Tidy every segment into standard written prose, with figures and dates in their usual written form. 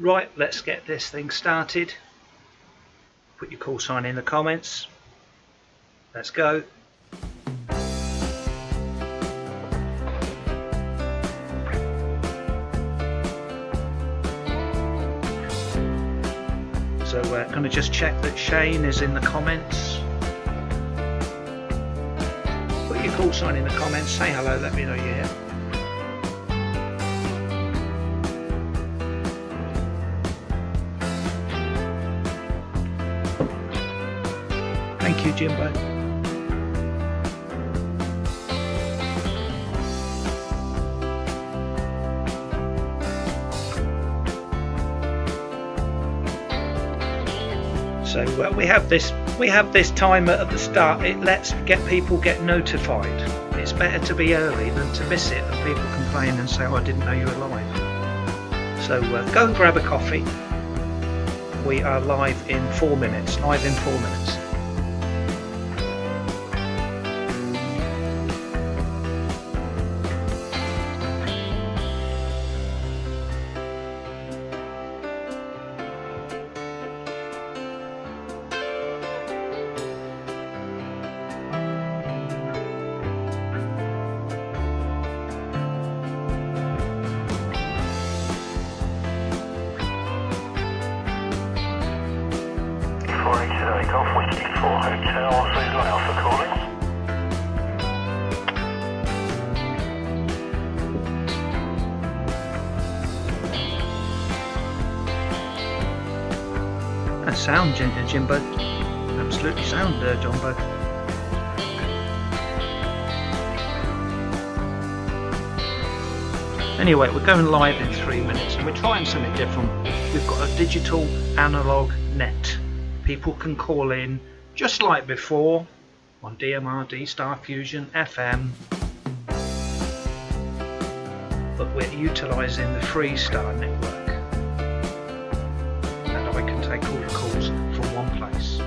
Right, let's get this thing started. Put your call sign in the comments. Let's go. So we're going to just check that Shane is in the comments. Put your call sign in the comments, say hello, let me know you're here. Thank you, Jimbo. So we have this timer at the start. It lets people get notified. It's better to be early than to miss it and people complain and say, oh, I didn't know you were live. So go and grab a coffee. We are live in 4 minutes. Live in 4 minutes. Golf Whiskey 4 Hotel, Zulu Alpha calling. That sound, Jimbo. Absolutely sound, Jumbo. Anyway, we're going live in 3 minutes and we're trying something different. We've got a digital analog net. People can call in just like before on DMR, D-Star Fusion, FM, but we're utilising the Freestar network and I can take all the calls from one place.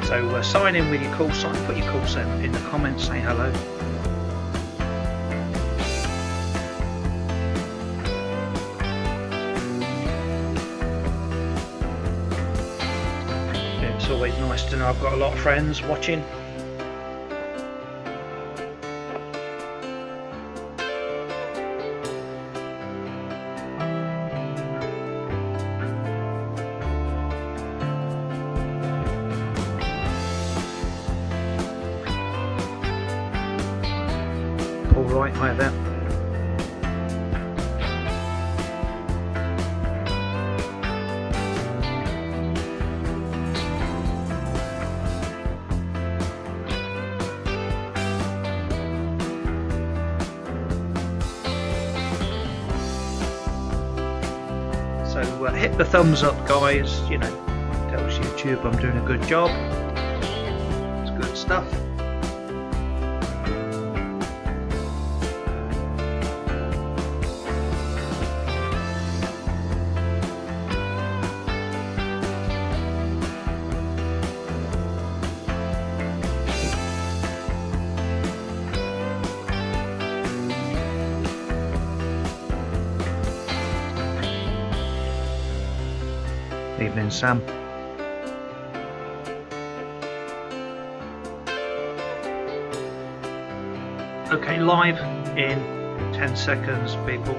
So sign in with your call sign, put your call sign in the comments, say hello. It's always nice to know I've got a lot of friends watching. Right, hi there. So hit the thumbs up, guys. You know, tells YouTube I'm doing a good job. It's good stuff. Evening, Sam. Okay, live in 10 seconds, people.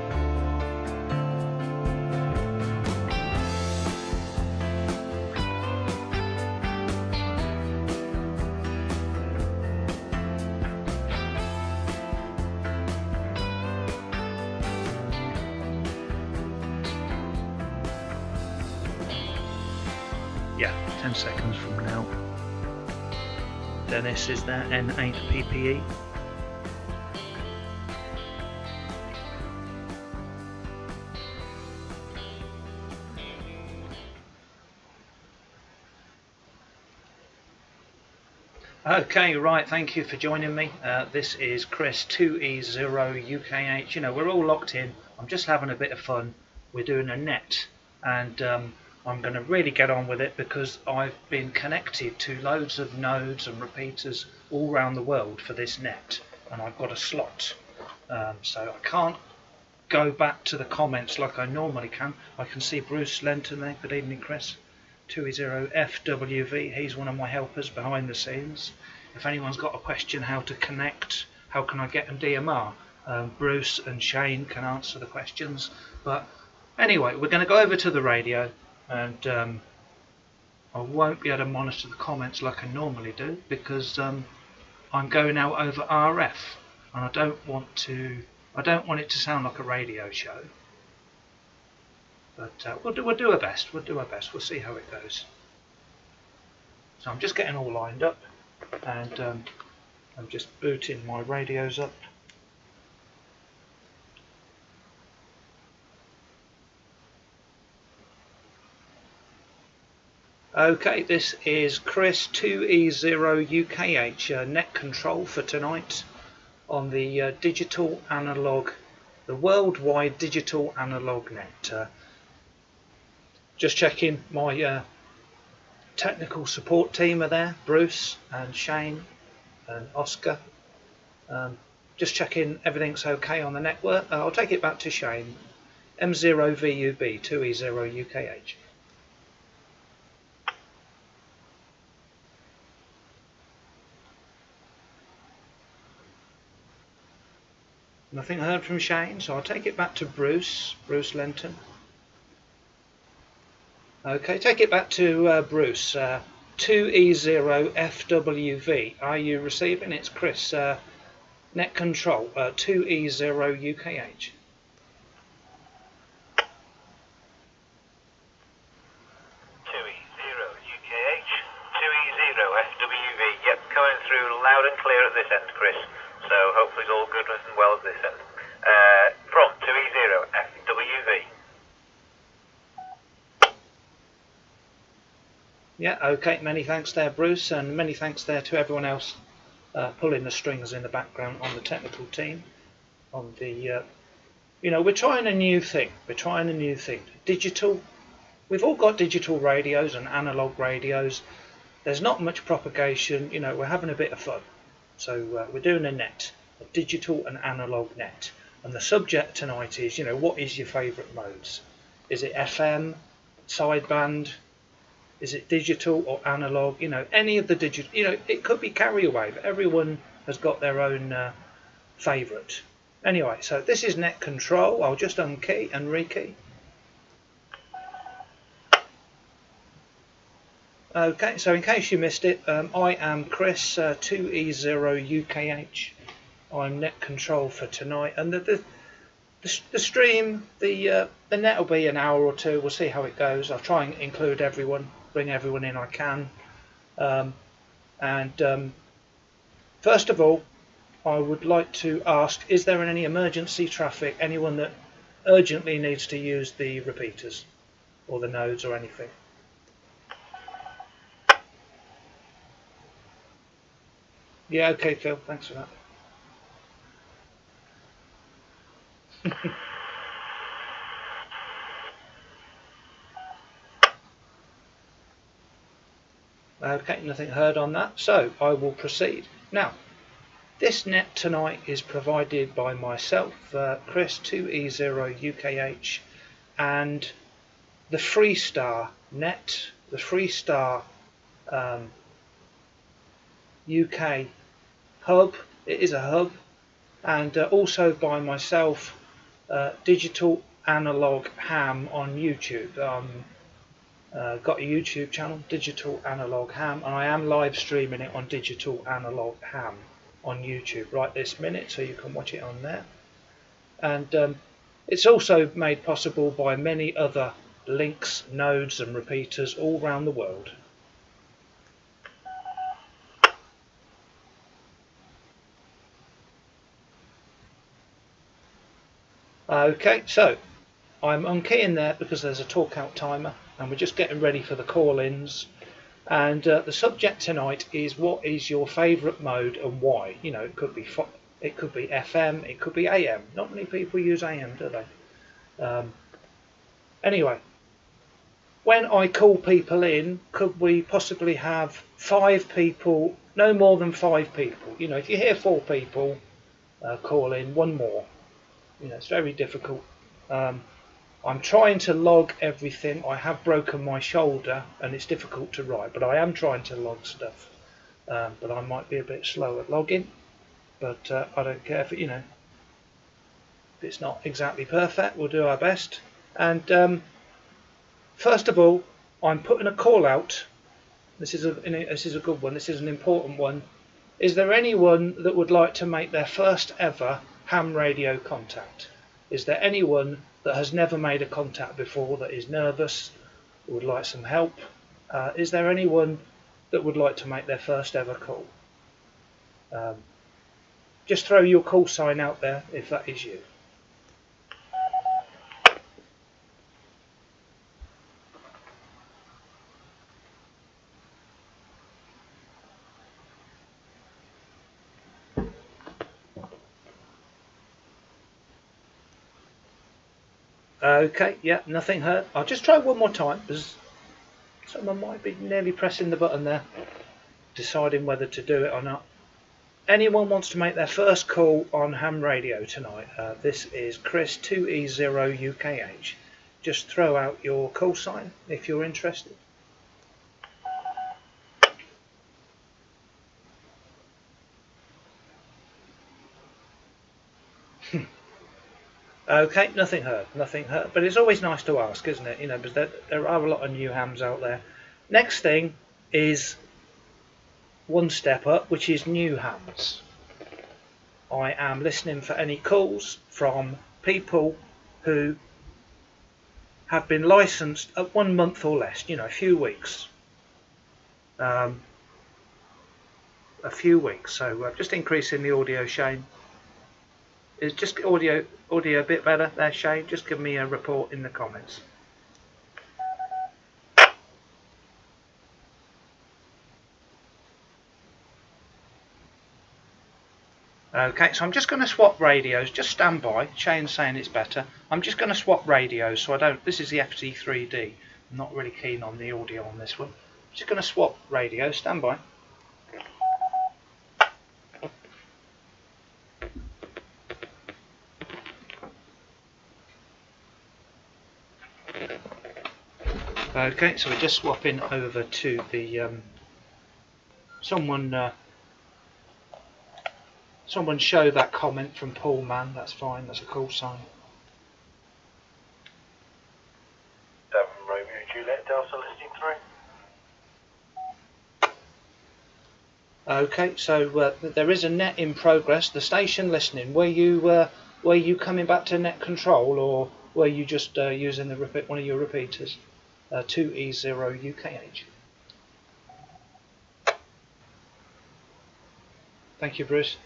Yeah, 10 seconds from now. Dennis is there, N8PPE. Okay, right, thank you for joining me. This is Chris 2E0UKH. You know, we're all locked in. I'm just having a bit of fun. We're doing a net, and I'm going to really get on with it because I've been connected to loads of nodes and repeaters all around the world for this net, and I've got a slot. So I can't go back to the comments like I normally can. I can see Bruce Lenton there. Good evening, Chris. 2E0FWV, he's one of my helpers behind the scenes. If anyone's got a question how to connect, how can I get them DMR, Bruce and Shane can answer the questions. But anyway, we're going to go over to the radio, and I won't be able to monitor the comments like I normally do because I'm going out over RF, and I don't want it to sound like a radio show. But we'll do our best. We'll do our best. We'll see how it goes. So I'm just getting all lined up, and I'm just booting my radios up. Okay, this is Chris 2E0UKH net control for tonight on the digital analog, the worldwide digital analog net. Just checking my technical support team are there, Bruce and Shane and Oscar. Just checking everything's okay on the network. I'll take it back to Shane. M0VUB 2E0UKH. Nothing heard from Shane, so I'll take it back to Bruce Lenton. Okay, take it back to Bruce, 2E0FWV. Are you receiving? It's Chris, net control, 2E0UKH. Coming through loud and clear at this end, Chris. So hopefully it's all good and well at this end. From 2E0FWV. Yeah, okay, many thanks there, Bruce, and many thanks there to everyone else pulling the strings in the background on the technical team. On the, you know, we're trying a new thing. Digital. We've all got digital radios and analog radios. There's not much propagation. You know, we're having a bit of fun. So we're doing a net, a digital and analog net. And the subject tonight is, you know, what is your favourite modes? Is it FM, sideband? Is it digital or analog? You know, any of the digital, you know, it could be carrier wave. Everyone has got their own favourite. Anyway, so this is net control. I'll just unkey and rekey. Okay, so in case you missed it, I am Chris, 2E0UKH. I'm net control for tonight, and the stream, the net will be an hour or two. We'll see how it goes. I'll try and include everyone, bring everyone in I can. First of all, I would like to ask, is there any emergency traffic, anyone that urgently needs to use the repeaters or the nodes or anything? Yeah, okay, Phil, thanks for that. Okay, nothing heard on that, so I will proceed. Now, this net tonight is provided by myself, Chris 2E0UKH, and the Freestar net, the Freestar UK hub. It is a hub, and also by myself, digital analog ham on YouTube. Got a YouTube channel, digital analog ham, and I am live streaming it on digital analog ham on YouTube right this minute, so you can watch it on there. And it's also made possible by many other links, nodes and repeaters all around the world. Okay, so I'm unkeying there because there's a talk out timer and we're just getting ready for the call-ins. And the subject tonight is what is your favourite mode and why? You know, it could be FM, it could be AM. Not many people use AM, do they? Anyway, when I call people in, could we possibly have 5 people, no more than 5 people? You know, if you hear 4 people call in, one more. You know, it's very difficult. I'm trying to log everything. I have broken my shoulder and it's difficult to write, but I am trying to log stuff. But I might be a bit slow at logging, but I don't care if if it's not exactly perfect. We'll do our best. And first of all, I'm putting a call out. This is a good one. This is an important one. Is there anyone that would like to make their first ever ham radio contact? Is there anyone that has never made a contact before, that is nervous, would like some help? Is there anyone that would like to make their first ever call? Just throw your call sign out there if that is you. Okay, yeah, nothing heard. I'll just try one more time because someone might be nearly pressing the button there, deciding whether to do it or not. Anyone wants to make their first call on ham radio tonight? This is Chris 2E0UKH. Just throw out your call sign if you're interested. Okay, nothing heard, nothing heard. But it's always nice to ask, isn't it? You know, because there are a lot of new hams out there. Next thing is one step up, which is new hams. I am listening for any calls from people who have been licensed at 1 month or less, you know, a few weeks. A few weeks. So just increasing the audio, Shane. Is just audio a bit better there, Shane? Just give me a report in the comments. Okay, so I'm just going to swap radios. Just stand by. Shane's saying it's better. I'm just going to swap radios so I don't. This is the FT3D. I'm not really keen on the audio on this one. I'm just going to swap radios. Stand by. Okay, so we're just swapping over to the someone show that comment from Paul Mann. That's fine. That's a call sign. Romeo Juliet Delta listening through. Okay, so there is a net in progress. The station listening. Were you coming back to net control, or were you just using one of your repeaters? 2E0UKH. Thank you, Bruce.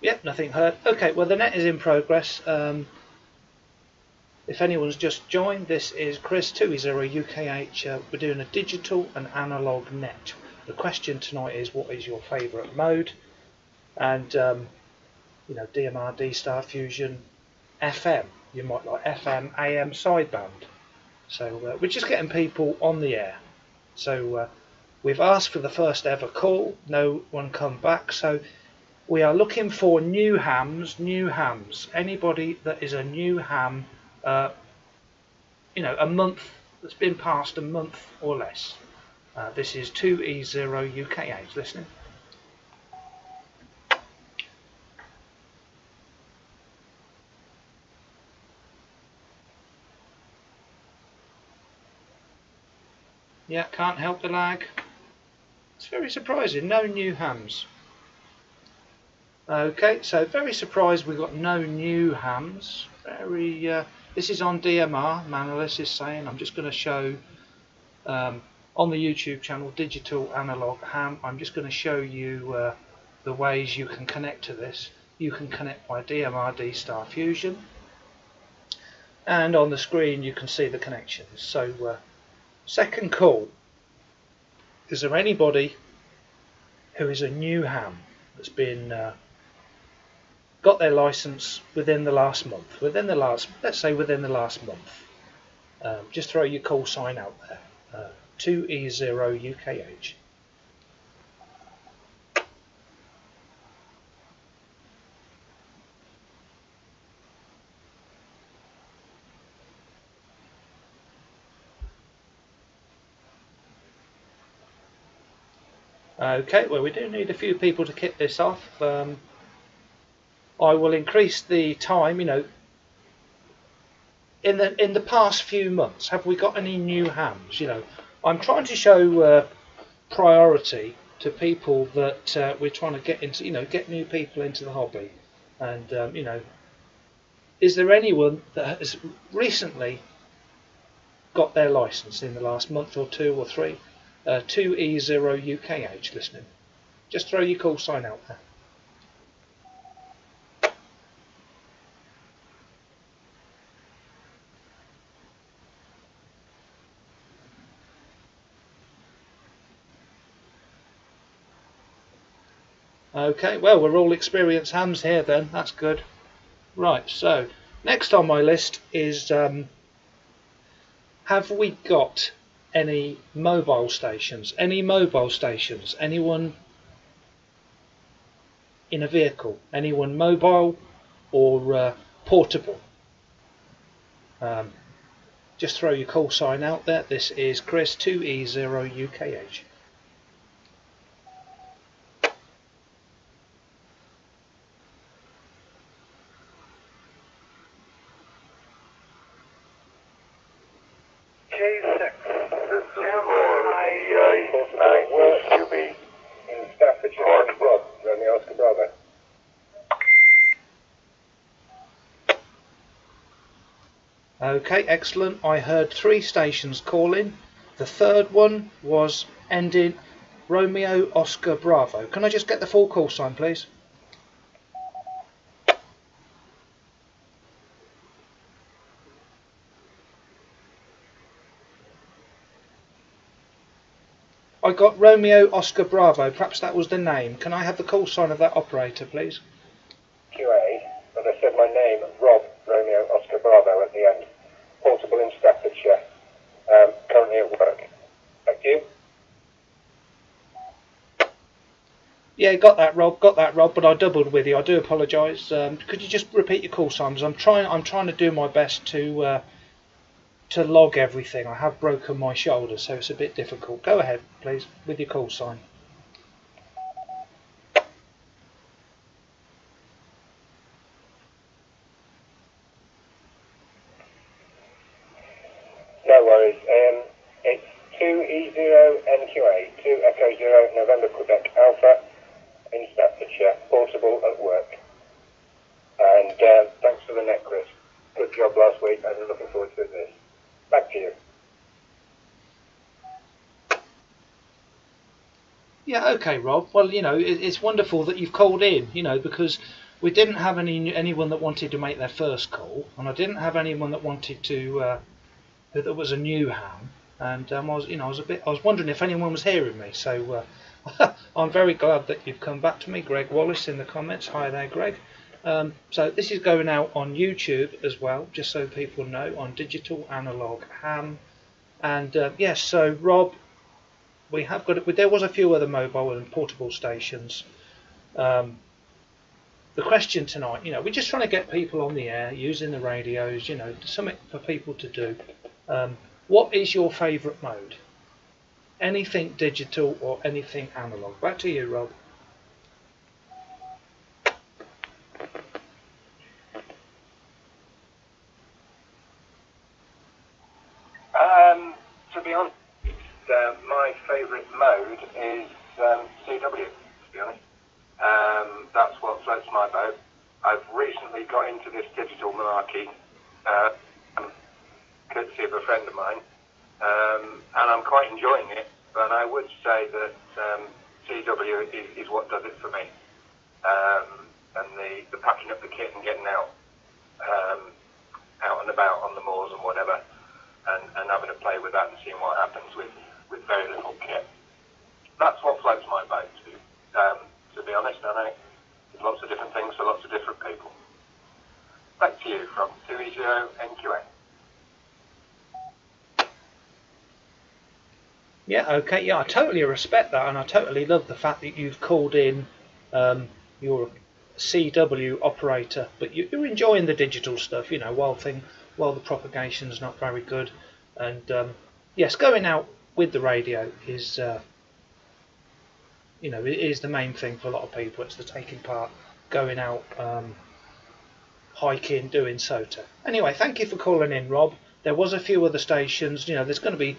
Yep, nothing heard. Okay, well the net is in progress. If anyone's just joined, this is Chris 2E0UKH. We're doing a digital and analog net. The question tonight is, what is your favourite mode? And you know, DMR, D-Star, Fusion, FM. You might like FM, AM, sideband. So we're just getting people on the air. So we've asked for the first ever call. No one come back. So we are looking for new hams. Anybody that is a new ham, you know, a month that's been past a month or less. This is 2E0UKH. Listening. Yeah, can't help the lag. It's very surprising, no new hams. Okay, so very surprised we've got no new hams. This is on DMR, Manolis is saying. I'm just going to show on the YouTube channel Digital Analog Ham. I'm just going to show you the ways you can connect to this. You can connect by DMRD Star Fusion, and on the screen you can see the connections. So second call, is there anybody who is a new ham that's been got their license within the last month, let's say within the last month? Just throw your call sign out there, 2E0UKH. Okay, well, we do need a few people to kick this off. I will increase the time. You know, in the past few months, have we got any new hams? You know, I'm trying to show priority to people that we're trying to get into. You know, get new people into the hobby. And you know, is there anyone that has recently got their license in the last month or two or three? 2E0UKH listening. Just throw your call sign out there. Okay, well, we're all experienced hams here then. That's good. Right, so next on my list is have we got any mobile stations? Any mobile stations? Anyone in a vehicle? Anyone mobile or portable? Just throw your call sign out there. This is Chris, 2E0UKH. Okay, excellent. I heard 3 stations calling. The third one was ending Romeo Oscar Bravo. Can I just get the full call sign, please? I got Romeo Oscar Bravo. Perhaps that was the name. Can I have the call sign of that operator, please? QA, and I said my name, Rob, Romeo Oscar Bravo at the end. Portable in Staffordshire. Currently at work. Thank you. Yeah, got that, Rob. But I doubled with you. I do apologise. Could you just repeat your call sign? Because I'm trying to do my best to log everything. I have broken my shoulder, so it's a bit difficult. Go ahead, please, with your call sign. No worries. It's 2E0NQA, 2 Echo 0 November Quebec Alpha in Staffordshire, portable at work. And thanks for the net, Chris. Good job last week. I'm looking forward to this. Back to you. Yeah, okay, Rob. Well, you know, it's wonderful that you've called in, you know, because we didn't have anyone that wanted to make their first call, and I didn't have anyone that wanted to that was a new ham, and I was wondering if anyone was hearing me. So I'm very glad that you've come back to me, Greg Wallace in the comments. Hi there, Greg. So this is going out on YouTube as well, just so people know, on Digital Analog Ham. And yes, so Rob, we have got it. There was a few other mobile and portable stations. The question tonight, you know, we're just trying to get people on the air using the radios, you know, something for people to do. What is your favourite mode? Anything digital or anything analog? Back to you, Rob. To be honest, my favourite mode is CW, to be honest. That's what floats my boat. I've recently got into this digital malarkey, courtesy of a friend of mine, and I'm quite enjoying it. But I would say that CW is what does it for me, and the packing up the kit and getting out and about on the moors and whatever, and having a play with that and seeing what happens with very little kit. That's what floats my boat, to be honest. I know there's lots of different things for lots of different people. Back to you from 2E0 NQA. Yeah, okay, yeah, I totally respect that, and I totally love the fact that you've called in your CW operator, but you're enjoying the digital stuff, you know, while the propagation's not very good. And yes, going out with the radio is, you know, it is the main thing for a lot of people. It's the taking part, going out, hiking, doing SOTA. Anyway, thank you for calling in, Rob. There was a few other stations, you know, there's going to be,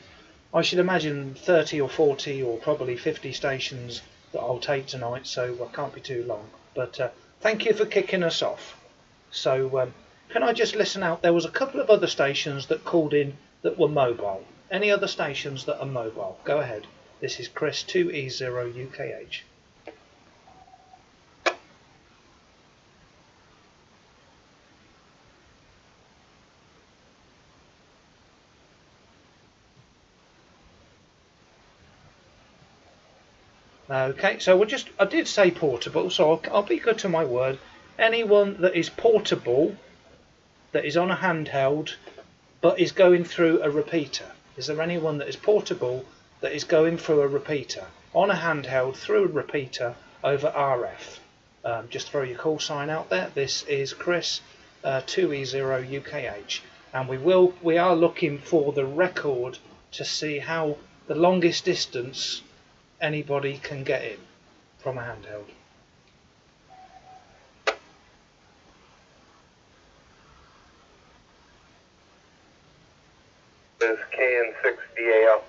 I should imagine 30 or 40 or probably 50 stations that I'll take tonight, so I can't be too long. But thank you for kicking us off. So can I just listen out? There was a couple of other stations that called in that were mobile. Any other stations that are mobile? Go ahead. This is Chris 2E0 UKH. Okay, so I did say portable, so I'll be good to my word. Anyone that is portable, that is on a handheld, but is going through a repeater. Is there anyone that is portable that is going through a repeater on a handheld through a repeater over RF? Just throw your call sign out there. This is Chris 2E0 UKH, and we are looking for the record to see how the longest distance anybody can get in from a handheld. There's KN6DAL.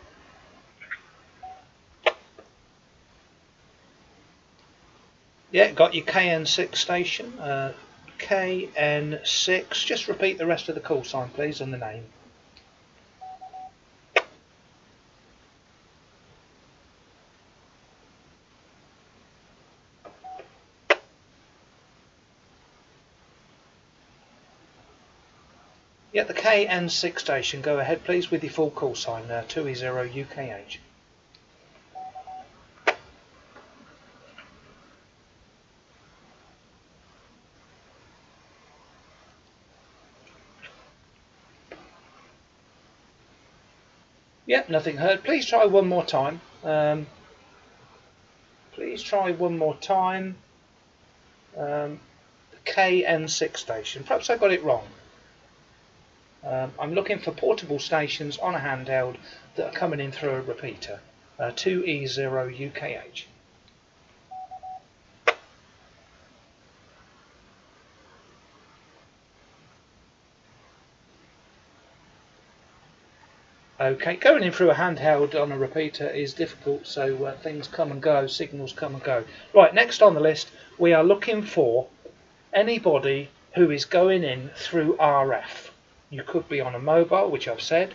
Yeah, got your KN6 station. KN6. Just repeat the rest of the call sign, please, and the name. Yeah, the KN6 station. Go ahead, please, with your full call sign. 2E0 UKH. Yep, nothing heard. Please try one more time. Please try one more time. The KN6 station. Perhaps I got it wrong. I'm looking for portable stations on a handheld that are coming in through a repeater. 2E0 UKH. Okay, going in through a handheld on a repeater is difficult, so things come and go, signals come and go. Right, next on the list, we are looking for anybody who is going in through RF. You could be on a mobile, which I've said.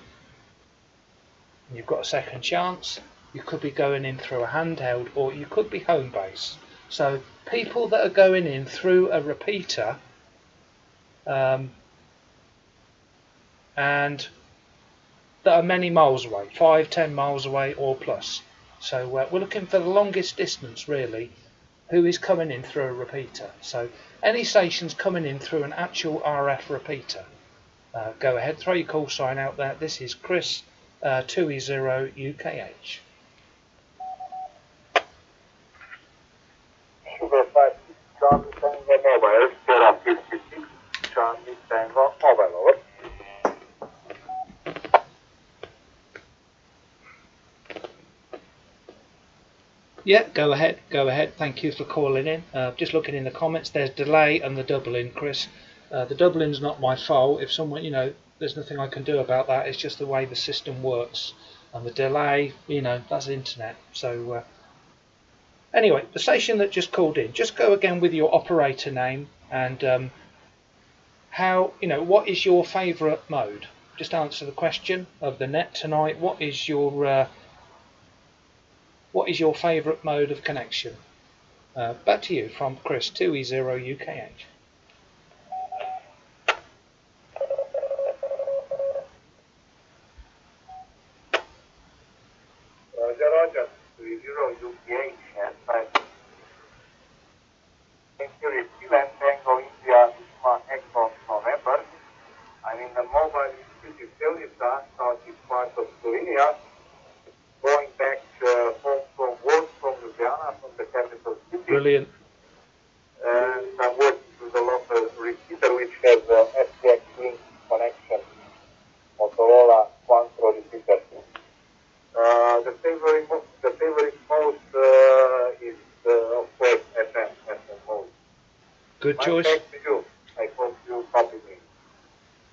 You've got a second chance. You could be going in through a handheld, or you could be home base. So people that are going in through a repeater and that are many miles away, 5-10 miles away or plus. So we're looking for the longest distance, really, who is coming in through a repeater. So any stations coming in through an actual RF repeater. Go ahead, throw your call sign out there. This is Chris 2E0 UKH. Sugar 5, Charlie Tango Mobile, Sierra 56, Charlie Tango Mobile, over. Yeah, go ahead. Thank you for calling in. Just looking in the comments, there's delay and the doubling, Chris. The doubling's not my fault. If someone, you know, there's nothing I can do about that. It's just the way the system works. And the delay, you know, that's the internet. So anyway, the station that just called in, just go again with your operator name and how, you know, what is your favourite mode? just answer the question of the net tonight. What is your favourite mode of connection? Back to you from Chris 2E0UKH. Roger, 2E0UKH and 5. Interior Zealand Tango India Echo November. I'm in the mobile city Selnica, southeast part of Slovenia, going back home from work from Ljubljana, from the capital city. Brilliant. And I'm working with a local repeater which has SPX link connection, Motorola Quantro repeater. The favorite mode is of course FM mode. Good choice. Thanks to you. I hope you copy me.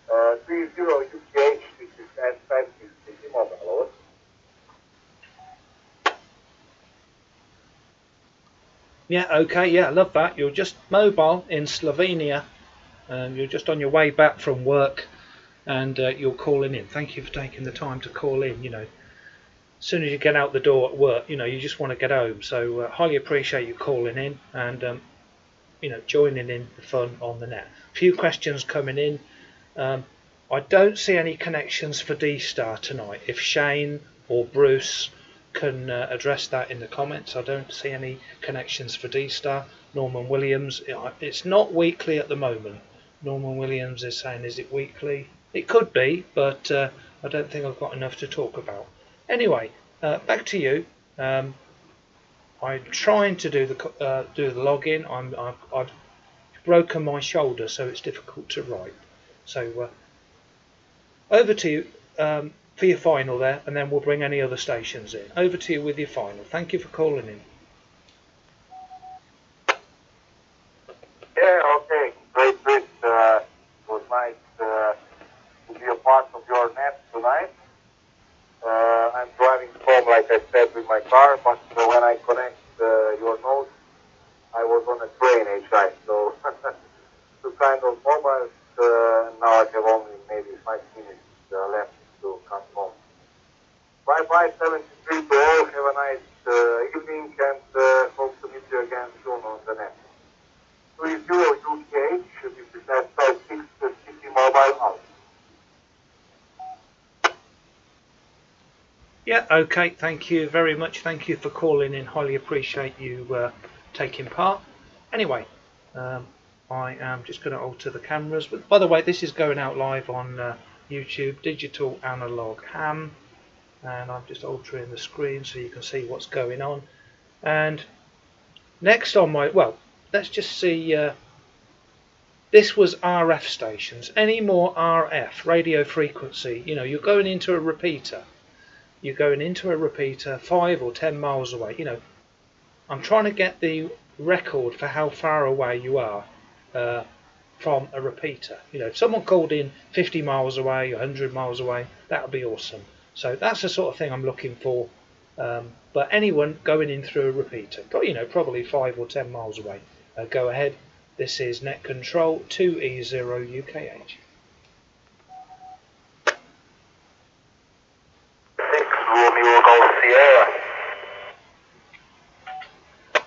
30 UKH, this is N560 mobile. Yeah, okay, yeah, I love that. You're just mobile in Slovenia. You're just on your way back from work and you're calling in. Thank you for taking the time to call in. You know, as soon as you get out the door at work, you know, you just want to get home. So highly appreciate you calling in and, you know, joining in the fun on the net. A few questions coming in. I don't see any connections for D-Star tonight. If Shane or Bruce can address that in the comments. I don't see any connections for D-Star. Norman Williams, it's not weekly at the moment. Norman Williams is saying, is it weekly? It could be, but I don't think I've got enough to talk about. Anyway, back to you. I'm trying to do the login. I've broken my shoulder, so it's difficult to write. So over to you for your final there, and then we'll bring any other stations in. Over to you with your final. Thank you for calling in. Yeah, okay. Great. It was nice to be a part of your net tonight. I'm driving home, like I said, with my car, but when I connect your notes, I was on a train, HI, so to kind of mobile, now I have only maybe 5 minutes left to come home. Bye-bye, 73 to all. Have a nice evening and hope to meet you again soon on the net. 30 UKH, this is S56 City Mobile out. Yeah, okay, thank you very much. Thank you for calling in. Highly appreciate you taking part. Anyway, I am just going to alter the cameras. But by the way, this is going out live on YouTube, Digital Analog Ham. And I'm just altering the screen so you can see what's going on. And next on my, well, let's just see. This was RF stations. Any more RF, radio frequency? You know, you're going into a repeater. You're going into a repeater 5 or 10 miles away. You know, I'm trying to get the record for how far away you are from a repeater. You know, if someone called in 50 miles away, 100 miles away, that would be awesome. So that's the sort of thing I'm looking for. But anyone going in through a repeater, you know, probably 5 or 10 miles away, go ahead. This is Net Control 2E0UKH. Romeo Golf Sierra.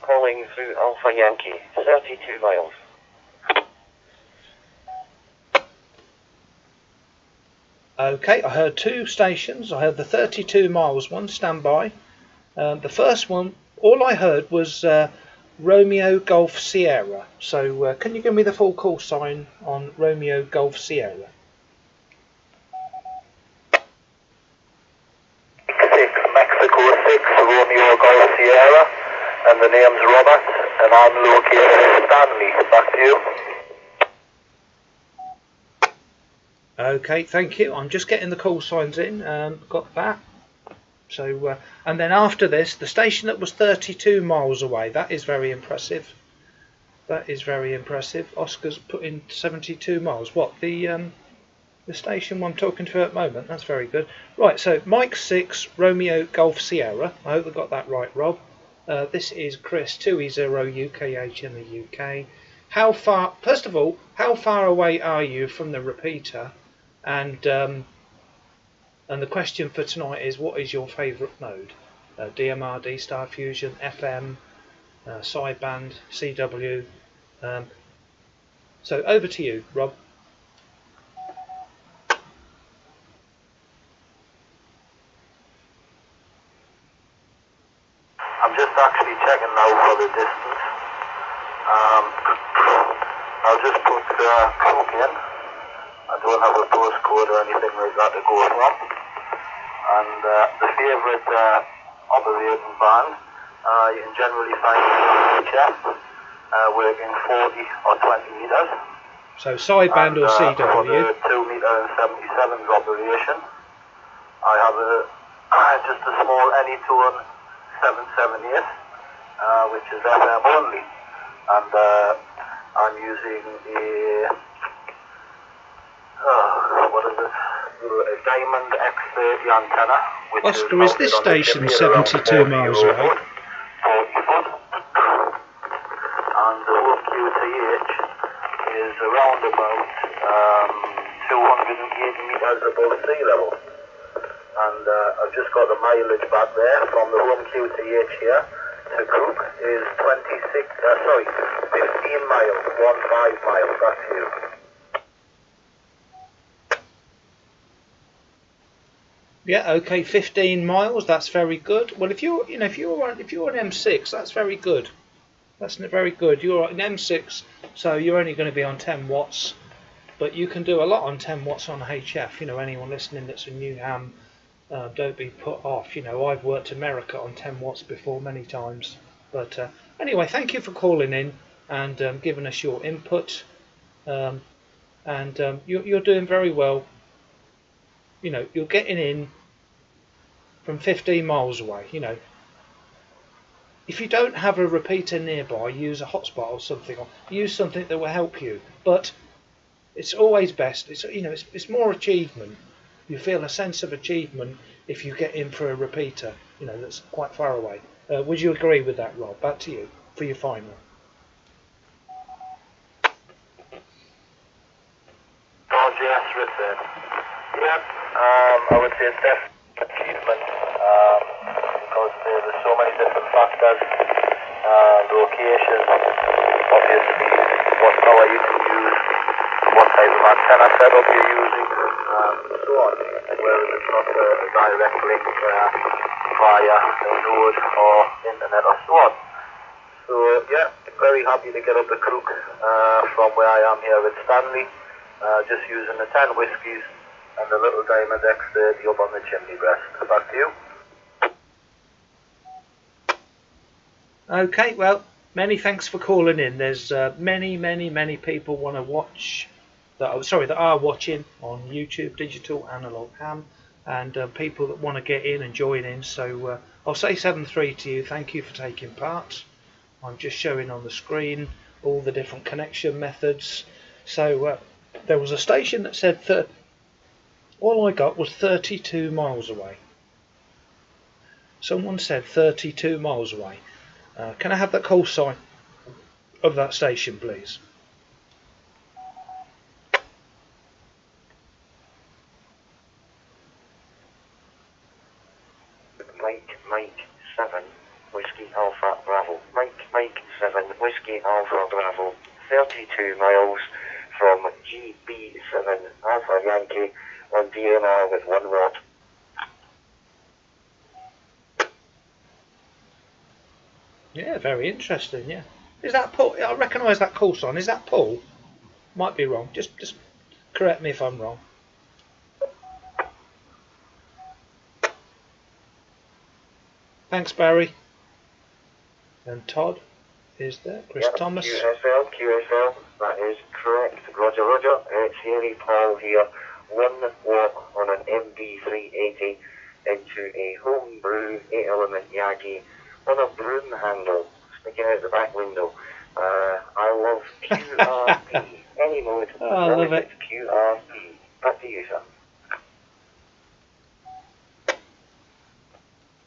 Calling through Alpha Yankee, 32 miles. Okay, I heard 2 stations. I heard the 32 miles one, stand by. The first one, all I heard was Romeo Golf Sierra. So can you give me the full call sign on Romeo Golf Sierra? 6 Mexico 6 Romeo Golf Sierra, and the name's Robert, and I'm located in Stanley. Back to you. Okay, thank you. I'm just getting the call signs in. Got that. So, and then after this, the station that was 32 miles away. That is very impressive. That is very impressive. Oscar's put in 72 miles. What, the station I'm talking to at the moment? That's very good. Right, so Mike 6, Romeo Golf Sierra. I hope I got that right, Rob. This is Chris 2E0UKH in the UK. How far? First of all, how far away are you from the repeater? And And the question for tonight is, what is your favourite mode? DMR, D-Star Fusion, FM, sideband, CW. So over to you, Rob. I'm just actually checking now for the distance. I'll just put clock in. I don't have a postcode or anything like that to go from. And the favourite operating band, you can generally find it on HF, working 40 or 20 metres. So sideband or CW? For the 2 metre and 77s operation, I have just a small Anytone 778, which is FM only, and I'm using a Diamond X30 antenna, which Oscar, is this station 72 miles away? 40 foot, and the home QTH is around about 280 metres above sea level. And I've just got the mileage back there from the home QTH here to Crook is 15 miles, 15 miles, that's you. Yeah, okay, 15 miles. That's very good. Well, if you're on M6, that's very good. That's very good. You're on M6, so you're only going to be on 10 watts, but you can do a lot on 10 watts on HF. Anyone listening that's a new ham, don't be put off. I've worked America on 10 watts before many times. But anyway, thank you for calling in and giving us your input. You're doing very well. You're getting in from 15 miles away. If you don't have a repeater nearby, use a hotspot or something, or use something that will help you. But it's always best. It's more achievement. You feel a sense of achievement if you get in for a repeater. That's quite far away. Would you agree with that, Rob? Back to you for your final. Oh, yes, Richard. Yeah, I would say it's definitely achievement because there's so many different factors, location, obviously what power you can use, what type of antenna setup you're using, and so on. Whereas it's not a direct link via a node or internet or so on. So yeah, very happy to get up the Crook from where I am here at Stanley, just using the 10 whiskies and the little Diamond X30 up on the chimney breast. Back to you. Okay, well, many thanks for calling in. There's many people want to watch that are watching on YouTube, Digital Analog Ham, and people that want to get in and join in. So I'll say 7-3 to you. Thank you for taking part. I'm just showing on the screen all the different connection methods. So there was a station that said all I got was 32 miles away. Someone said 32 miles away. Can I have that call sign of that station, please? Mike 7 Whiskey Alpha Bravo. Mike 7 Whiskey Alpha Bravo. 32 miles from GB7 Alpha Yankee on DMR with 1 watt. Yeah, very interesting. Yeah, is that Paul? I recognise that call sign. Is that Paul? Might be wrong. Just correct me if I'm wrong. Thanks, Barry. And Todd is there. Chris Thomas. QSL, that is correct. Roger. It's Haley Paul here. 1 walk on an MD380 into a homebrew 8-element Yagi on a broom handle sticking out the back window. I love QRP. Any mode. Oh, I love it. QRP. Back to you, sir.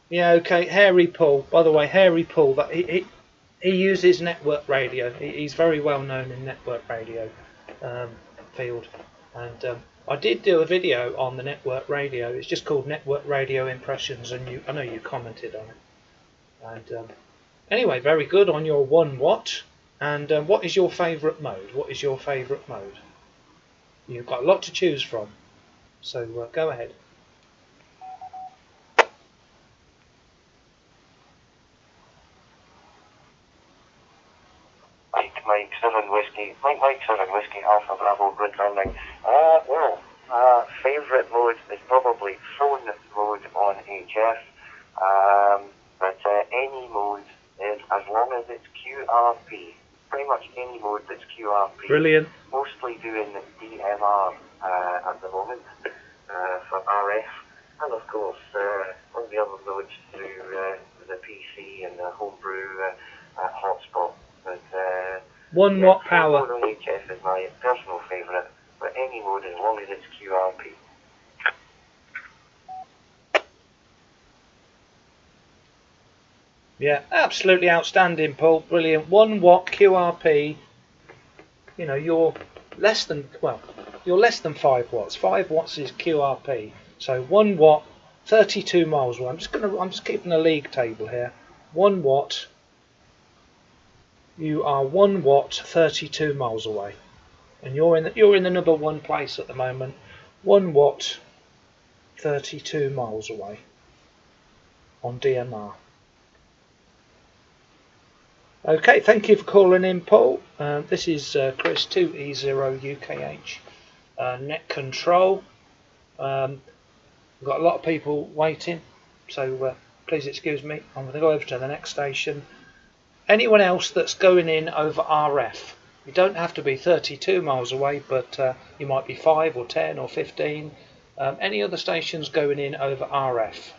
Yeah, okay. Hairy Paul. By the way, Hairy Paul. That he uses network radio. He's very well known in network radio field. And I did do a video on the network radio. It's just called Network Radio Impressions, and I know you commented on it. And anyway, very good on your 1 watt. And what is your favourite mode? What is your favourite mode? You've got a lot to choose from, so go ahead. Mike 7 Whiskey, Mike 7 Whiskey Alpha Bravo returning. Favourite mode is probably phone mode on HF, but any mode is, as long as it's QRP, pretty much any mode that's QRP. Brilliant. Mostly doing DMR at the moment for RF, and of course all the other modes through the PC and the homebrew hotspot. But 1 watt power. Mode on HF is my personal favourite, but any mode as long as it's QRP. Yeah, absolutely outstanding, Paul. Brilliant. 1 watt QRP. You know, you're less than 5 watts. 5 watts is QRP. So 1 watt, 32 miles away. I'm just keeping a league table here. 1 watt. You are 1 watt, 32 miles away, and you're in the number 1 place at the moment. 1 watt, 32 miles away on DMR. Okay, thank you for calling in, Paul. This is Chris 2E0UKH, net control. We've got a lot of people waiting, so please excuse me. I'm going to go over to the next station. Anyone else that's going in over RF, you don't have to be 32 miles away, but you might be 5 or 10 or 15. Any other stations going in over RF,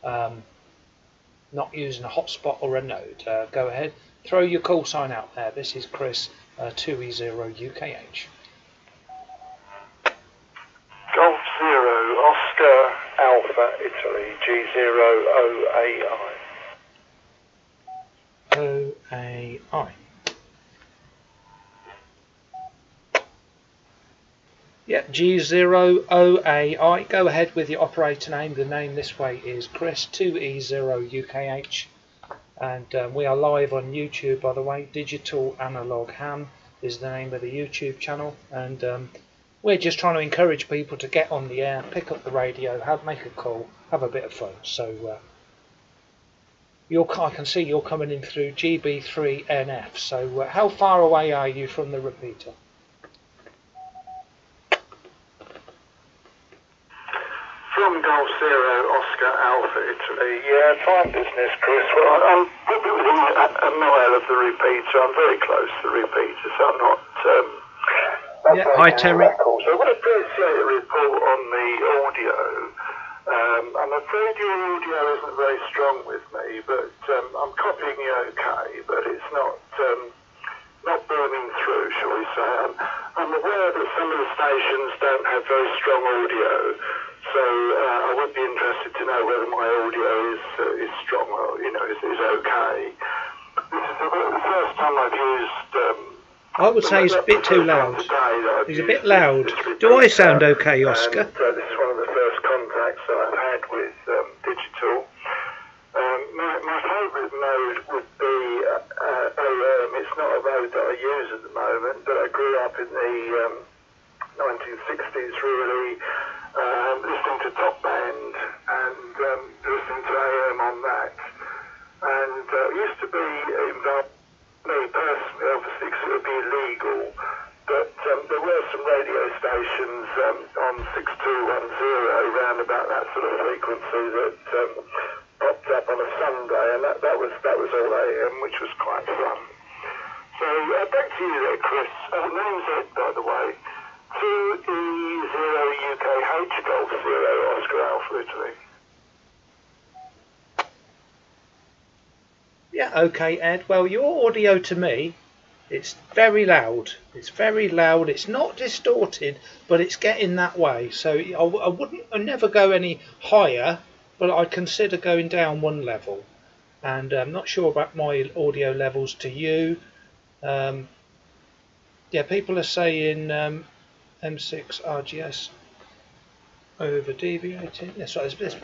not using a hotspot or a node, go ahead, throw your call sign out there. This is Chris 2E0UKH. Golf Zero, Oscar Alpha, Italy, G0OAI. OAI. Yeah, G0OAI. Go ahead with your operator name. The name this way is Chris 2E0UKH, and we are live on YouTube, by the way. Digital Analog Ham is the name of the YouTube channel, and we're just trying to encourage people to get on the air, pick up the radio, make a call, have a bit of fun. So I can see you're coming in through GB3NF. So how far away are you from the repeater? From Golf Zero, Oscar Alpha, Italy. Yeah, fine business, Chris. Well, I'm probably within a mile of the repeater. I'm very close to the repeater, so I'm not... yeah, hi Terry. So I would appreciate a report on the audio. I'm afraid your audio isn't very strong with me, but I'm copying you okay, but it's not booming through, shall we say. I'm aware that some of the stations don't have very strong audio, so I would be interested to know whether my audio is strong or, is okay. This is the first time I've used... I would say it's a bit too loud. He's a bit loud. Do I sound okay, Oscar? This is one of the first contacts that I've had with digital. My favourite mode would be AM. It's not a mode that I use at the moment, but I grew up in the 1960s really listening to Top Band and listening to AM on that. And used to be involved, me personally, obviously, because it would be illegal, but there were some radio stations on 6210 around about that sort of frequency that popped up on a Sunday, and that was all AM, which was quite fun. So back to you there, Chris. Name's Ed, by the way. 2E0UKH Golf Zero Oscar Alpha, Italy. Yeah, okay, Ed. Well, your audio to me, it's very loud. It's very loud. It's not distorted, but it's getting that way. So I'd never go any higher, but I'd consider going down 1 level. And I'm not sure about my audio levels to you. Yeah, people are saying M6 RGS over deviating. That's right.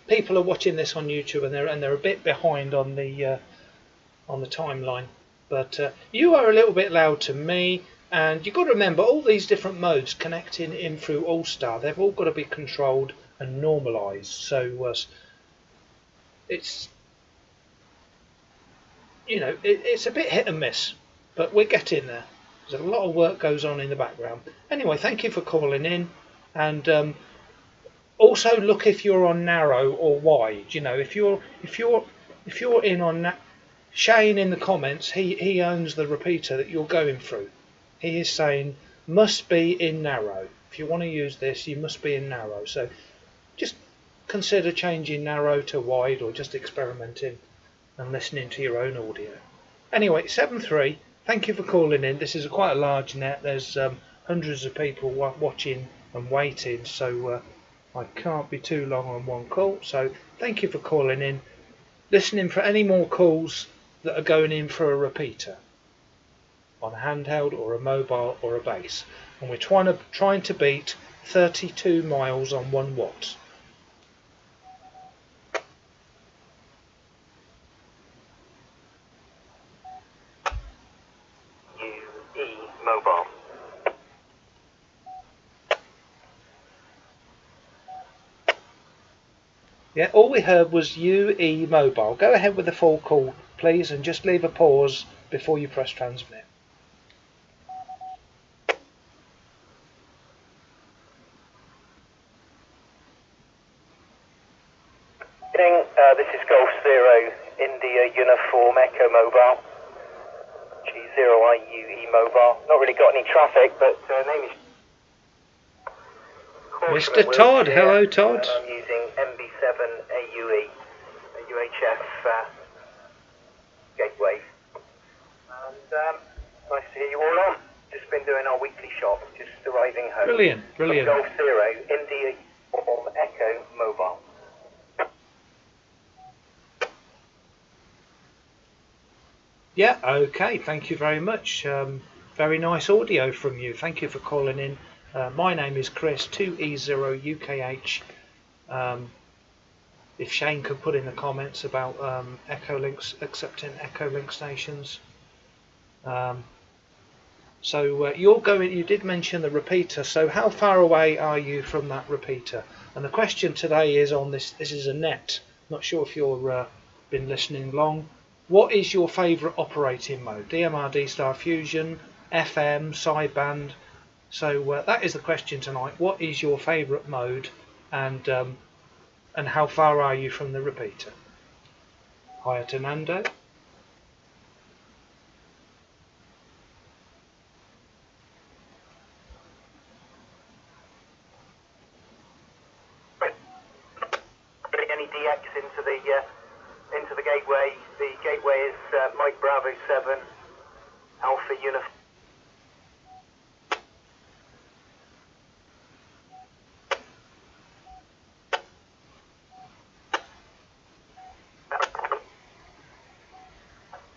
People are watching this on YouTube and they're a bit behind on the timeline. But you are a little bit loud to me, and you've got to remember all these different modes connecting in through All-Star. They've all got to be controlled and normalised. So it's it's a bit hit and miss, but we're getting there. There's a lot of work goes on in the background. Anyway, thank you for calling in, and also look if you're on narrow or wide. If you're in on Shane in the comments, he owns the repeater that you're going through. He is saying must be in narrow. If you want to use this, you must be in narrow. So just consider changing narrow to wide, or just experimenting and listening to your own audio. Anyway, 7-3. Thank you for calling in. This is quite a large net. There's hundreds of people watching and waiting, so I can't be too long on one call. So thank you for calling in. Listening for any more calls that are going in for a repeater on a handheld or a mobile or a base, and we're trying to beat 32 miles on 1 watt. UE mobile. Yeah, all we heard was UE mobile. Go ahead with the full call, please, and just leave a pause before you press transmit. This is Golf Zero, India Uniform Echo Mobile, G0IUE Mobile. Not really got any traffic, but name is Mr. Todd. Hello, Todd. I'm using MB7 AUE, a UHF gateway. And nice to hear you all on. Just been doing our weekly shop, just arriving home. Brilliant, brilliant. Golf Zero, India Uniform Echo Mobile. Yeah, okay, thank you very much. Very nice audio from you. Thank you for calling in. My name is Chris, 2E0UKH. If Shane could put in the comments about accepting Echolink stations. So you did mention the repeater, so how far away are you from that repeater? And the question today is on this is a net. Not sure if you've been listening long. What is your favourite operating mode? DMR, D-Star, Fusion, FM, sideband? So that is the question tonight. What is your favourite mode, and how far are you from the repeater? Hi to Nando. Putting any DX into the gateway. The gateway is Mike Bravo 7 Alpha Uniform.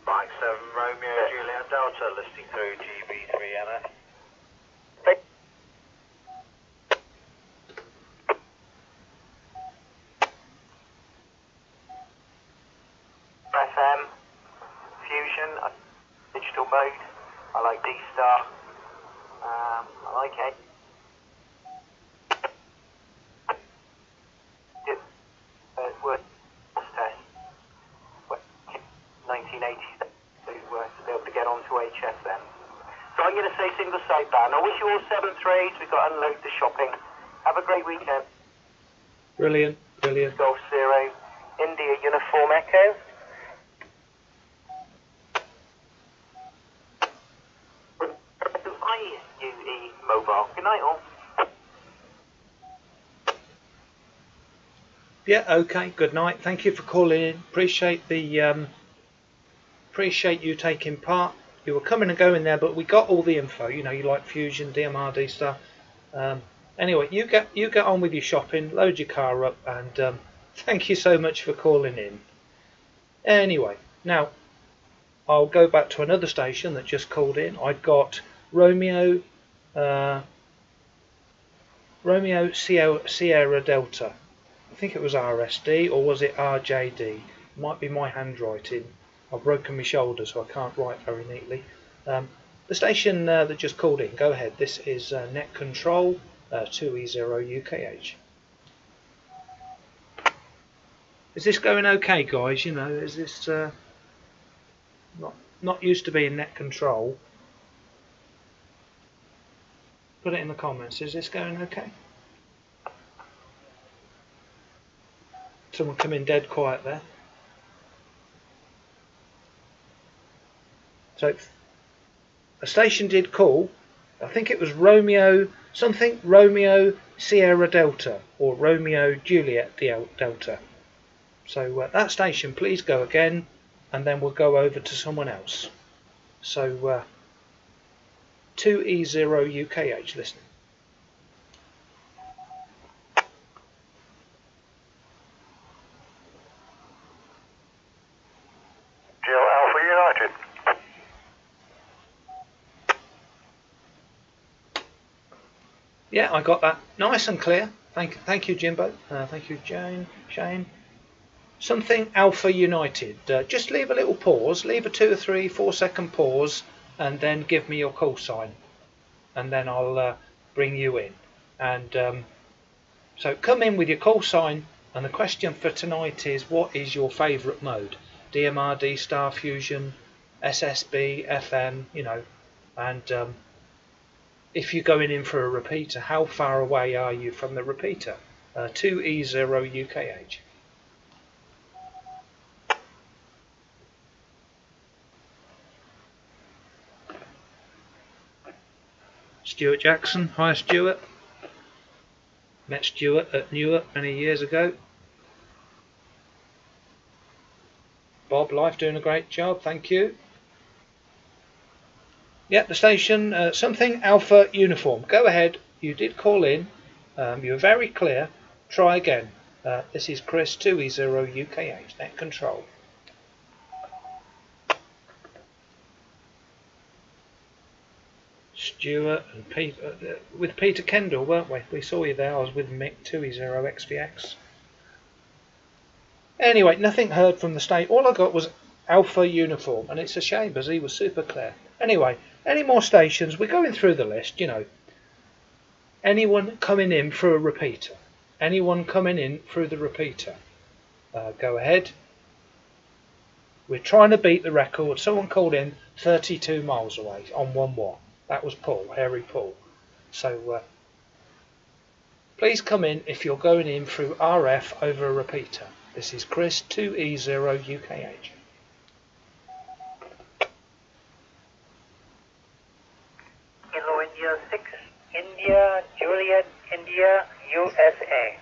Mike 7 Romeo Juliet Delta listing through GB3NF. FM, Fusion, digital mode. I like D-Star. I like it. Word test. 1980 to be able to get onto HSM. So I'm going to say single sideband. I wish you all 7-3s. We've got to unload the shopping. Have a great weekend. Brilliant, brilliant. Golf Zero, India Uniform Echo. IUE Mobile. Good night all. Yeah, okay, good night. Thank you for calling in. Appreciate you taking part. You were coming and going there, but we got all the info. You like Fusion, DMR, D-Star. Anyway, you get on with your shopping, load your car up, and thank you so much for calling in. Anyway, now I'll go back to another station that just called in. I got Romeo Romeo Sierra Delta. I think it was RSD, or was it RJD? Might be my handwriting. I've broken my shoulder, so I can't write very neatly. The station that just called in, go ahead. This is Net Control 2E0 UKH. Is this going okay, guys? You know, is this not used to being Net Control? Put it in the comments. Is this going okay? Someone come in dead quiet there. So a station did call. I think it was Romeo Sierra Delta or Romeo Juliet Delta. So that station, please go again, and then we'll go over to someone else. So 2E0 UKH listening. Alpha United. Yeah, I got that nice and clear. Thank you, Jimbo. Thank you, Shane. Something Alpha United. Just leave a little pause. Leave a 2 or 3, 4 second pause, and then give me your call sign, and then I'll bring you in. And so come in with your call sign. And the question for tonight is, what is your favourite mode? DMR, D-Star, Fusion, SSB, FM, you know, and if you're going in for a repeater, how far away are you from the repeater? 2E0 UKH. Stuart Jackson. Hi, Stuart. Met Stuart at Newark many years ago. Bob Life doing a great job, thank you. Yeah, the station, something Alpha Uniform. Go ahead, you did call in, you were very clear. Try again. This is Chris 2E0 UKH, Net Control. Stuart and Peter, with Peter Kendall, weren't we? We saw you there. I was with Mick 2E0 XVX. Anyway, nothing heard from the state. All I got was Alpha Uniform, and it's a shame as he was super clear. Anyway, any more stations? We're going through the list, you know. Anyone coming in through a repeater? Anyone coming in through the repeater? Go ahead. We're trying to beat the record. Someone called in 32 miles away on 1-1. That was Paul, Harry Paul. So please come in if you're going in through RF over a repeater. This is Chris 2E0 UKH. Kilo India 6, India, Juliet, India, USA.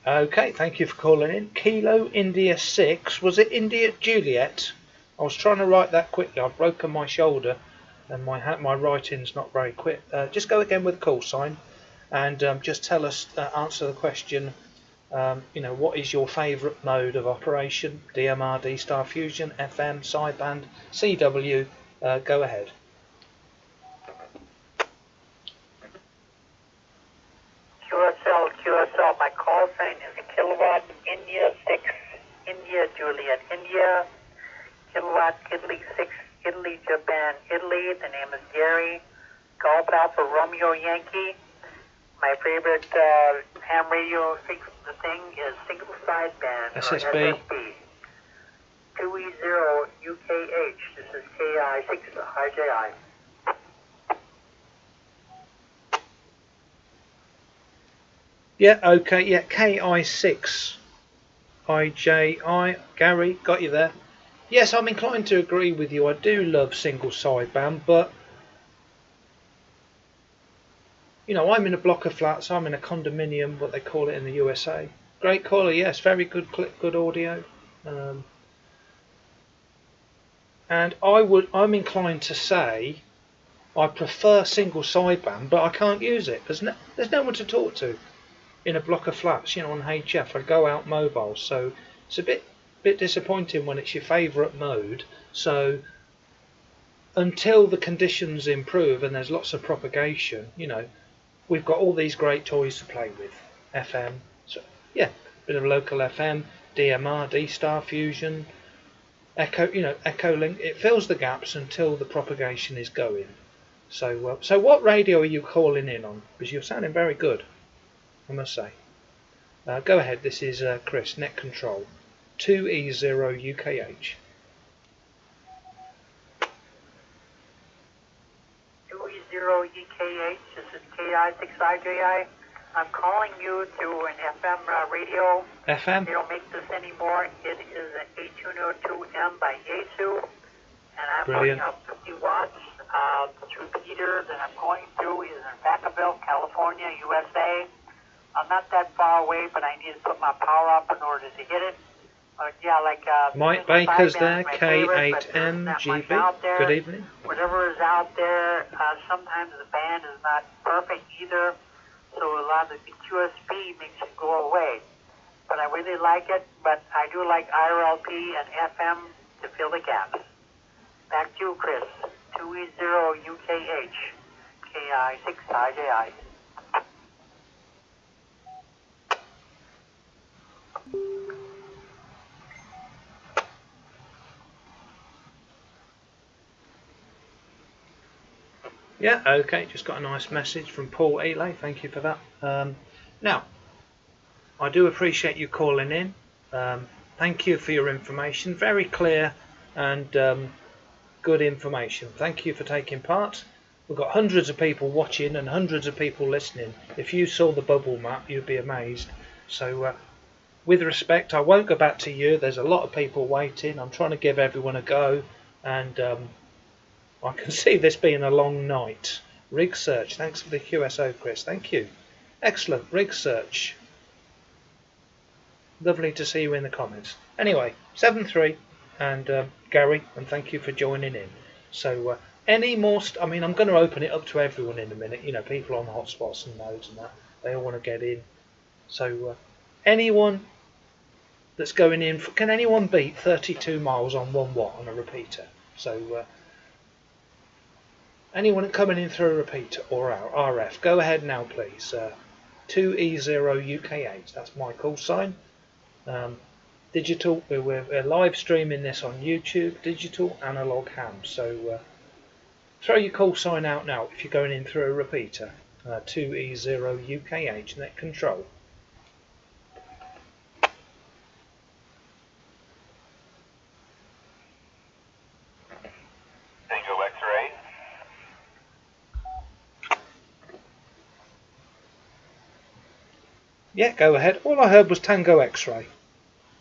Okay, thank you for calling in. Kilo India 6, was it India Juliet? I was trying to write that quickly. I've broken my shoulder and my writing's not very quick. Just go again with the call sign and just tell us, answer the question, you know, what is your favourite mode of operation? DMR, D-Star, Fusion, FM, sideband, CW, go ahead. QSL, my call sign is Kilowatt, India 6, India, Juliet, India, Kilowatt, Italy 6, Italy, Japan, Italy. The name is Gary. Golf Alpha Romeo Yankee. My favorite ham radio thing is single sideband. SSB. 2E0 UKH. This is KI6 IJI. Yeah, okay, yeah, KI6 IJI. Gary, got you there. Yes, I'm inclined to agree with you. I do love single sideband, but you know, I'm in a block of flats. I'm in a condominium, what they call it in the USA. Great caller, yes, very good clip, good audio. And I'm inclined to say I prefer single sideband, but I can't use it. There's no one to talk to in a block of flats, you know, on HF. I go out mobile, so it's a bit disappointing when it's your favourite mode. So until the conditions improve and there's lots of propagation, you know, we've got all these great toys to play with. FM, so yeah, bit of local FM, DMR, D-Star Fusion, Echo, you know, Echo Link. It fills the gaps until the propagation is going. So, so what radio are you calling in on? Because you're sounding very good, I must say. Go ahead. This is Chris, Net Control, 2E0UKH. 2E0UKH. This is KI6IJI. I'm calling you to an FM radio. FM? They don't make this anymore. It is an 1802M by Yaesu, and I'm Brilliant. putting up 50 watts. The repeater that I'm going to is in Vacaville, California, USA. I'm not that far away, but I need to put my power up in order to hit it. Yeah, like Mike 55 Baker's band's there, my favorite, but there's not much K8MGB. out there. Good evening. Whatever is out there, sometimes the band is not perfect either, so a lot of the QSP makes it go away. But I really like it, but I do like IRLP and FM to fill the gaps. Back to you, Chris. 2E0UKH, KI6IJI. Yeah, okay, just got a nice message from Paul Ely, thank you for that. Now, I do appreciate you calling in. Thank you for your information, very clear and good information. Thank you for taking part. We've got hundreds of people watching and hundreds of people listening. If you saw the bubble map, you'd be amazed. So, with respect, I won't go back to you. There's a lot of people waiting. I'm trying to give everyone a go, and I can see this being a long night. Rig search, thanks for the QSO, Chris. Thank you. Excellent, rig search. Lovely to see you in the comments. Anyway, 7-3, and Gary, and thank you for joining in. So, any more? I'm going to open it up to everyone in a minute. You know, people on hotspots and nodes and that, they all want to get in. So, anyone that's going in, can anyone beat 32 miles on 1 watt on a repeater? So, anyone coming in through a repeater or our RF, go ahead now, please. 2E0UKH, that's my call sign. Digital, we're live streaming this on YouTube, digital, analog, ham. So throw your call sign out now if you're going in through a repeater. 2E0UKH, net control. Tango X-ray. Yeah, go ahead. All I heard was Tango X-ray,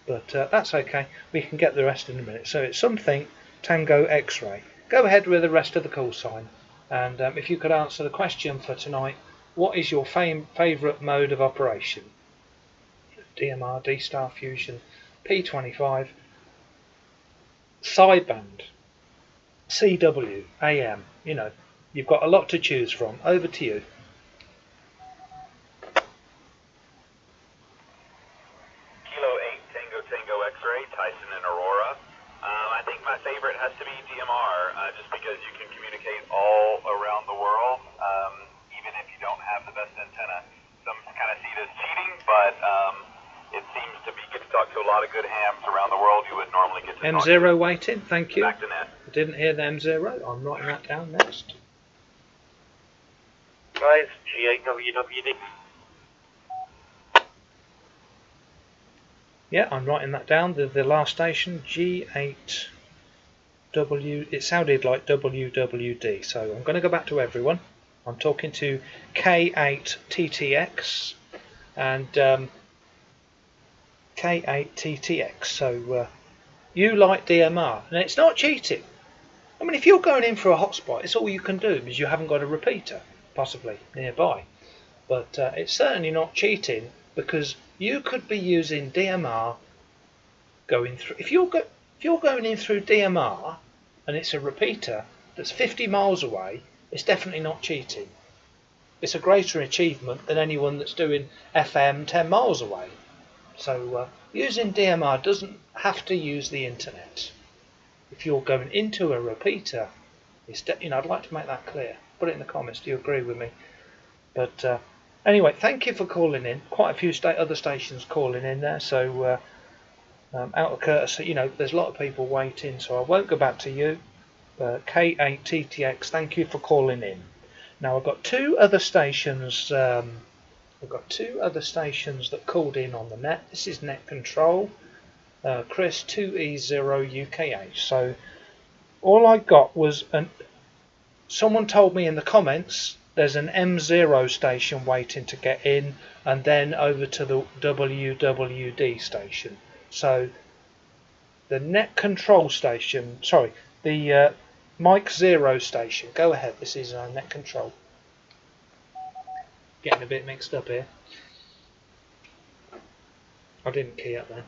but that's okay. We can get the rest in a minute. So it's something Tango X-ray. Go ahead with the rest of the call sign, and if you could answer the question for tonight, what is your favourite mode of operation? DMR, D-Star Fusion, P25, sideband, CW, AM. You know, you've got a lot to choose from. Over to you. Tango X-ray, Tyson and Aurora. I think my favorite has to be DMR, just because you can communicate all around the world, even if you don't have the best antenna. Some kind of see it as cheating, but it seems to be get to talk to a lot of good hams around the world you would normally get to talk to. M0 waiting, thank you. Back to net. I didn't hear the M0, I'm writing that down next. Guys, G8WWD. Yeah, I'm writing that down. The last station, G8W. It sounded like WWD. So I'm going to go back to everyone. I'm talking to K8TTX and K8TTX. So you like DMR, and it's not cheating. I mean, if you're going in for a hotspot, it's all you can do because you haven't got a repeater possibly nearby. But it's certainly not cheating, because you could be using DMR going through. If you're going in through DMR and it's a repeater that's 50 miles away, it's definitely not cheating. It's a greater achievement than anyone that's doing FM 10 miles away. So using DMR doesn't have to use the internet. If you're going into a repeater I'd like to make that clear. Put it in the comments. Do you agree with me? But anyway, thank you for calling in. Quite a few other stations calling in there. So out of courtesy, there's a lot of people waiting. So I won't go back to you. K8TTX, thank you for calling in. Now I've got two other stations. I've got two other stations that called in on the net. This is Net Control, Chris 2E0UKH. So all I got was someone told me in the comments there's an M0 station waiting to get in, and then over to the WWD station. So the Net Control station, sorry, the Mike 0 station. Go ahead, this is Net Control. Getting a bit mixed up here. I didn't key up then.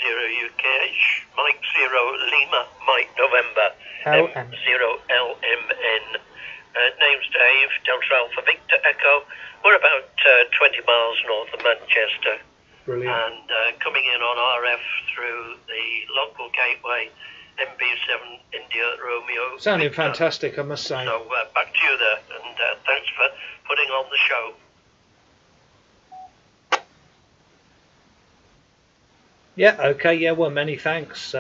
0 UKH, Mike 0 Lima, Mike November, M0 LMN. Name's Dave, Delta Alpha Victor Echo. We're about 20 miles north of Manchester. Brilliant. And coming in on RF through the local gateway, MB7 India Romeo. Sounding Victor. Fantastic, I must say. So back to you there, and thanks for putting on the show. Yeah, okay, yeah, well, many thanks.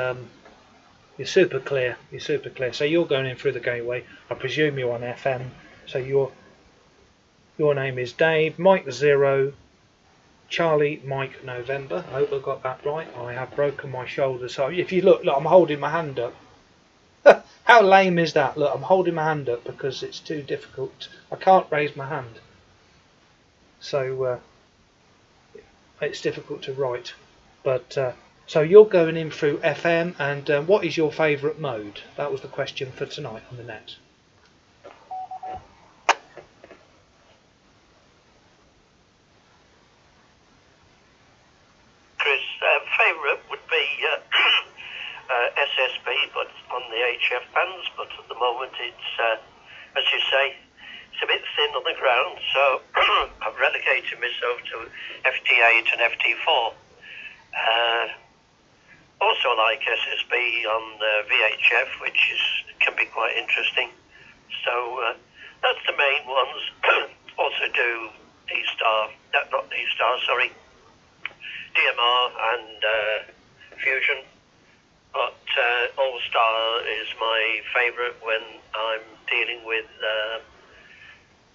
You're super clear. You're super clear. So you're going in through the gateway. I presume you're on FM. So your name is Dave, Mike 0, Charlie, Mike November. I hope I got that right. I have broken my shoulder. So if you look, I'm holding my hand up. How lame is that? Look, I'm holding my hand up because it's too difficult. I can't raise my hand. So it's difficult to write. But so you're going in through FM, and what is your favourite mode? That was the question for tonight on the net. Chris, favourite would be SSB, but on the HF bands. But at the moment, it's as you say, it's a bit thin on the ground. So I've relegated myself to FT8 and FT4. Also like SSB on VHF, which can be quite interesting. So that's the main ones. Also do D-Star, not D-Star, sorry, DMR and Fusion. But All-Star is my favourite when I'm dealing with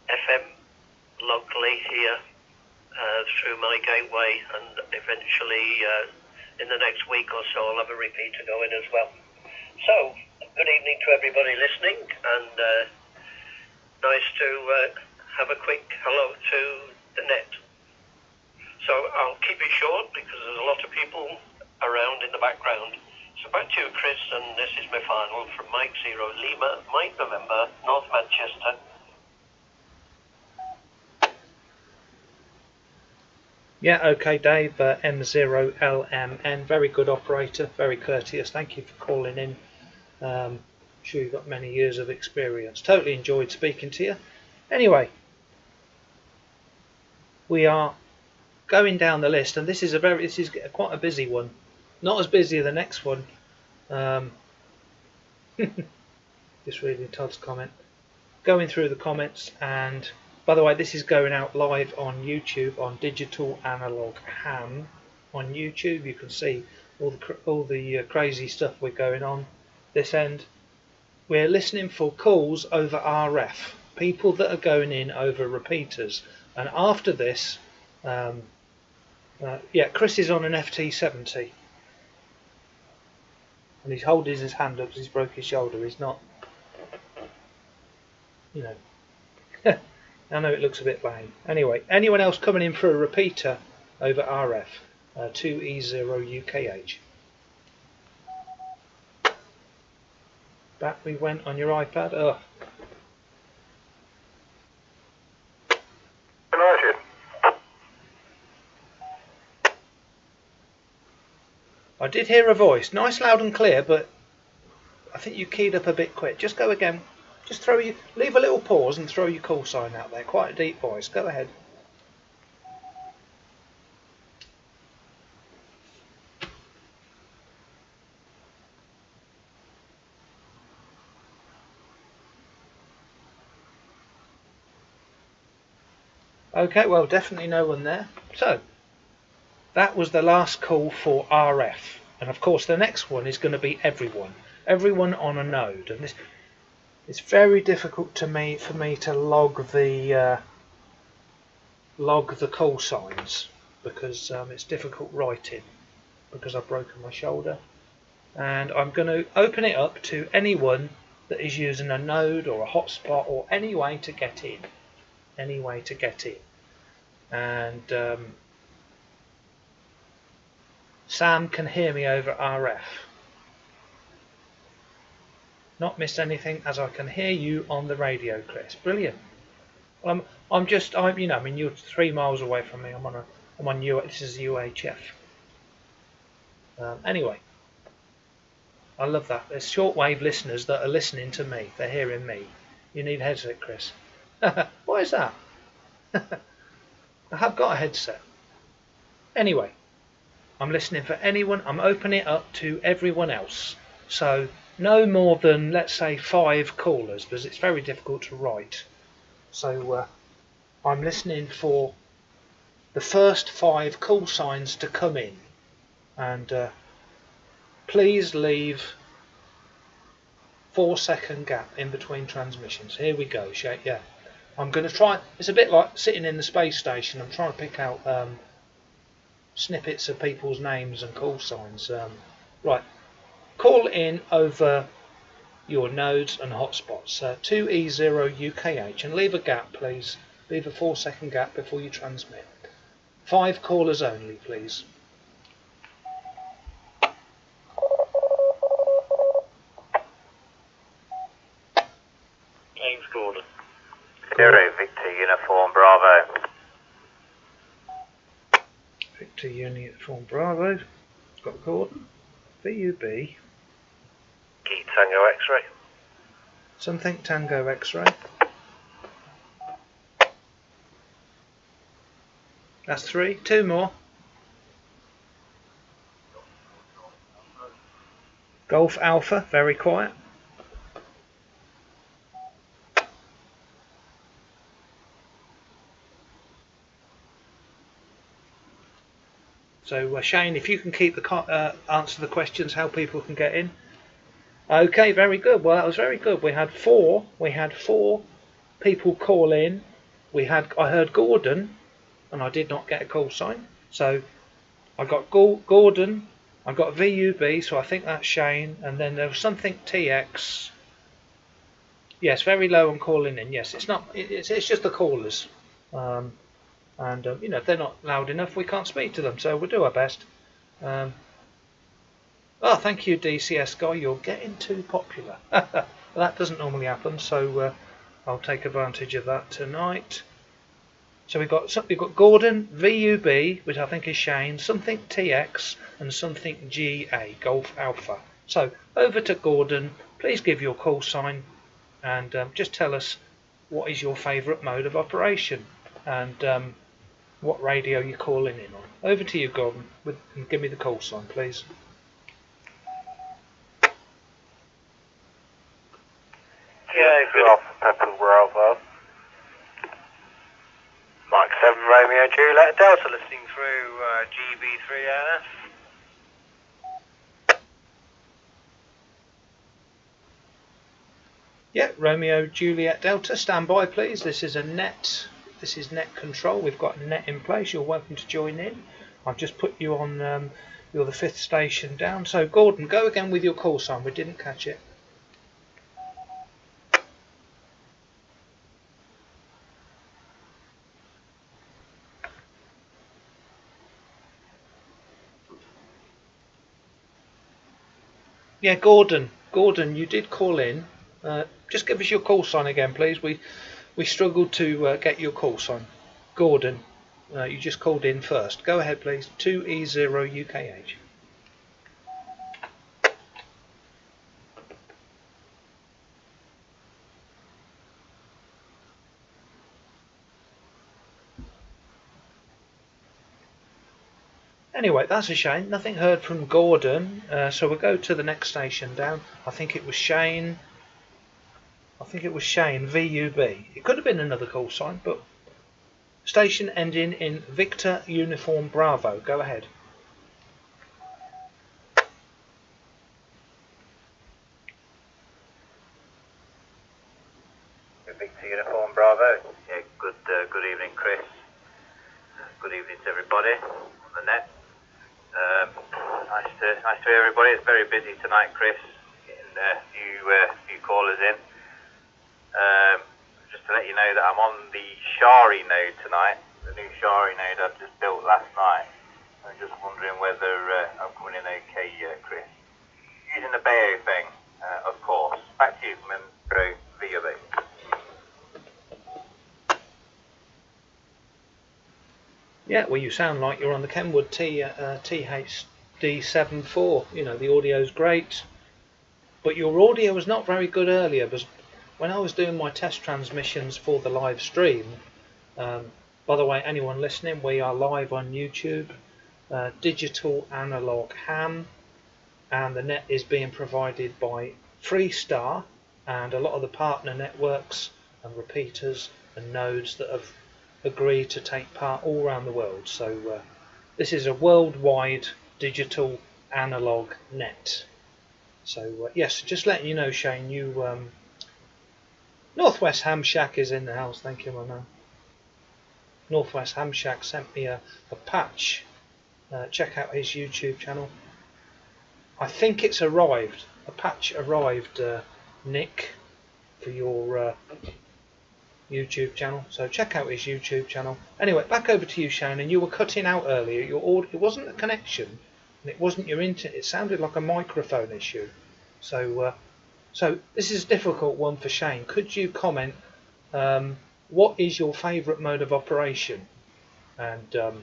FM locally here. Through my gateway, and eventually in the next week or so I'll have a repeater going as well. So good evening to everybody listening, and nice to have a quick hello to the net. So I'll keep it short because there's a lot of people around in the background. So back to you, Chris, and this is my final from Mike 0 Lima, Mike November, North Manchester. Yeah, okay, Dave, M0LMN, very good operator, very courteous. Thank you for calling in. I'm sure you've got many years of experience. Totally enjoyed speaking to you. Anyway, we are going down the list, and this is quite a busy one. Not as busy as the next one. Just reading Todd's comment. Going through the comments, and by the way, this is going out live on YouTube, on Digital Analog Ham on YouTube. You can see all the crazy stuff we're going on this end. We're listening for calls over RF, people that are going in over repeaters. And after this, yeah, Chris is on an FT70, and he's holding his hand up because he's broke his shoulder. He's not, you know. I know it looks a bit lame. Anyway, anyone else coming in for a repeater over RF? 2E0UKH. Back we went on your iPad. Ugh. I did hear a voice. Nice, loud and clear, but I think you keyed up a bit quick. Just go again. Just leave a little pause and throw your call sign out there. Quite a deep voice. Go ahead. Okay, well, definitely no one there. So, that was the last call for RF. And of course, the next one is going to be everyone. Everyone on a node. And this, it's very difficult for me to log the call signs because it's difficult writing because I've broken my shoulder. And I'm going to open it up to anyone that is using a node or a hotspot or any way to get in. Any way to get in. And Sam can hear me over RF. Not missed anything as I can hear you on the radio, Chris. Brilliant. I'm you know, I mean, you're 3 miles away from me. I'm on this is UHF. Anyway, I love that. There's shortwave listeners that are listening to me. They're hearing me. You need a headset, Chris. Why is that? I have got a headset. Anyway, I'm listening for anyone. I'm opening it up to everyone else. So no more than, let's say, 5 callers, because it's very difficult to write. So I'm listening for the first 5 call signs to come in. And please leave 4-second gap in between transmissions. Here we go, yeah. I'm going to try, it's a bit like sitting in the space station. I'm trying to pick out snippets of people's names and call signs. Right, call in over your nodes and hotspots. 2E0UKH, and leave a gap, please. Leave a 4-second gap before you transmit. 5 callers only, please. James Gordon. Zero, Victor, Uniform, Bravo. Victor Uniform Bravo. Got Gordon. VUB. Key Tango X-ray. Something Tango X-ray. That's 3. 2 more. Golf Alpha. Very quiet. So Shane, if you can keep the answer the questions, how people can get in. Okay, very good. Well, that was very good. We had 4 people call in. I heard Gordon, and I did not get a call sign. So I got Gordon. I got VUB, so I think that's Shane. And then there was something TX. Yes, very low on calling in. Yes, it's not. It's just the callers. You know, if they're not loud enough, we can't speak to them, so we'll do our best. Oh, thank you, DCS guy. You're getting too popular. That doesn't normally happen, so I'll take advantage of that tonight. So we've got Gordon, VUB, which I think is Shane, something TX, and something GA, Golf Alpha. So over to Gordon. Please give your call sign, and just tell us what is your favourite mode of operation, and what radio you're calling in on. Over to you, Gordon, and give me the call sign, please. Yeah, Golf Pepper Bravo. Mike 7 Romeo Juliet Delta, listening through GB3NF. Yeah, Romeo Juliet Delta, stand by please. This is net control. We've got a net in place. You're welcome to join in. I've just put you on, you're the 5th station down. So Gordon, go again with your call sign. We didn't catch it. Yeah, Gordon, you did call in. Just give us your call sign again, please. We struggled to get your call sign. Gordon, you just called in first. Go ahead, please. 2E0UKH. Anyway, that's a shame. Nothing heard from Gordon. So we'll go to the next station down. I think it was Shane. VUB. It could have been another call sign, but Station ending in Victor Uniform Bravo. Go ahead. Victor Uniform Bravo. Yeah, good evening, Chris. Good evening to everybody on the net. Nice to hear everybody. It's very busy tonight, Chris. Getting a few callers in. Just to let you know that I'm on the Shari node tonight. The new Shari node I've just built last night. I'm just wondering whether I'm coming in okay, Chris. Using the Bayo thing, of course. Back to you, Monroe VOB. Yeah, well, you sound like you're on the Kenwood THD74. You know, the audio's great, but your audio was not very good earlier. Because when I was doing my test transmissions for the live stream, by the way, anyone listening, we are live on YouTube, digital analog ham, and the net is being provided by Freestar and a lot of the partner networks and repeaters and nodes that have agreed to take part all around the world. So this is a worldwide digital analog net. So yes, just letting you know, Shane, you Northwest Ham Shack is in the house. Thank you, my man. Northwest Ham Shack sent me a patch. Check out his YouTube channel. I think it's arrived. A patch arrived, Nick, for your YouTube channel. So check out his YouTube channel. Anyway, back over to you, Shane. And you were cutting out earlier. Your audio, it wasn't a connection, and it wasn't your internet. It sounded like a microphone issue. So, so this is a difficult one for Shane. Could you comment? What is your favourite mode of operation? And you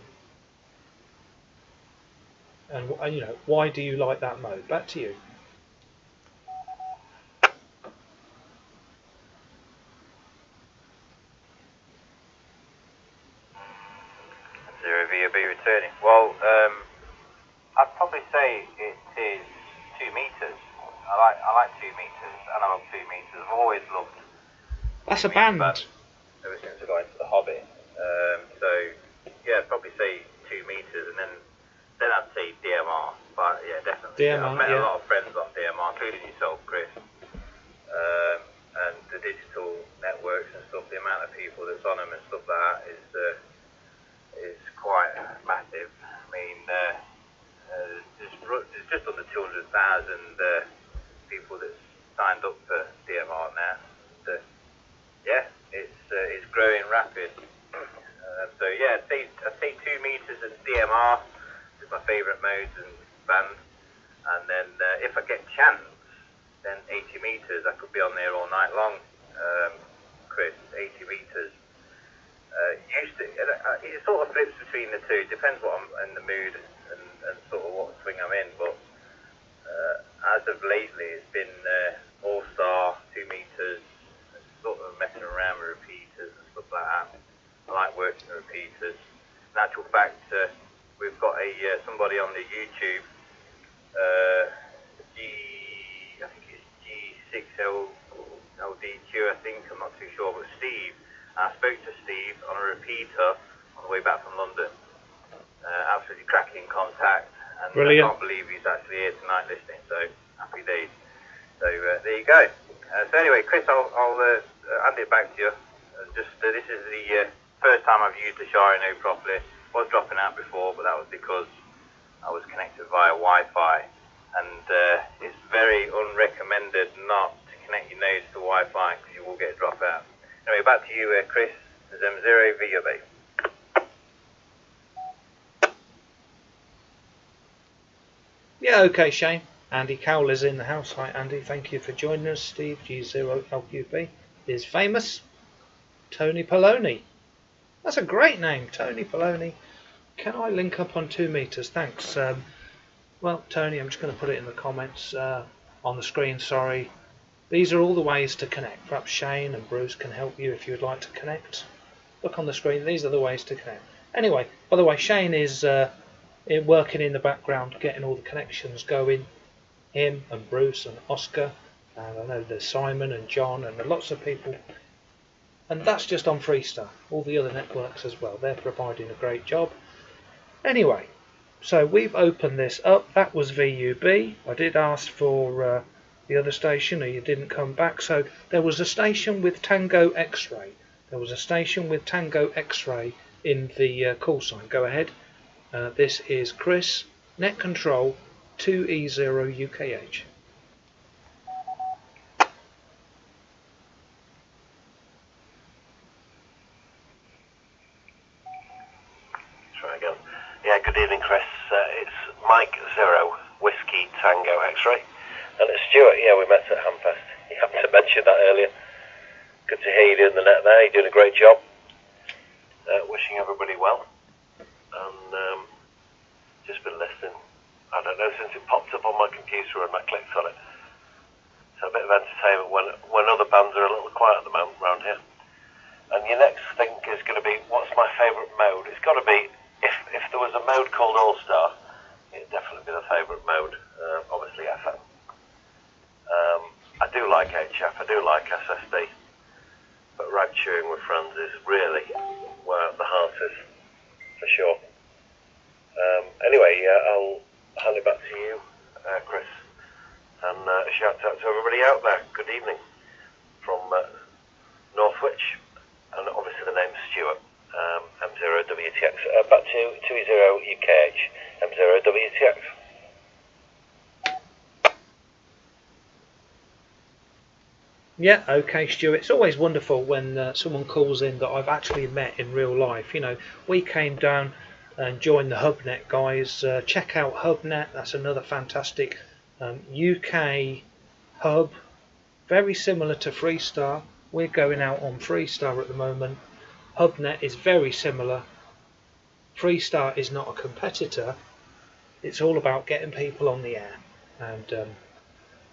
know, why do you like that mode? Back to you. Zero VOB returning. Well, I'd probably say it is 2 meters. I like 2 meters, analog 2 meters. I've always loved. That's a band. Ever since I got into the hobby. So yeah, I'd probably say 2 meters, and then I'd say DMR. But yeah, definitely. DMR, I've met yeah. a lot of friends on DMR, including yourself, Chris. And the digital networks and stuff. The amount of people that's on them and stuff like that is quite massive. I mean, there's just under 200,000 people that's signed up for DMR now. Yeah, it's growing rapid. So yeah, I'd say 2 meters and DMR is my favourite modes and band. And then if I get chance, then 80 meters. I could be on there all night long. Chris, 80 meters. It sort of flips between the two. Depends what I'm in the mood and sort of what swing I'm in. But as of lately, it's been all-star 2 meters, sort of messing around with repeaters and stuff like that. I like working with repeaters. In actual fact, we've got somebody on the YouTube, I think it's G6LDQ, I think, I'm not too sure, but Steve. I spoke to Steve on a repeater on the way back from London. Absolutely cracking contact, and Brilliant. I can't believe he's actually here tonight listening, so happy days. So there you go. So anyway, Chris, I'll hand it back to you. This is the first time I've used the Shari node properly. I was dropping out before, but that was because I was connected via Wi-Fi, and it's very unrecommended not to connect your nodes to Wi-Fi because you will get a dropout. Anyway, back to you, Chris. There's M0 VOB. Yeah, okay, Shane. Andy Cowell is in the house. Hi, Andy. Thank you for joining us. Steve G0LQP is famous. Tony Poloni. That's a great name, Tony Poloni. Can I link up on 2 meters? Thanks. Well, Tony, I'm just going to put it in the comments on the screen. Sorry. These are all the ways to connect. Perhaps Shane and Bruce can help you if you would like to connect. Look on the screen. These are the ways to connect. Anyway, by the way, Shane is working in the background, getting all the connections going. Him and Bruce and Oscar, and I know there's Simon and John and lots of people And that's just on Freestar. All the other networks as well, they're providing a great job. Anyway, so we've opened this up. That was VUB. I did ask for the other station, and you didn't come back. So there was a station with Tango X-Ray. There was a station with Tango X-Ray in the call sign. Go ahead. This is Chris, Net Control 2E0UKH. Try again. Yeah, good evening, Chris. It's Mike Zero, Whiskey Tango X-Ray. And it's Stuart. Yeah, we met at Hamfest. You happened to mention that earlier. Good to hear you doing the net there. You're doing a great job. Wishing everybody well. And just been listening, I don't know, since it popped up on my computer and I clicked on it. So a bit of entertainment when other bands are a little quiet at the moment around here. And your next thing is going to be, what's my favourite mode? It's got to be, if there was a mode called All-Star, it'd definitely be the favourite mode. Obviously FM. I do like HF, I do like SSD. But rag chewing with friends is really where the heart is, for sure. Anyway, I'll hand it back to you, Chris, and shout out to everybody out there. Good evening from Northwich, and obviously the name's Stuart, M0WTX. Back to 20UKH, M0WTX. Yeah, okay, Stuart. It's always wonderful when someone calls in that I've actually met in real life. You know, we came down and joined the HubNet guys. Check out HubNet. That's another fantastic UK hub, very similar to Freestar. We're going out on Freestar at the moment. HubNet is very similar. Freestar is not a competitor. It's all about getting people on the air. And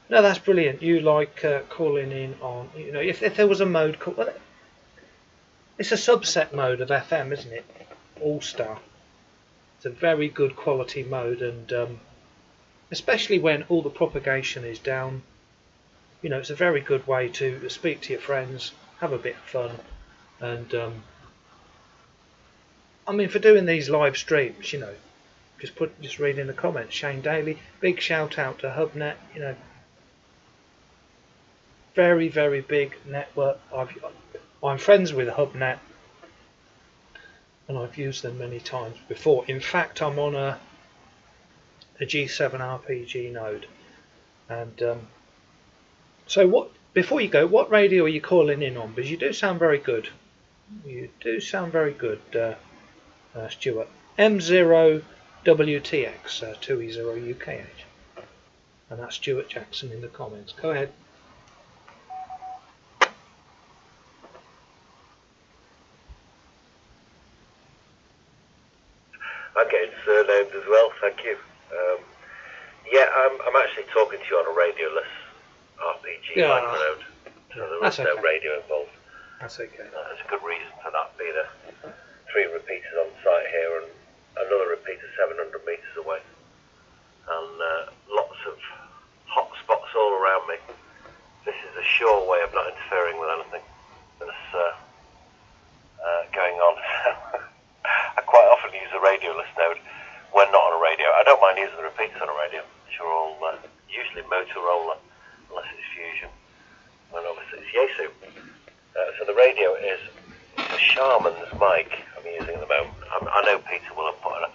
no, that's brilliant. You like calling in on, you know, if there was a mode called, well, it's a subset mode of FM, isn't it? All-Star. It's a very good quality mode, and especially when all the propagation is down, you know, it's a very good way to speak to your friends, have a bit of fun, and I mean, for doing these live streams, you know, just read in the comments. Shane Daly, big shout out to HubNet, you know, very, very big network. I'm friends with HubNet, and I've used them many times before. In fact, I'm on a G7 RPG node. And so, what? Before you go, what radio are you calling in on? Because you do sound very good. You do sound very good, Stuart. M0WTX 2E0UKH, and that's Stuart Jackson in the comments. Go ahead. I'm getting surnamed as well, thank you. Yeah, I'm actually talking to you on a radioless RPG micronode, so there is no radio involved. That's okay. There's a good reason for that, being 3 repeaters on site here and another repeater 700 metres away. And lots of hot spots all around me. This is a sure way of not interfering with anything that's going on. I quite often use a radioless node when not on a radio. I don't mind using the repeaters on a radio, which are all usually Motorola, unless it's Fusion, and obviously it's Yaesu. So the radio is a Shaman's mic I'm using at the moment. I know Peter will have put an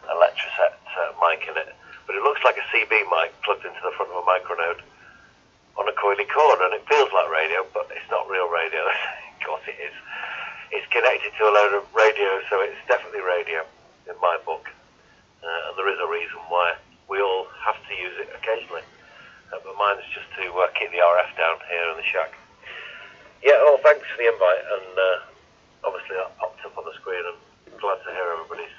Electroset mic in it, but it looks like a CB mic plugged into the front of a micronode on a coily cord, and it feels like radio, but it's not real radio. Of course it is. It's connected to a load of radio, so it's definitely radio in my book. And there is a reason why we all have to use it occasionally. But mine's just to keep the RF down here in the shack. Yeah, well, thanks for the invite, and obviously that popped up on the screen, and glad to hear everybody's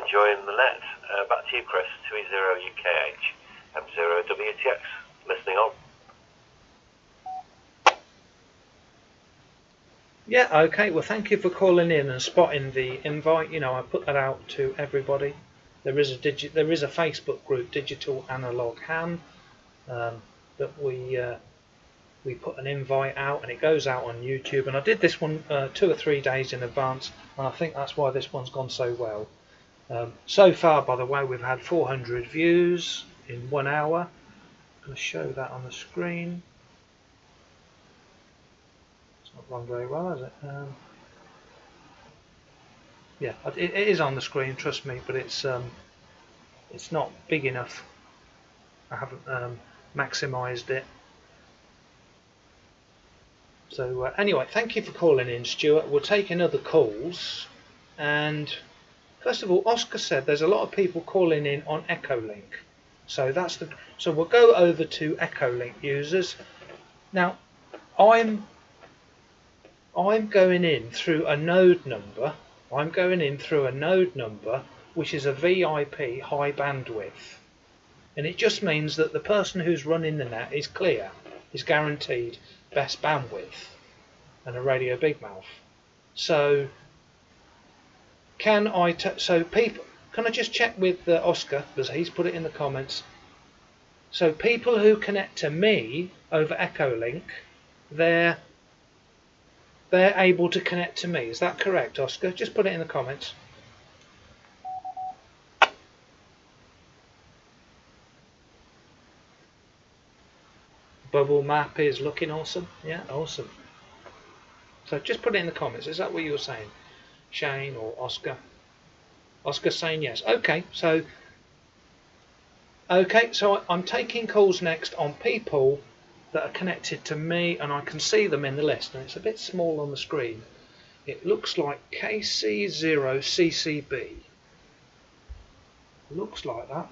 enjoying the net. Back to you, Chris, 2E0UKH, M0WTX, listening on. Yeah, okay. Well, thank you for calling in and spotting the invite. You know, I put that out to everybody. There is a Facebook group, Digital Analogue Ham, that we we put an invite out and it goes out on YouTube. And I did this one 2 or 3 days in advance, and I think that's why this one's gone so well. So far, by the way, we've had 400 views in 1 hour. I'm going to show that on the screen. It's not run very well, is it? Yeah, it is on the screen, trust me, but it's not big enough. I haven't maximised it. So anyway, thank you for calling in, Stuart. We'll take another calls. And first of all, Oscar said there's a lot of people calling in on Echolink. So we'll go over to Echolink users. Now, I'm going in through a node number. I'm going in through a node number which is a VIP high bandwidth. And it just means that the person who's running the net is clear, is guaranteed best bandwidth and a radio big mouth. So can I just check with Oscar, because he's put it in the comments. So people who connect to me over Echolink, they're able to connect to me. Is that correct, Oscar? Just put it in the comments. Bubble map is looking awesome. Yeah, awesome. So just put it in the comments. Is that what you were saying, Shane or Oscar? Oscar's saying yes. Okay, so I'm taking calls next on people that are connected to me, and I can see them in the list, and it's a bit small on the screen. It looks like KC0CCB. Looks like that.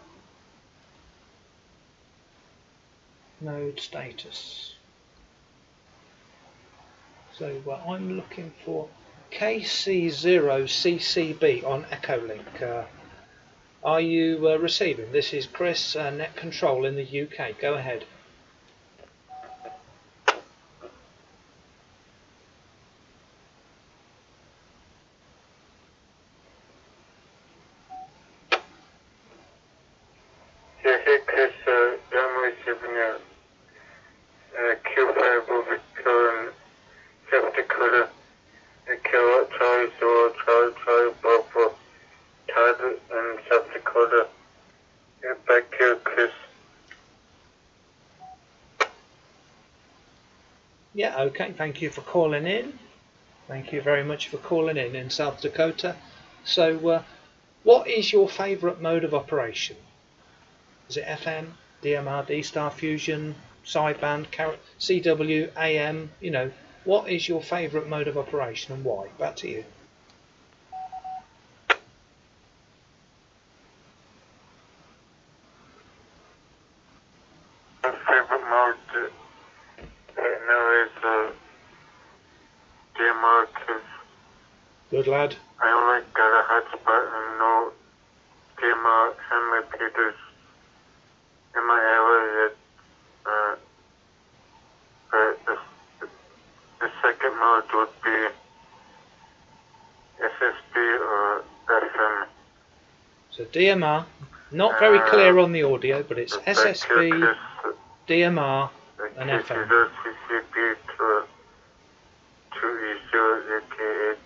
Node status. So I'm looking for KC0CCB on Echolink. Are you receiving? This is Chris, Net Control in the UK. Go ahead. Hey Chris, I'm receiving a Q5 over Victoria, South Dakota, a kilowatt Charlie Zoro, Charlie Bravo, target in South Dakota. Get back here, Chris. Yeah, okay, thank you for calling in. Thank you very much for calling in South Dakota. So, what is your favourite mode of operation? Is it FM, DMR, D-Star Fusion, sideband, CW, AM? You know, what is your favourite mode of operation and why? Back to you. My favorite mode right now is DMR, because Good lad. I only got a hotspot and no DMR and repeaters in my area yet. The second mode would be SSB or FM. So DMR, not very clear on the audio, but it's SSB, DMR and FM. CCP to 2E0AKH.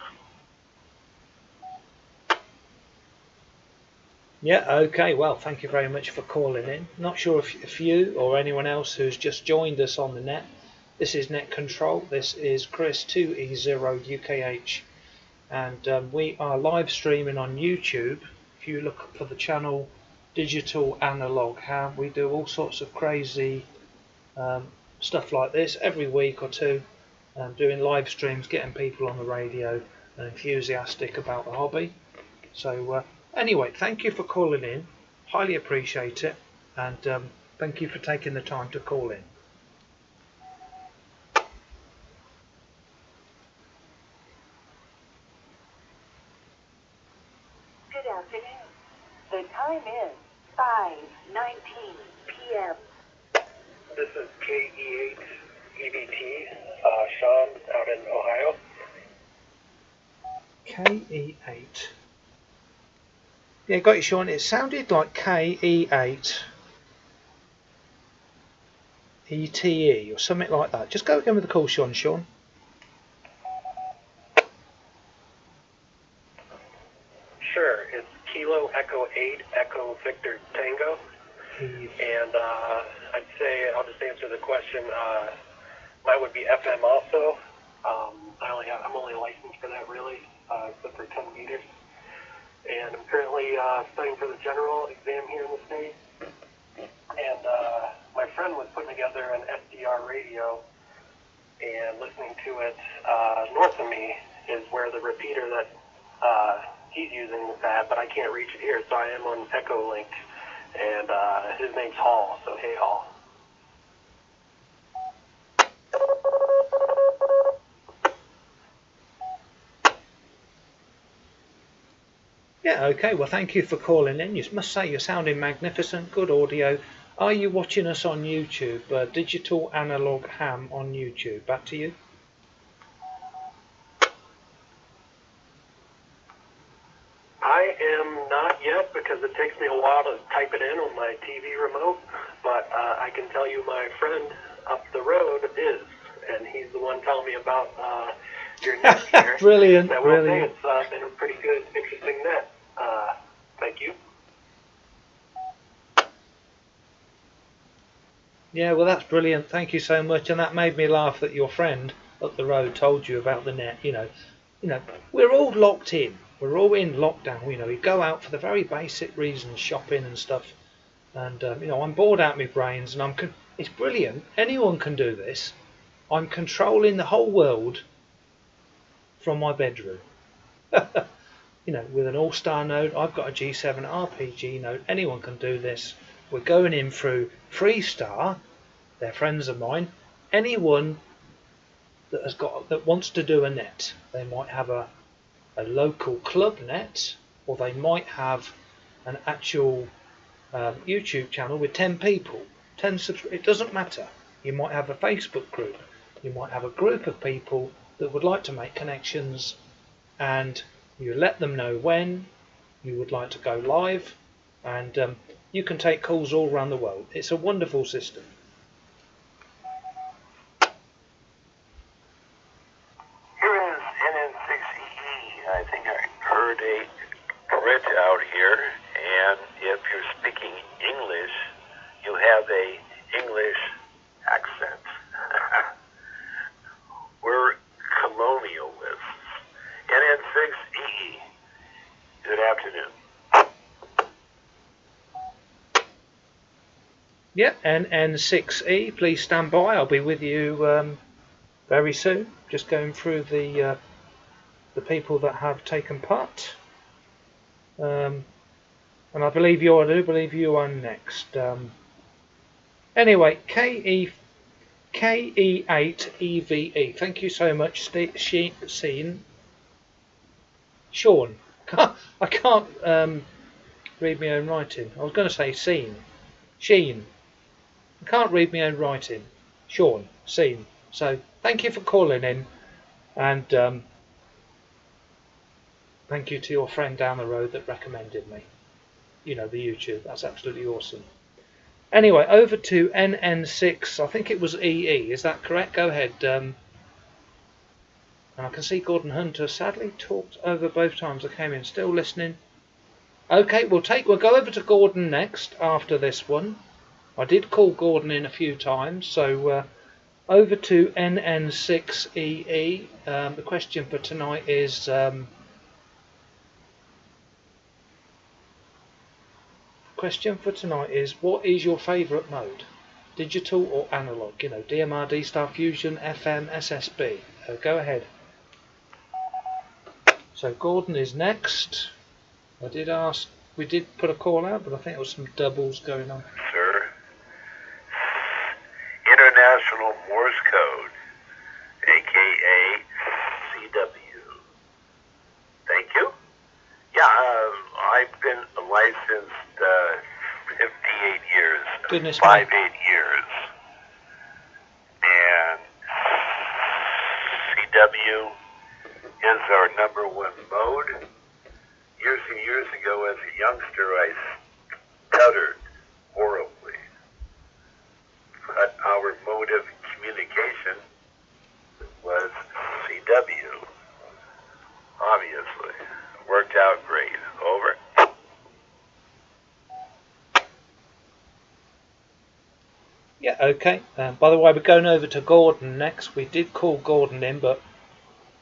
Yeah, okay, well, thank you very much for calling in. Not sure if you or anyone else who's just joined us on the net. This is Net Control. This is Chris 2E0UKH. And we are live streaming on YouTube. If you look for the channel Digital Analogue, how we do all sorts of crazy stuff like this every week or two, doing live streams, getting people on the radio and enthusiastic about the hobby. So anyway, thank you for calling in, highly appreciate it, and thank you for taking the time to call in. Good afternoon. The time is 5:19 p.m. This is KE8 EBT, Sean out in Ohio. KE8. Yeah, got you, Sean. It sounded like KE8 ETE or something like that. Just go again with the call, Sean. Sean. Sure, it's Kilo Echo 8 Echo Victor Tango. And I'd say, I'll just answer the question, mine would be FM also. I'm only licensed for that really, except for 10 meters. And I'm currently studying for the general exam here in the state. And my friend was putting together an SDR radio, and listening to it north of me is where the repeater that he's using is at, but I can't reach it here, so I am on Echo Link. And his name's Hall, so hey Hall. Yeah, okay, well thank you for calling in. You must say you're sounding magnificent, good audio. Are you watching us on YouTube? Digital Analog Ham on YouTube. Back to you. I am not yet because it takes me a while to type it in on my TV remote, but I can tell you my friend up the road is, and he's the one telling me about your net here. Brilliant, I will brilliant. say it's been a pretty good, interesting net. Thank you. Yeah, well that's brilliant. Thank you so much, and that made me laugh that your friend up the road told you about the net. You know, we're all locked in. We're all in lockdown. We go out for the very basic reasons, shopping and stuff. And I'm bored out of my brains, and it's brilliant. Anyone can do this. I'm controlling the whole world from my bedroom. With an all-star node. I've got a G7 RPG node. Anyone can do this. We're going in through Freestar. They're friends of mine. Anyone that wants to do a net, they might have a local club net, or they might have an actual YouTube channel with 10 people, 10 it doesn't matter. You might have a Facebook group. You might have a group of people that would like to make connections, and you let them know when you would like to go live, and you can take calls all around the world. It's a wonderful system. Here is NN6EE. I think I heard a Brit out here, and if you're speaking English, you have a English accent. We're colonialists. NN6EE. Good afternoon. Yeah, NN6E, please stand by. I'll be with you very soon. Just going through the people that have taken part. And I do believe you are next. Anyway, KE8EVE. Thank you so much, Sean. I can't read my own writing. I was going to say Sheen. I can't read my own writing. Sean, Scene. So thank you for calling in, and thank you to your friend down the road that recommended me. The YouTube. That's absolutely awesome. Anyway, over to NN6. I think it was EE. Is that correct? Go ahead. And I can see Gordon Hunter sadly talked over both times I came in. Still listening. Okay, we'll go over to Gordon next after this one. I did call Gordon in a few times, so over to NN6EE. The question for tonight is what is your favourite mode? Digital or analog? DMR, D-Star, Fusion, FM, SSB. Go ahead. So Gordon is next. We did put a call out, but I think there was some doubles going on. Sir. International Morse Code, aka CW. Thank you. Yeah, I've been licensed 58 years. Goodness 58 me. years. And CW is our #1 mode. Years and years ago, as a youngster, I stuttered horribly. But our mode of communication was CW. Obviously. Worked out great. Over. Yeah, okay. By the way, we're going over to Gordon next. We did call Gordon in, but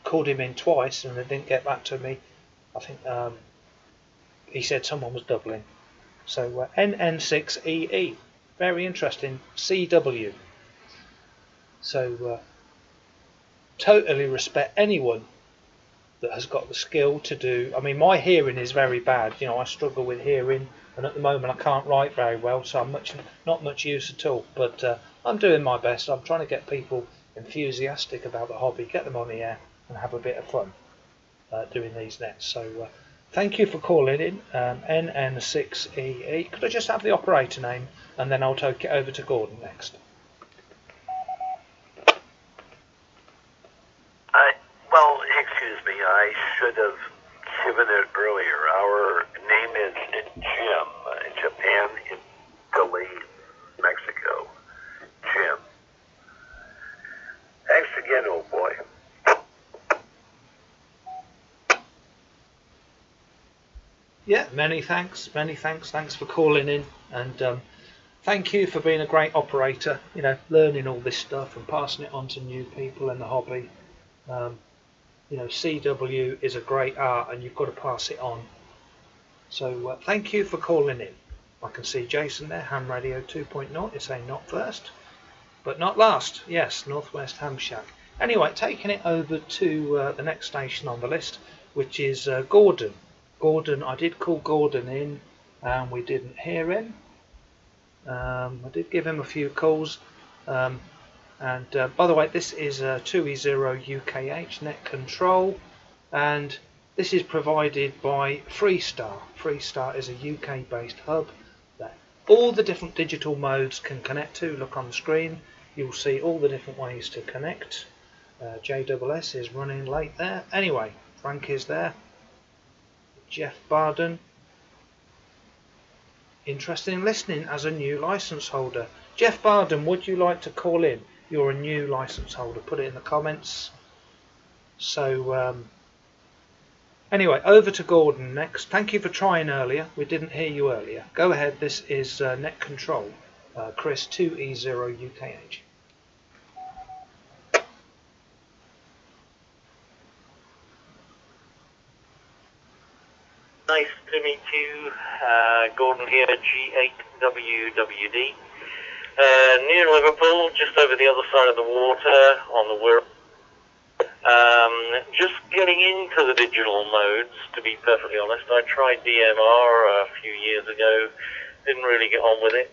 called him in twice and they didn't get back to me. I think he said someone was doubling. So NN6EE. Very interesting. CW. So totally respect anyone that has got the skill to do. I mean, my hearing is very bad. You know, I struggle with hearing, and at the moment I can't write very well, so I'm not much use at all. But I'm doing my best. I'm trying to get people enthusiastic about the hobby, get them on the air, and have a bit of fun doing these nets. So thank you for calling in, NN6EE. Could I just have the operator name, and then I'll take it over to Gordon next. Well, excuse me, I should have given it earlier. Our name is Jim, Japan in Delhi, Mexico. Jim. Thanks again, old boy. Yeah, many thanks. Thanks for calling in, and thank you for being a great operator. You know, learning all this stuff and passing it on to new people in the hobby. You know, CW is a great art and you've got to pass it on. So thank you for calling in. I can see Jason there, Ham Radio 2.0 is saying not first, but not last. Yes, Northwest Ham Shack. Anyway, taking it over to the next station on the list, which is Gordon. Gordon, I did call Gordon in and we didn't hear him. I did give him a few calls. And by the way, this is 2E0 UKH net control, and this is provided by Freestar. Freestar is a UK based hub that all the different digital modes can connect to. Look on the screen, you'll see all the different ways to connect. JSS is running late there. Anyway, Frank is there. Jeff Barden, interested in listening as a new license holder. Jeff Barden, would you like to call in? You're a new license holder. Put it in the comments. So anyway, over to Gordon next. Thank you for trying earlier. We didn't hear you earlier. Go ahead. This is net control. Chris 2E0 UKH. Nice to meet you. Gordon here, G8WWD. Near Liverpool, just over the other side of the water on the Wirral. Just getting into the digital modes, to be perfectly honest. I tried DMR a few years ago, didn't really get on with it.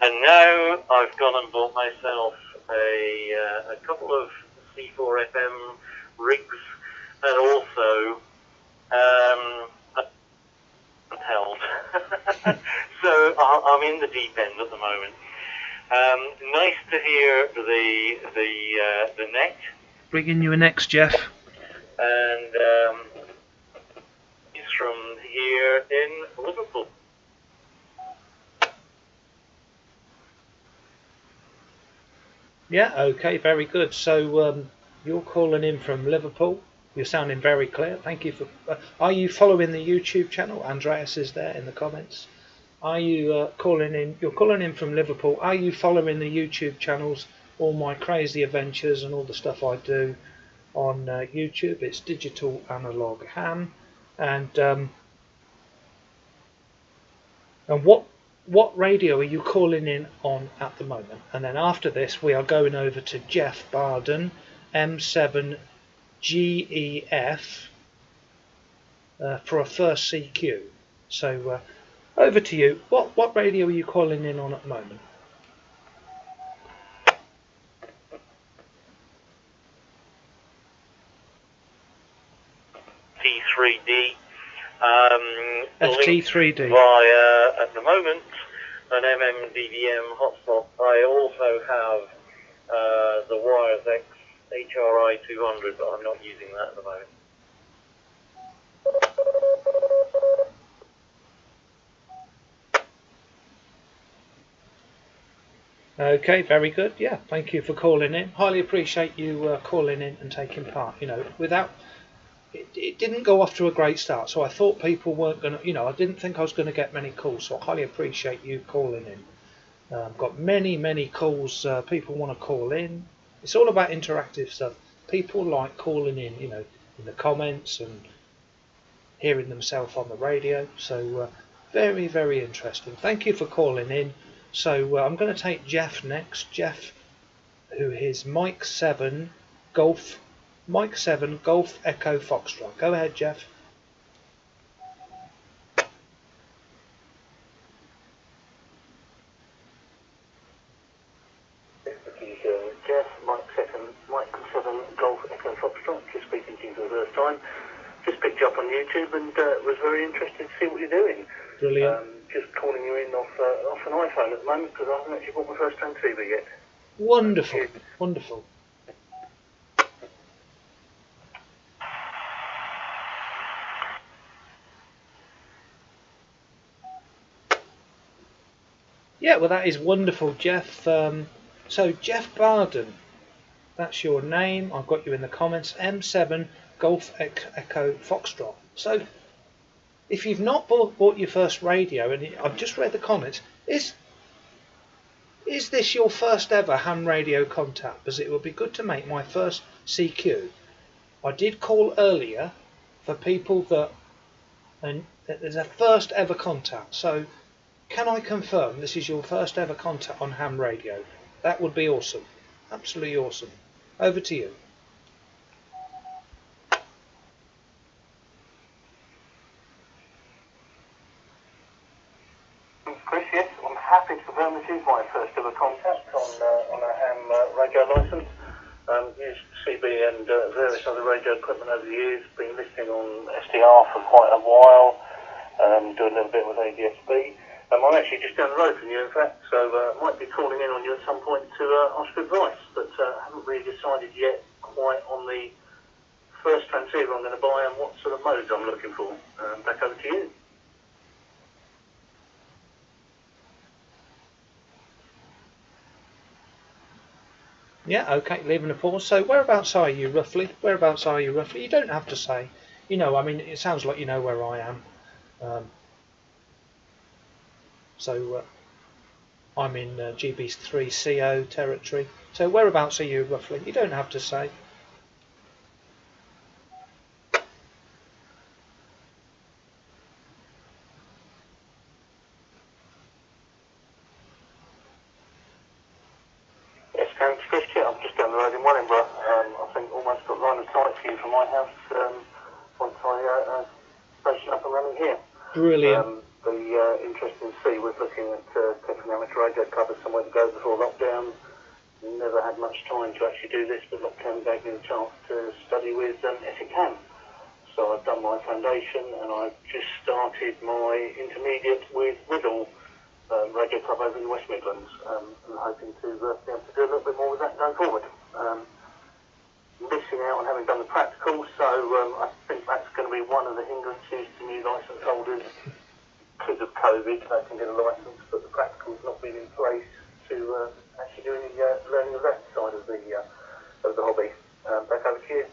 And now I've gone and bought myself a couple of C4 FM rigs and also held. So I'm in the deep end at the moment. Nice to hear the net. Bringing you a next, Jeff. And he's from here in Liverpool. Yeah, okay, very good. So you're calling in from Liverpool. You're sounding very clear. Thank you for. Are you following the YouTube channel? Andreas is there in the comments. Are you calling in? You're calling in from Liverpool. Are you following the YouTube channels? All my crazy adventures and all the stuff I do on YouTube. It's Digital Analog Ham. And what radio are you calling in on at the moment? And then after this, we are going over to Jeff Barden, M7GEF, for a first CQ. So over to you. What radio are you calling in on at the moment? T3D. FT3D. Via, at the moment, an MMDVM hotspot. I also have the Wires X HRI 200, but I'm not using that at the moment. Okay, very good. Yeah, thank you for calling in. Highly appreciate you calling in and taking part. You know, without it didn't go off to a great start, so I thought people weren't going to. You know, I didn't think I was going to get many calls, so I highly appreciate you calling in. Got many calls. People want to call in. It's all about interactive stuff. People like calling in, you know, in the comments and hearing themselves on the radio. So very interesting. Thank you for calling in. So I'm going to take Jeff next. Jeff, who is Mike 7 Golf Echo Foxtrot. Go ahead, Jeff. Jeff, Mike 7 Golf Echo Foxtrot, just speaking to you for the first time. Just picked you up on YouTube and was very interested to see what you're doing. Brilliant. Just calling you in off an iPhone at the moment because I haven't actually bought my first transceiver yet. Wonderful, wonderful. Yeah, well, that is wonderful, Jeff. So, Jeff Barden, that's your name. I've got you in the comments. M7 Golf Echo Foxtrot. So, if you've not bought your first radio, and I've just read the comments, is this your first ever ham radio contact? Because it would be good to make my first CQ. I did call earlier for people that there's a first ever contact. So, can I confirm this is your first ever contact on ham radio? That would be awesome. Absolutely awesome. Over to you. Chris, yes, I'm happy to confirm this is my first ever contact on a ham radio licence. Used CB and various other radio equipment over the years. Been listening on SDR for quite a while. Doing a little bit with ADSB. I'm actually just down the road from you, in fact, so might be calling in on you at some point to ask advice, but haven't really decided yet quite on the first transceiver I'm going to buy and what sort of modes I'm looking for. Back over to you. Yeah, okay, leaving a pause. So whereabouts are you roughly? Whereabouts are you roughly? You don't have to say. You know, I mean, it sounds like you know where I am. So I'm in GB3CO territory. So whereabouts are you roughly? You don't have to say. Yes, thanks, Chris. I'm just down the road in Wellingborough. I think almost got line of sight for you from my house once I station up and running here. Brilliant. The interesting to see was looking at taking amateur radio cover somewhere to go before lockdown. Never had much time to actually do this, but lockdown gave me the chance to study with Essicam. So I've done my foundation and I've just started my intermediate with Whittle radio club over in the West Midlands, and hoping to be able to do a little bit more with that going forward. Missing out on having done the practical, so I think that's going to be one of the hindrances to new licence holders because of COVID. They can get a licence, but the practical's not been in place to actually do any learning of that side of the hobby. Back over to you.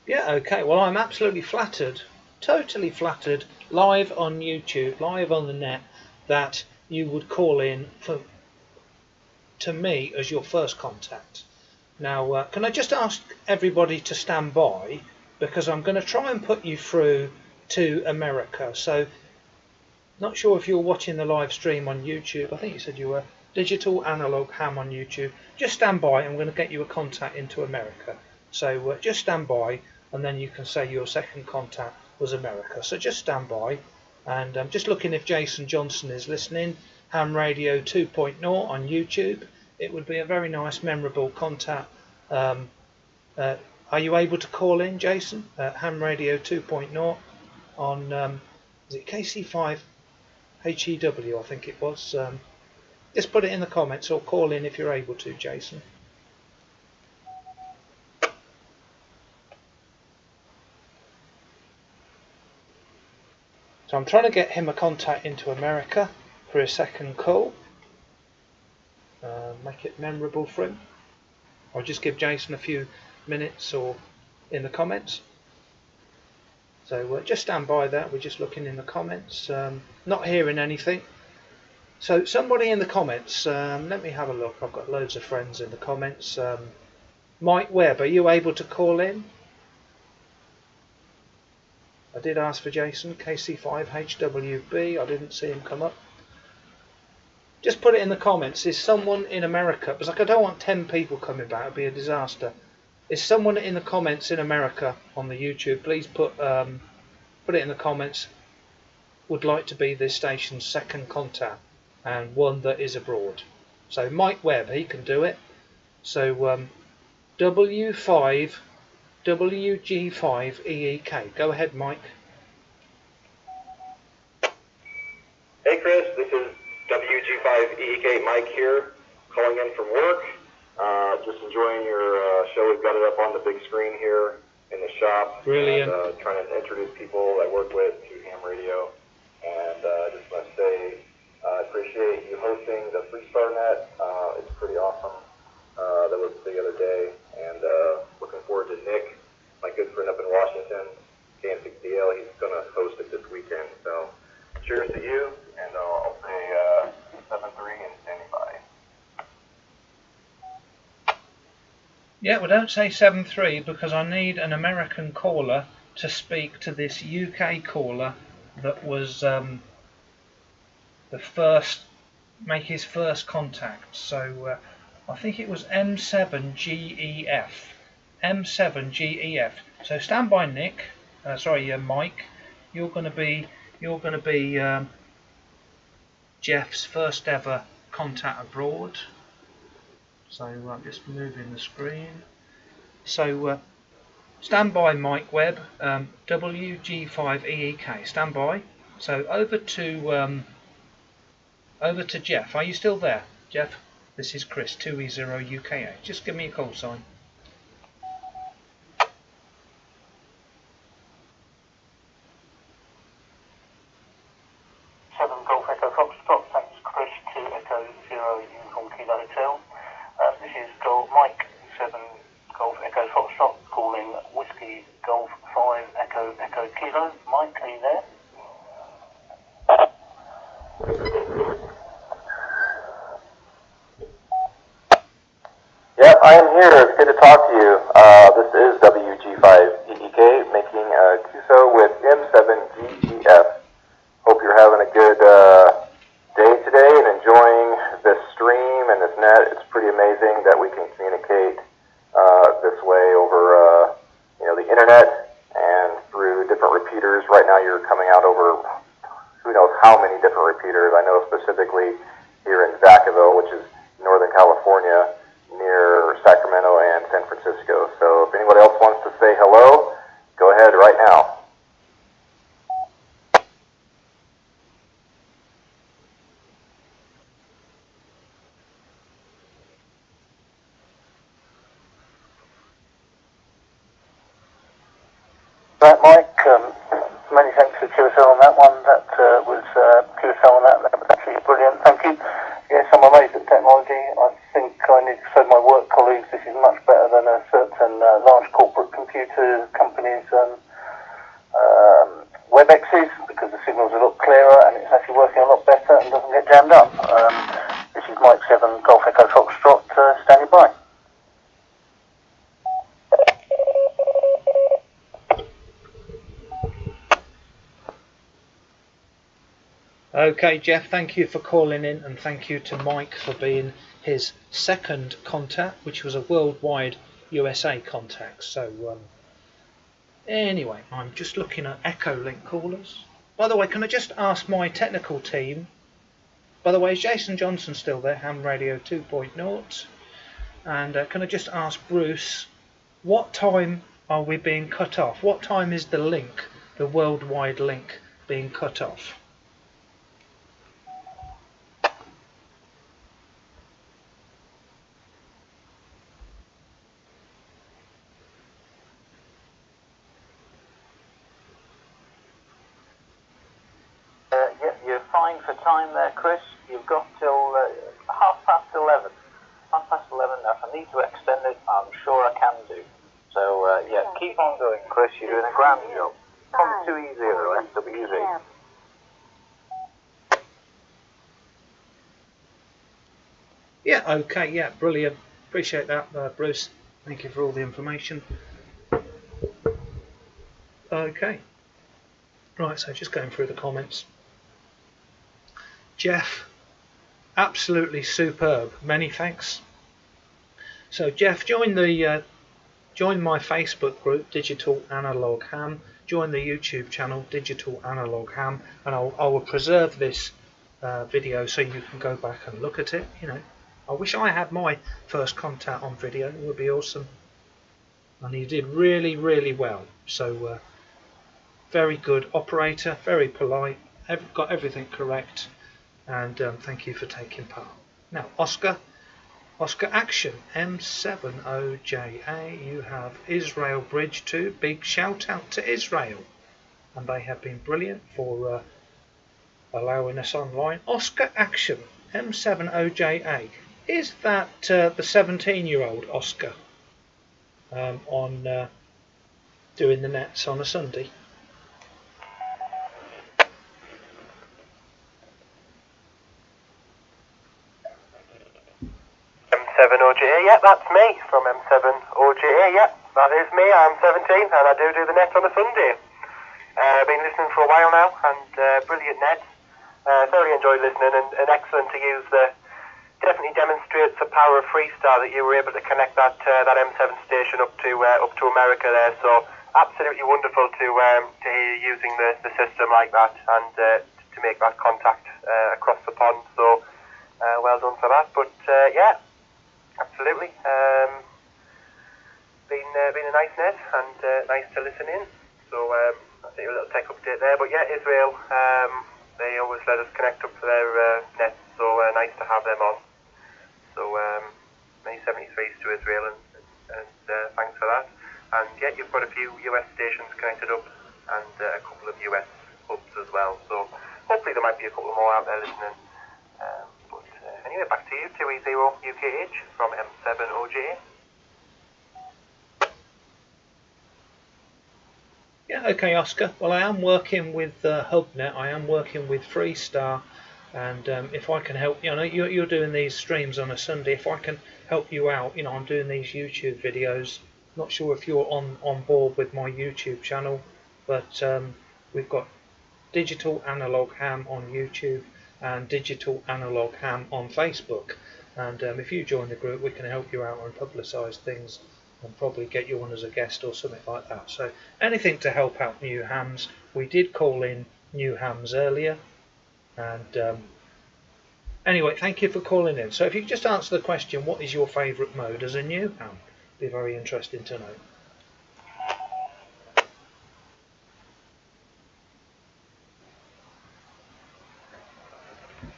Yeah, okay. Well, I'm absolutely flattered, totally flattered, live on YouTube, live on the net, that you would call in to me as your first contact. Now, can I just ask everybody to stand by, because I'm going to try and put you through to America. So, not sure if you're watching the live stream on YouTube. I think you said you were. Digital Analog Ham on YouTube. Just stand by. I'm going to get you a contact into America. So just stand by, and then you can say your second contact was America. So just stand by, and I'm just looking if Jason Johnson is listening. Ham Radio 2.0 on YouTube. It would be a very nice, memorable contact. Are you able to call in, Jason? Ham Radio 2.0 on is it KC5 HEW? I think it was. Just put it in the comments or call in if you're able to, Jason. So I'm trying to get him a contact into America. for a second call. Make it memorable for him. I'll just give Jason a few minutes or in the comments. So just stand by that. We're just looking in the comments. Not hearing anything. So somebody in the comments, let me have a look. I've got loads of friends in the comments. Mike Webb, are you able to call in? I did ask for Jason, KC5HWB. I didn't see him come up. Just put it in the comments. Is someone in America? Because I don't want 10 people coming back. It'd be a disaster. Is someone in the comments in America on the YouTube? Please put it in the comments. Would like to be this station's second contact and one that is abroad. So Mike Webb, he can do it. So W5 WG5EEK. Go ahead, Mike. Hey Chris, this is WG5EEK Mike here, calling in from work. Just enjoying your show. We've got it up on the big screen here in the shop. Brilliant. And, trying to introduce people I work with to ham radio. And I just want to say I appreciate you hosting the Freestar Net. It's pretty awesome. That was the other day. And looking forward to Nick, my good friend up in Washington, KN6DL. He's going to host it this weekend. So cheers to you. And I'll say 7-3 and standing by. Yeah, well, don't say 7-3 because I need an American caller to speak to this UK caller that was the first, make his first contact. So I think it was M7GEF. M7GEF. So stand by, Nick. Mike. You're going to be Jeff's first ever contact abroad. So I'm just moving the screen. So stand by, Mike Webb, WG5EEK. Stand by. So over to Jeff. Are you still there, Jeff? This is Chris, 2E0UKA. Just give me a call sign. Golf Echo Foxtrot, thanks Chris, 2 Echo 0 Uniform Kilo Hotel. This is Mike 7 Golf Echo Foxtrot calling Whiskey Golf 5 Echo Echo Kilo. Mike, are you there? Yep, I am here. It's good to talk to you. This is WG5EEK making a QSO with M7GEF. Hope you're having a good day today and enjoying this stream and this net. It's pretty amazing that we can communicate this way over the internet and through different repeaters. Right now you're coming out over who knows how many different repeaters. I know specifically here in Vacaville, which is Northern California, near Sacramento and San Francisco. So if anyone else wants to say hello, go ahead right now. Right, Mike, many thanks for QSL on that one. That was QSL on that. That was actually brilliant. Thank you. Yes, I'm amazed at technology. I think I need to show my work colleagues this is much better than a certain large corporate computer companies' WebExes, because the signal's a lot clearer and it's actually working a lot better and doesn't get jammed up. This is Mike 7 Golf Echo Foxtrot standing by. Okay, Jeff, thank you for calling in, and thank you to Mike for being his second contact, which was a worldwide USA contact. So anyway, I'm just looking at Echo Link callers. By the way, can I just ask my technical team, by the way, is Jason Johnson still there, Ham Radio 2.0? And can I just ask Bruce, what time are we being cut off? What time is the link, the worldwide link, being cut off? You're fine asking for time there, Chris. You've got till 11:30. 11:30. Now, if I need to extend it, I'm sure I can do. So, yeah, keep on going, Chris. You're doing a grand job. From 2E0 FWZ. Yeah, okay, yeah, brilliant. Appreciate that, Bruce. Thank you for all the information. Okay. Right, so just going through the comments. Jeff, absolutely superb. Many thanks. So Jeff, join my Facebook group, Digital Analogue Ham. Join the YouTube channel, Digital Analogue Ham, and I will preserve this video so you can go back and look at it. You know, I wish I had my first contact on video. It would be awesome. And he did really, really well. So very good operator, very polite, got everything correct, and thank you for taking part. Now, Oscar Action M70JA, you have Israel Bridge 2. Big shout out to Israel, and they have been brilliant for allowing us online. Oscar Action M70JA, is that the 17-year-old Oscar on doing the nets on a Sunday? M7OGA, yeah, that's me from M7OGA, yeah, that is me. I'm 17 and I do the net on a Sunday. I've been listening for a while now, and brilliant net. Thoroughly enjoyed listening, and excellent to use. Definitely demonstrates the power of Freestar that you were able to connect that M7 station up to America there. So absolutely wonderful to hear you using the system like that, and to make that contact across the pond. So well done for that. But yeah, absolutely. Been a nice net, and nice to listen in. So I think a little tech update there. But yeah, Israel, they always let us connect up to their nets, so nice to have them on. So many 73s to Israel, and thanks for that. And yeah, you've got a few US stations connected up, and a couple of US hubs as well. So hopefully there might be a couple more out there listening. But anyway, back to you, 2E0 UKH from M7OJ. Yeah, okay, Oscar. Well, I am working with HubNet. I am working with Freestar, and if I can help, you know, you're doing these streams on a Sunday. If I can help you out, you know, I'm doing these YouTube videos. Not sure if you're on board with my YouTube channel, but we've got Digital Analogue Ham on YouTube and Digital Analogue Ham on Facebook. And if you join the group, we can help you out and publicise things, and probably get you on as a guest or something like that. So anything to help out new hams. We did call in new hams earlier, and anyway, thank you for calling in. So if you could just answer the question, what is your favourite mode as a new ham? Be very interesting to know.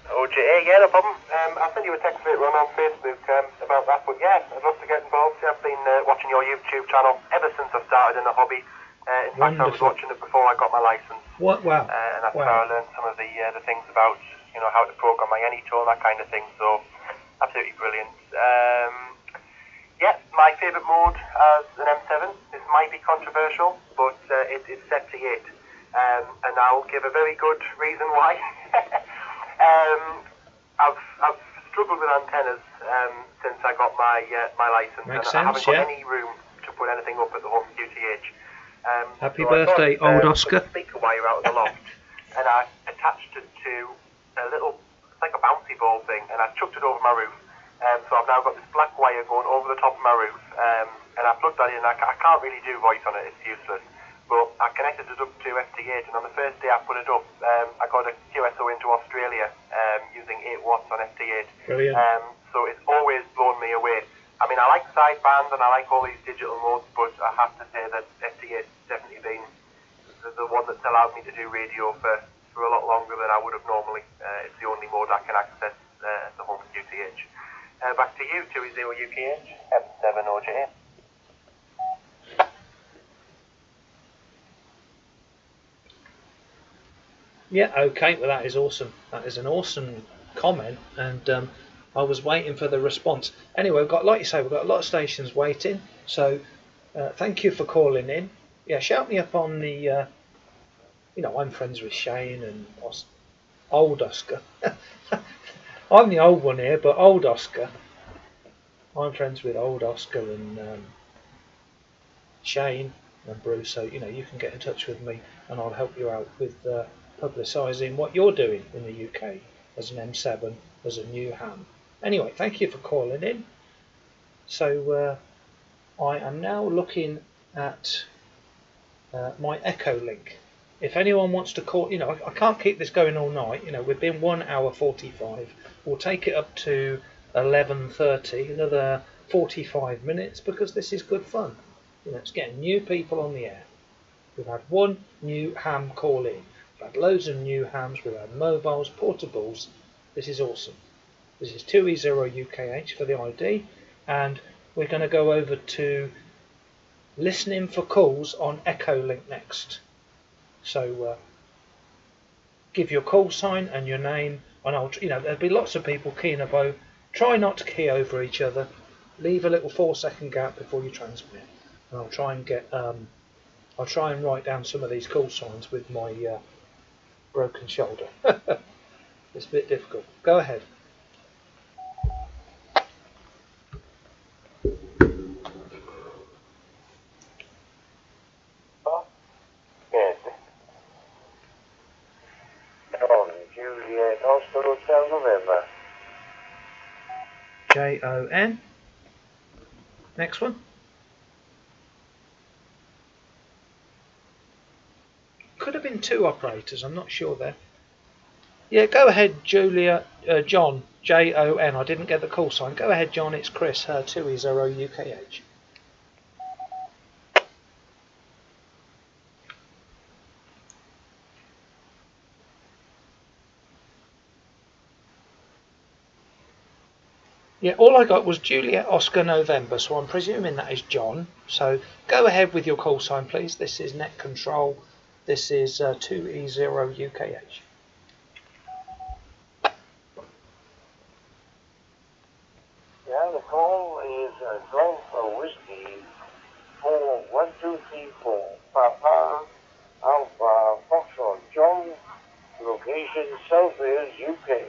OJA, yeah, no problem. I'll send you a text later on Facebook about that, but yeah, I'd love to get involved. I've been watching your YouTube channel ever since I started in the hobby. In fact, I was watching it before I got my license. What? Wow. And that's how I learned some of the things about, you know, how to program my Anytool, that kind of thing. So absolutely brilliant. Yeah, my favourite mode as an M7, this might be controversial, but it's set to 8. And I'll give a very good reason why. I've struggled with antennas since I got my license. Makes and I sense, haven't got yeah. any room to put anything up at the home QTH. Happy so birthday, I got, old Oscar. a speaker wire out of the loft, and I attached it to a little, it's like a bouncy ball thing, and I chucked it over my roof. So I've now got this black wire going over the top of my roof, and I plugged that in. I can't really do voice on it, it's useless. But I connected it up to FT8, and on the first day I put it up, I got a QSO into Australia using 8 watts on FT8. Brilliant. So it's always blown me away. I mean, I like sideband and I like all these digital modes, but I have to say that FT8 has definitely been the one that's allowed me to do radio for a lot longer than I would have normally. It's the only mode I can access at the home QTH. Back to you, 2E0 UKH, M7OJ. Yeah, okay, well that is awesome. That is an awesome comment, and I was waiting for the response. Anyway, we've got, like you say, we've got a lot of stations waiting, so thank you for calling in. Yeah, shout me up on the, I'm friends with Shane and old Oscar. I'm the old one here, but old Oscar. I'm friends with old Oscar and Shane and Bruce, so you can get in touch with me and I'll help you out with publicising what you're doing in the UK as an M7, as a new ham. Anyway, thank you for calling in. So I am now looking at my Echo link. If anyone wants to call, I can't keep this going all night. We've been 1 hour 45. We'll take it up to 11:30, another 45 minutes, because this is good fun. It's getting new people on the air. We've had one new ham call in. We've had loads of new hams. We've had mobiles, portables. This is awesome. This is 2E0UKH for the ID, and we're going to go over to listening for calls on Echo Link next. So give your call sign and your name, and there'll be lots of people keying a vote. Try not to key over each other. Leave a little 4-second gap before you transmit, and I'll try and I'll try and write down some of these call signs with my broken shoulder. It's a bit difficult. Go ahead. Juliet Oscar Hotel November. JON. Next one. Could have been 2 operators, I'm not sure there. Yeah, go ahead, John, JON. I didn't get the call sign. Go ahead, John, it's Chris, 2E0UKH. Yeah, all I got was Juliet Oscar November, so I'm presuming that is John. So go ahead with your call sign, please. This is Net Control. This is 2E0UKH. Yeah, the call is Golf for Whiskey 41234. Papa Alpha Foxtrot John, location South Wales, UK.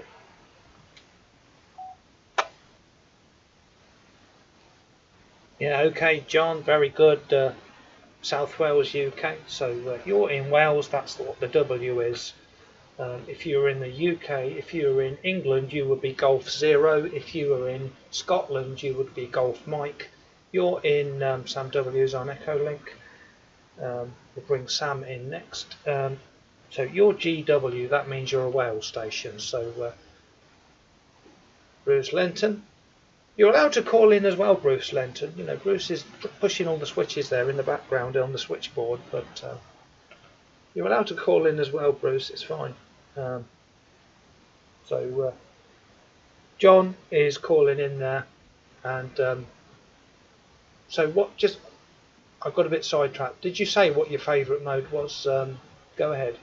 Yeah, okay, John, very good. South Wales, UK. So you're in Wales, that's what the W is. If you were in the UK, if you were in England, you would be Golf 0. If you were in Scotland, you would be Golf Mike. You're in Sam W's on Echo Link. We'll bring Sam in next. So you're GW, that means you're a Wales station. So Bruce Lenton. You're allowed to call in as well, Bruce Lenton. Bruce is pushing all the switches there in the background on the switchboard, but you're allowed to call in as well, Bruce. It's fine. So John is calling in there, and so what? I've got a bit sidetracked. Did you say what your favourite mode was? Go ahead.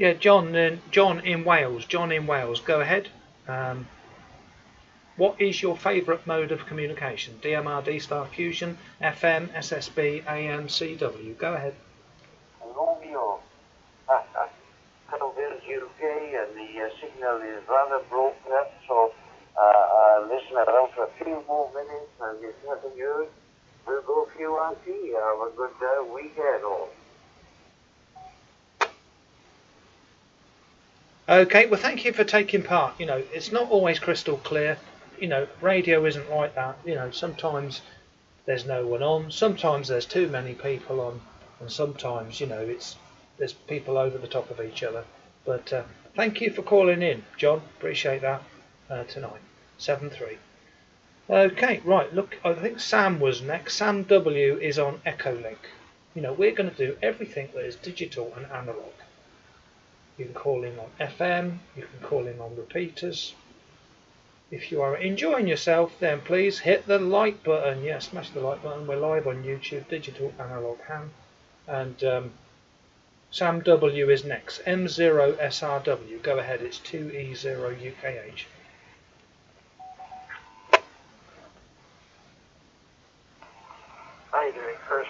Yeah, John in Wales. John in Wales. Go ahead. What is your favourite mode of communication? DMR, D-Star, Fusion, FM, SSB, AM, CW. Go ahead. Romeo. South Wales, UK, and the signal is rather broken up, so listen around for a few more minutes, and if nothing good, we'll go QRT. Have a good weekend all. Okay, well thank you for taking part. It's not always crystal clear. Radio isn't like that. Sometimes there's no one on, sometimes there's too many people on, and sometimes, there's people over the top of each other. But thank you for calling in, John. Appreciate that tonight. 7-3. Okay, right, look, I think Sam was next. Sam W is on Echo Link. We're going to do everything that is digital and analog. You can call in on FM, you can call in on repeaters. If you are enjoying yourself, then please hit the like button. Yeah, smash the like button. We're live on YouTube, Digital Analog Ham. And Sam W is next. M0SRW. Go ahead, it's 2E0UKH. How you doing, Chris?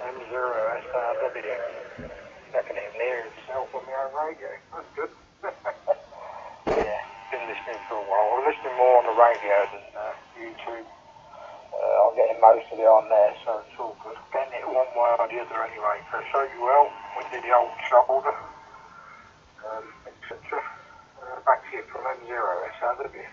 M0SRW. Second in there itself on my own radio. That's good. Yeah, been listening for a while. I'm listening more on the radio than YouTube. I'm getting most of it on there, so it's all good. Getting it one way or the other anyway. Chris, hope you well. We did the old shoulder, etc. Back to you from M0SRW.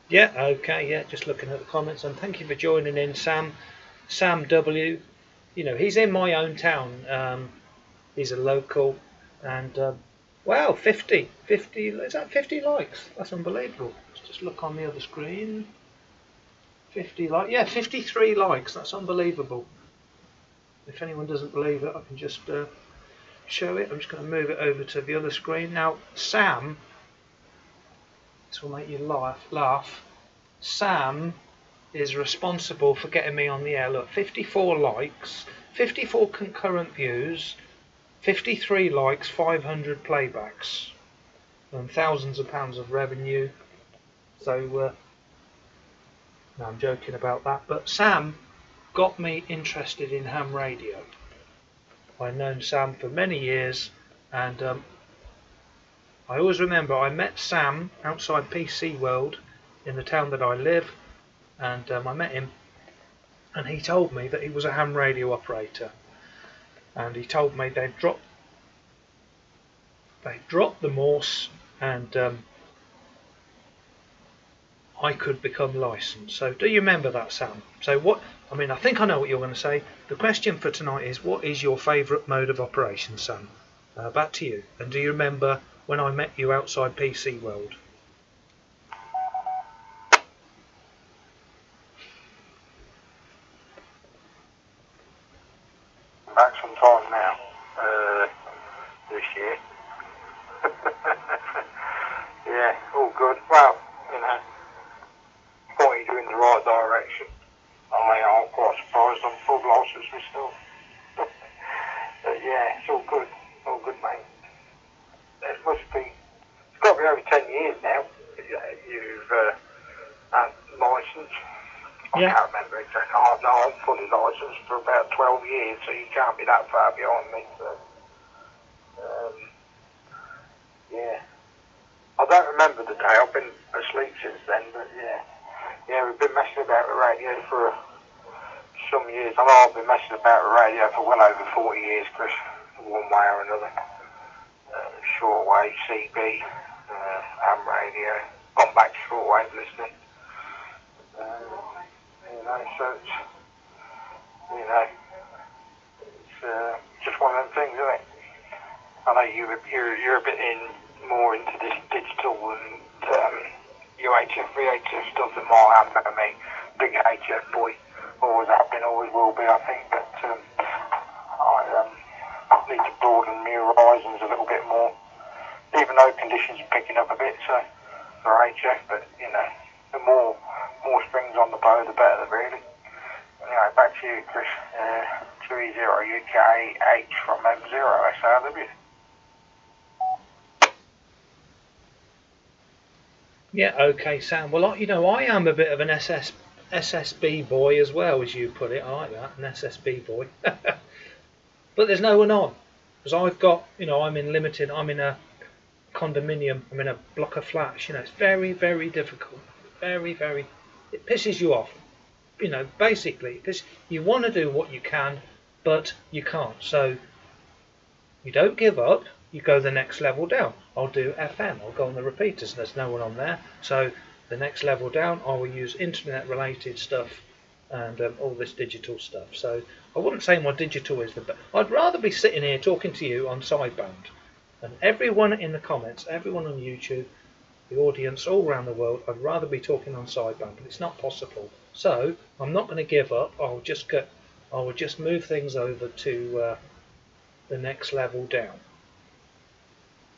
Yeah, okay, yeah, just looking at the comments, and thank you for joining in, Sam W. You know, he's in my own town. He's a local, and wow, 50, is that 50 likes? That's unbelievable. Let's just look on the other screen. 50 likes, yeah, 53 likes, that's unbelievable. If anyone doesn't believe it, I can just show it. I'm just going to move it over to the other screen. Now, Sam, this will make you laugh. Sam is responsible for getting me on the air. Look, 54 likes, 54 concurrent views, 53 likes, 500 playbacks, and thousands of pounds of revenue. So, no, I'm joking about that. But Sam got me interested in ham radio. I've known Sam for many years, and I always remember I met Sam outside PC World in the town that I live, and I met him, and he told me that he was a ham radio operator, and he told me they dropped the Morse, and I could become licensed. So do you remember that, Sam? So what, I mean, I think I know what you're going to say. The question for tonight is, what is your favourite mode of operation, Sam? Back to you. And do you remember when I met you outside PC World? Back some time now, this year. Yeah, all good. Well, you know, pointed you in the right direction. I'm quite surprised I'm full license myself. But yeah, it's all good, mate. It must be, it's got to be over 10 years now you've had license. I can't remember exactly. Oh, no, I'm fully licensed for about 12 years, so you can't be that far behind me. So, yeah. I don't remember the day. I've been asleep since then, but yeah, we've been messing about with radio for some years. I know I've been messing about with radio for well over 40 years, Chris, one way or another. Shortwave, CB, ham radio, gone back to shortwave listening. You know, so it's just one of them things, isn't it? I know you're a bit more into this digital and UHF, VHF stuff than more ham than me. Big HF boy, always have been, always will be, I think. But I need to broaden my horizons a little bit more. Even though conditions are picking up a bit, so for HF, but you know, the more strings on the bow, the better, really. Anyway, back to you, Chris. 30UKH from M0SRW. Yeah, okay, Sam. Well, you know, I am a bit of an SSB boy as well, as you put it. I like that, an SSB boy. But there's no one on, because I've got, you know, I'm in a condominium, I'm in a block of flats. You know, it's very, very difficult. Very, very, it pisses you off. You know, basically, because you want to do what you can, but you can't. So you don't give up. You go the next level down. I'll do FM. I'll go on the repeaters. And there's no one on there. So the next level down, I will use internet-related stuff and all this digital stuff. So I wouldn't say my digital is the best. I'd rather be sitting here talking to you on sideband. And everyone in the comments, everyone on YouTube, the audience all around the world, I'd rather be talking on sideband, but it's not possible. So I'm not going to give up. I'll just I will just move things over to the next level down.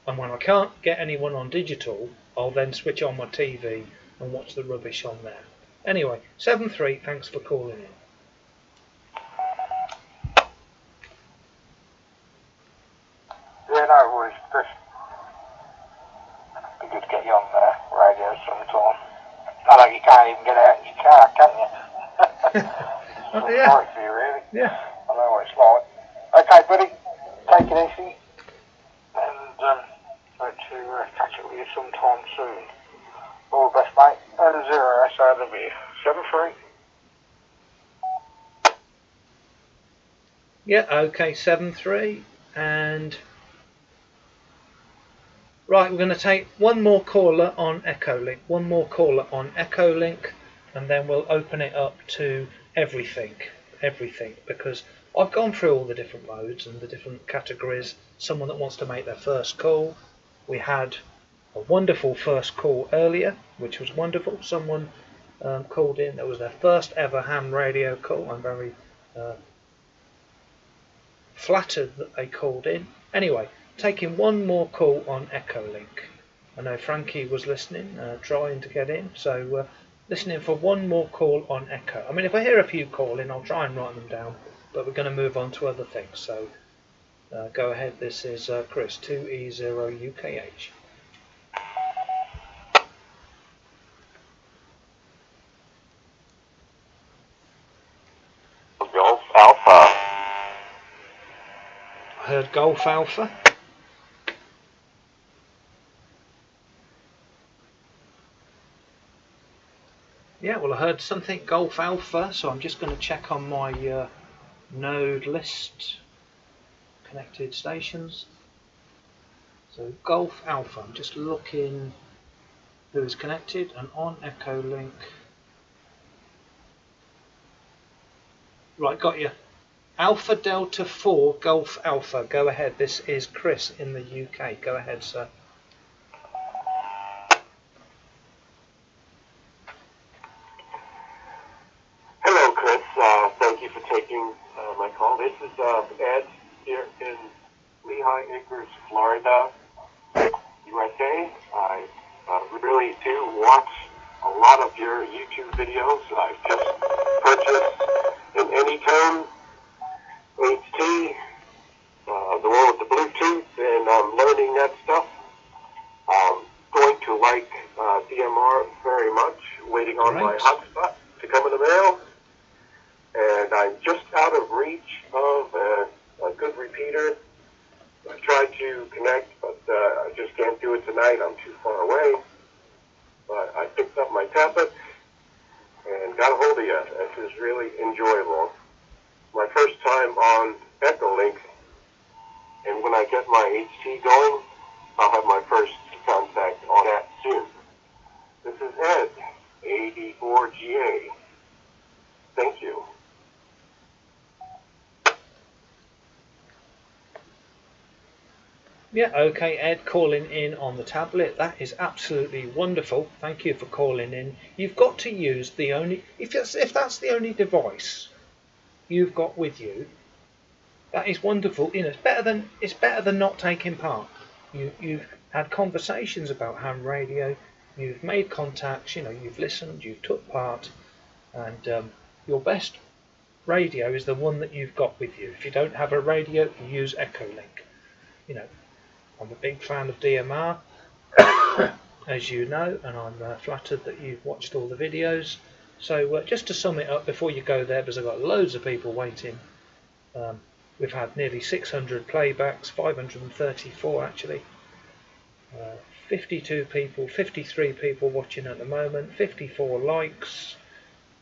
And when I can't get anyone on digital, I'll then switch on my TV and watch the rubbish on there. Anyway, 7-3, thanks for calling in. Yeah, no worries, Chris. Be good to get you on radio sometime. I know you can't even get out in your car, can you? Yeah. Sorry for you, really. Yeah. I know what it's like. Okay, buddy, take it easy, and hope to catch up with you sometime soon. All the best, mate. And 0 SAW 7-3. Yeah, okay, 7-3, and right, we're going to take one more caller on Echolink, and then we'll open it up to everything, because I've gone through all the different modes and the different categories. Someone that wants to make their first call. We had a wonderful first call earlier, which was wonderful. Someone called in. That was their first ever ham radio call. I'm very flattered that they called in. Anyway, taking one more call on Echolink. I know Frankie was listening, trying to get in, so listening for one more call on Echo. I mean, if I hear a few call in, I'll try and write them down, but we're going to move on to other things. So go ahead. This is Chris, 2E0UKH. Golf Alpha. I heard Golf Alpha. Yeah, well, I heard something Golf Alpha, so I'm just going to check on my node list, connected stations. So Golf Alpha, I'm just looking who is connected, and on Echolink. Right, got you. Alpha Delta 4 Golf Alpha, go ahead. This is Chris in the UK. Go ahead, sir. Hello, Chris. Thank you for taking my call. This is Ed here in Lehigh Acres, Florida, USA. I really do watch a lot of your YouTube videos. I've just purchased an Anytone HT, the one with the Bluetooth, and I'm learning that stuff. I'm going to like DMR very much, waiting on my hotspot to come in the mail. And I'm just out of reach of a good repeater. I tried to connect, but I just can't do it tonight. I'm too far away. But I picked up my tablet and got a hold of you. This is really enjoyable. My first time on Echolink, and when I get my HT going, I'll have my first contact on that soon. This is Ed, AD4GA. Thank you. Yeah, okay, Ed, calling in on the tablet. That is absolutely wonderful. Thank you for calling in. You've got to use the only, if that's the only device you've got with you, that is wonderful. You know, it's better than not taking part. You've had conversations about ham radio. You've made contacts. You know, you've listened. You've took part, and your best radio is the one that you've got with you. If you don't have a radio, you use Echolink. You know, I'm a big fan of DMR, as you know, and I'm flattered that you've watched all the videos. So just to sum it up before you go there, because I've got loads of people waiting. We've had nearly 600 playbacks, 534 actually. 52 people, 53 people watching at the moment, 54 likes.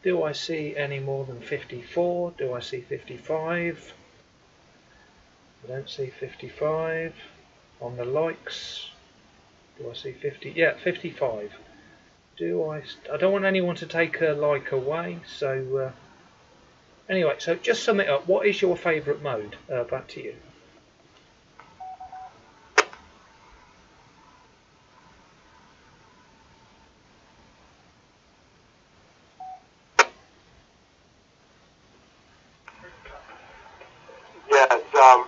Do I see any more than 54? Do I see 55? I don't see 55 on the likes. Do I see 50? Yeah, 55. I don't want anyone to take a like away, so anyway, so just sum it up. What is your favourite mode? Back to you.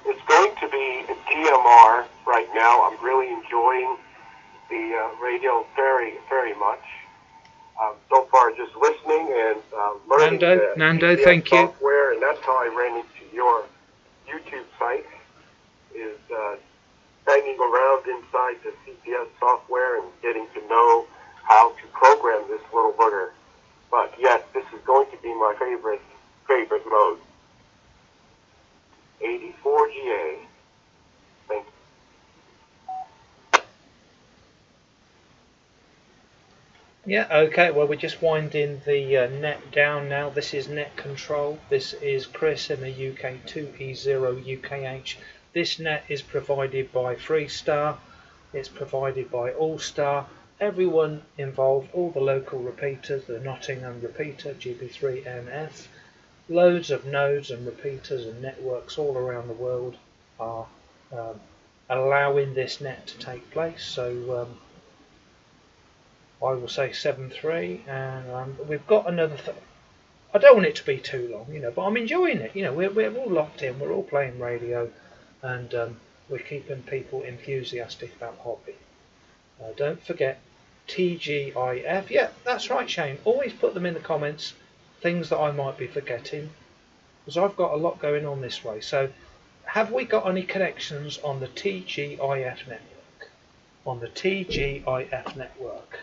it's going to be a DMR right now. I'm really enjoying the radio very, very much. So far, just listening and learning Nando, CPS thank you. software, and that's how I ran into your YouTube site, is banging around inside the CPS software and getting to know how to program this little booger. But yes, this is going to be my favorite mode. 84GA. Thank you. Yeah, okay, well we're just winding the net down now. This is net control. This is Chris in the UK 2E0 UKH. This net is provided by Freestar. It's provided by Allstar. Everyone involved, all the local repeaters, the Nottingham repeater, GB3NF, loads of nodes and repeaters and networks all around the world are allowing this net to take place. So I will say 7.3, and we've got another. I don't want it to be too long, but I'm enjoying it. We're all locked in, we're all playing radio, and we're keeping people enthusiastic about the hobby. Don't forget TGIF. Yeah, that's right, Shane. Always put them in the comments, things that I might be forgetting, because I've got a lot going on this way. So, have we got any connections on the TGIF network? On the TGIF network.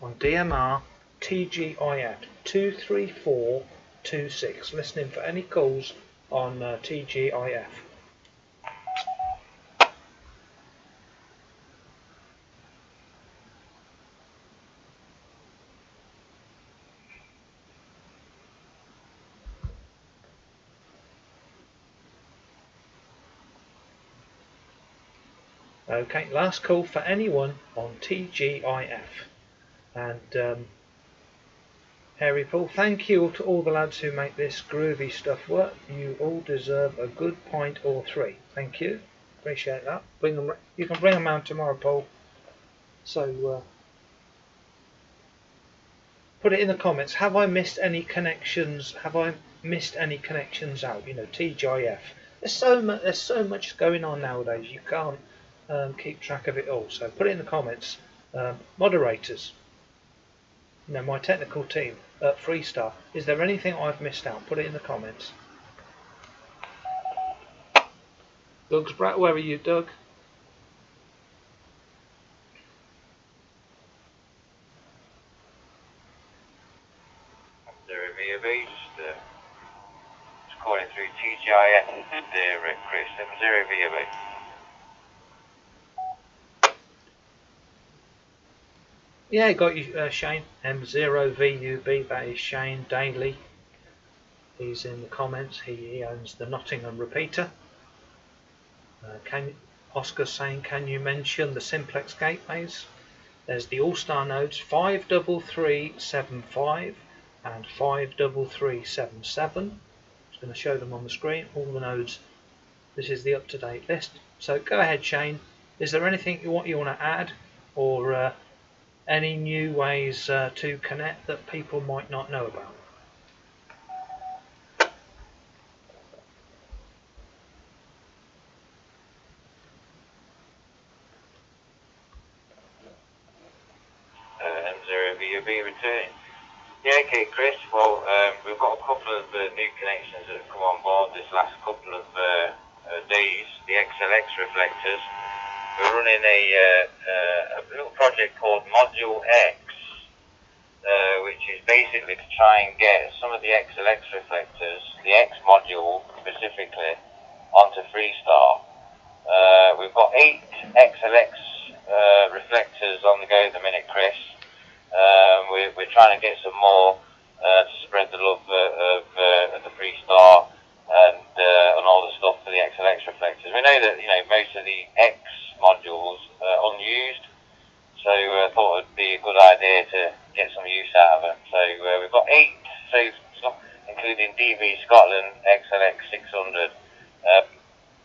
On DMR TGIF 23426. Listening for any calls on TGIF. Okay, last call for anyone on TGIF. And Harry Paul, thank you to all the lads who make this groovy stuff work. You all deserve a good pint or three. Thank you. Appreciate that. Bring them. You can bring them round tomorrow, Paul. So put it in the comments. Have I missed any connections? Have I missed any connections out? TGIF. There's so much going on nowadays. You can't keep track of it all. So put it in the comments. Moderators. My technical team at Freestar. Is there anything I've missed out? Put it in the comments. Doug's Brat, where are you, Doug? There VOB, just calling through TGIF there, Chris. 70 VOB. Yeah, got you, Shane. M0VUB, that is Shane Daly. He's in the comments. He owns the Nottingham repeater. Oscar's saying, can you mention the simplex gateways? There's the All-Star nodes 53375 and 53377. I'm just going to show them on the screen, all the nodes. This is the up-to-date list. So go ahead, Shane. Is there anything you want to add, or any new ways to connect that people might not know about? M0VOB returning. Yeah, okay, Chris. Well, we've got a couple of new connections that have come on board this last couple of days. The XLX reflectors. We're running a little project called Module X, which is basically to try and get some of the XLX reflectors, the X module specifically, onto Freestar. We've got 8 XLX reflectors on the go at the minute, Chris. We're trying to get some more to spread the love of the Freestar and all the stuff for the XLX reflectors. We know that most of the X modules are unused, so I thought it'd be a good idea to get some use out of them. So we've got 8 so including DV Scotland XLX 600.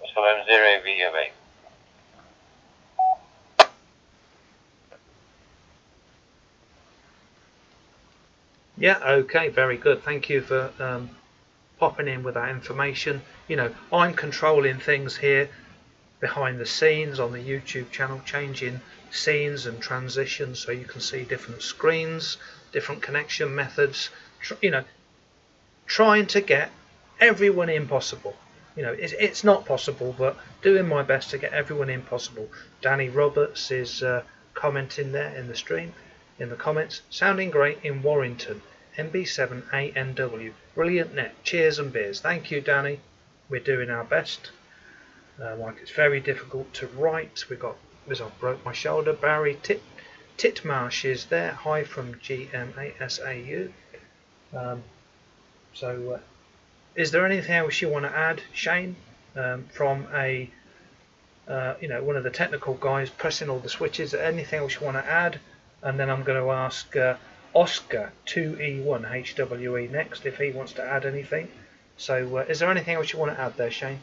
It's from M0 VOB. Yeah, okay, very good. Thank you for popping in with that information. You know, I'm controlling things here behind the scenes on the YouTube channel, changing scenes and transitions so you can see different screens, different connection methods, you know, trying to get everyone in possible. You know, it's not possible, but doing my best to get everyone in possible. Danny Roberts is commenting there in the stream, in the comments. Sounding great in Warrington, MB7ANW. Brilliant net. Cheers and beers. Thank you, Danny. We're doing our best. Like it's very difficult to write. We've got, as I broke my shoulder, Barry Titmarsh is there. Hi from GMASAU. Is there anything else you want to add, Shane, from a you know, one of the technical guys pressing all the switches? Anything else you want to add? And then I'm going to ask Oscar 2E1HWE next if he wants to add anything. So is there anything else you want to add there, Shane?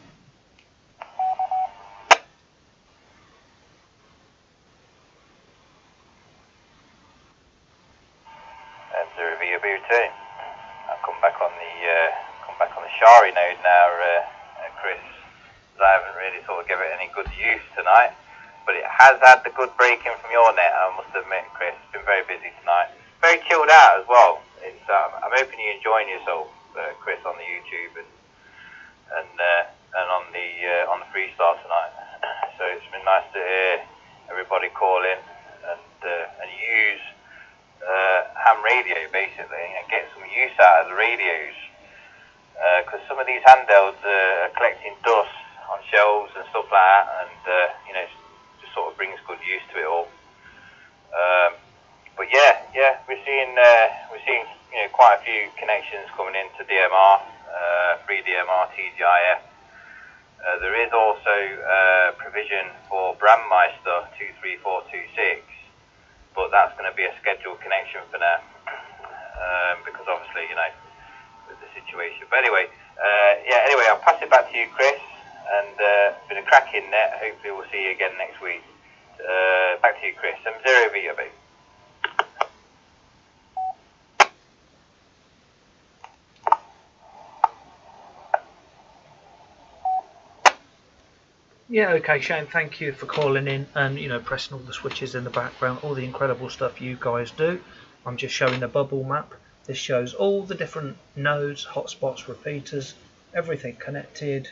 I'll come back on the Shari node now, Chris. I haven't really sort of given it any good use tonight, but it has had the good breaking from your net, I must admit, Chris. It's been very busy tonight. Very chilled out as well. It's I'm hoping you're enjoying yourself, Chris, on the YouTube and on the freestyle tonight. So it's been nice to hear everybody call in and use ham radio basically and get some use out of the radios, because some of these handhelds are collecting dust on shelves and stuff like that, and you know, it just sort of brings good use to it all. But yeah, we're seeing you know, quite a few connections coming into DMR, free DMR, TGIF. There is also provision for Brandmeister 23426, but that's going to be a scheduled connection for now, because obviously, you know, with the situation. But anyway, anyway, I'll pass it back to you, Chris, and it's been a cracking net. Hopefully we'll see you again next week. Back to you, Chris. M0 VB. Yeah, okay, Shane, thank you for calling in and, you know, pressing all the switches in the background, all the incredible stuff you guys do. I'm just showing a bubble map. This shows all the different nodes, hotspots, repeaters, everything connected.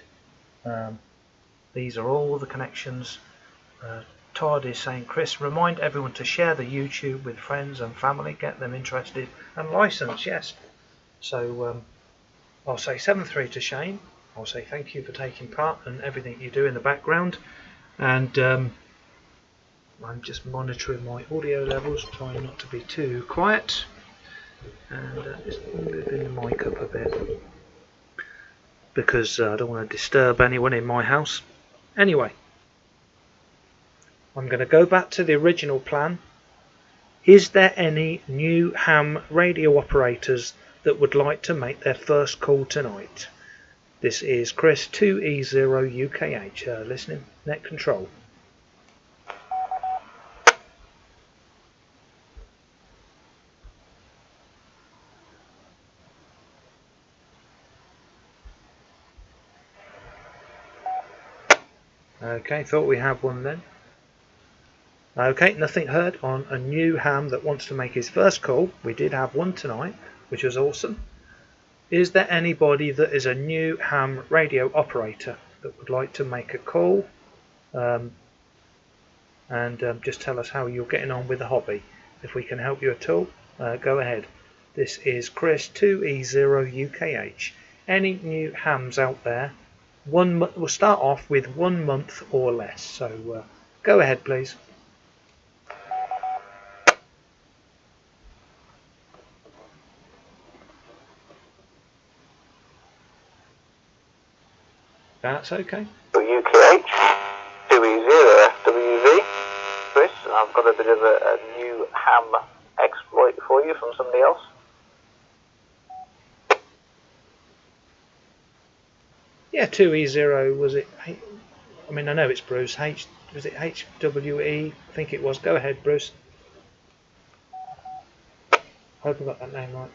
These are all the connections. Todd is saying, Chris, remind everyone to share the YouTube with friends and family, get them interested and license, yes. So I'll say 7-3 to Shane. I'll say thank you for taking part and everything you do in the background, and I'm just monitoring my audio levels, trying not to be too quiet, and just moving the mic up a bit because I don't want to disturb anyone in my house. Anyway, I'm going to go back to the original plan. Is there any new ham radio operators that would like to make their first call tonight? This is Chris 2E0UKH, listening, net control. Okay, thought we had one then. Okay, nothing heard on a new ham that wants to make his first call. We did have one tonight, which was awesome. Is there anybody that is a new ham radio operator that would like to make a call and just tell us how you're getting on with the hobby? If we can help you at all, go ahead. This is Chris 2E0UKH. Any new hams out there? We'll start off with 1 month or less. So go ahead, please. That's okay. UKH 2E0FWV. Chris, I've got a bit of a new ham exploit for you from somebody else. Yeah, 2E0, was it? I mean, I know it's Bruce. Was it HWE? I think it was. Go ahead, Bruce. I hope I got that name right.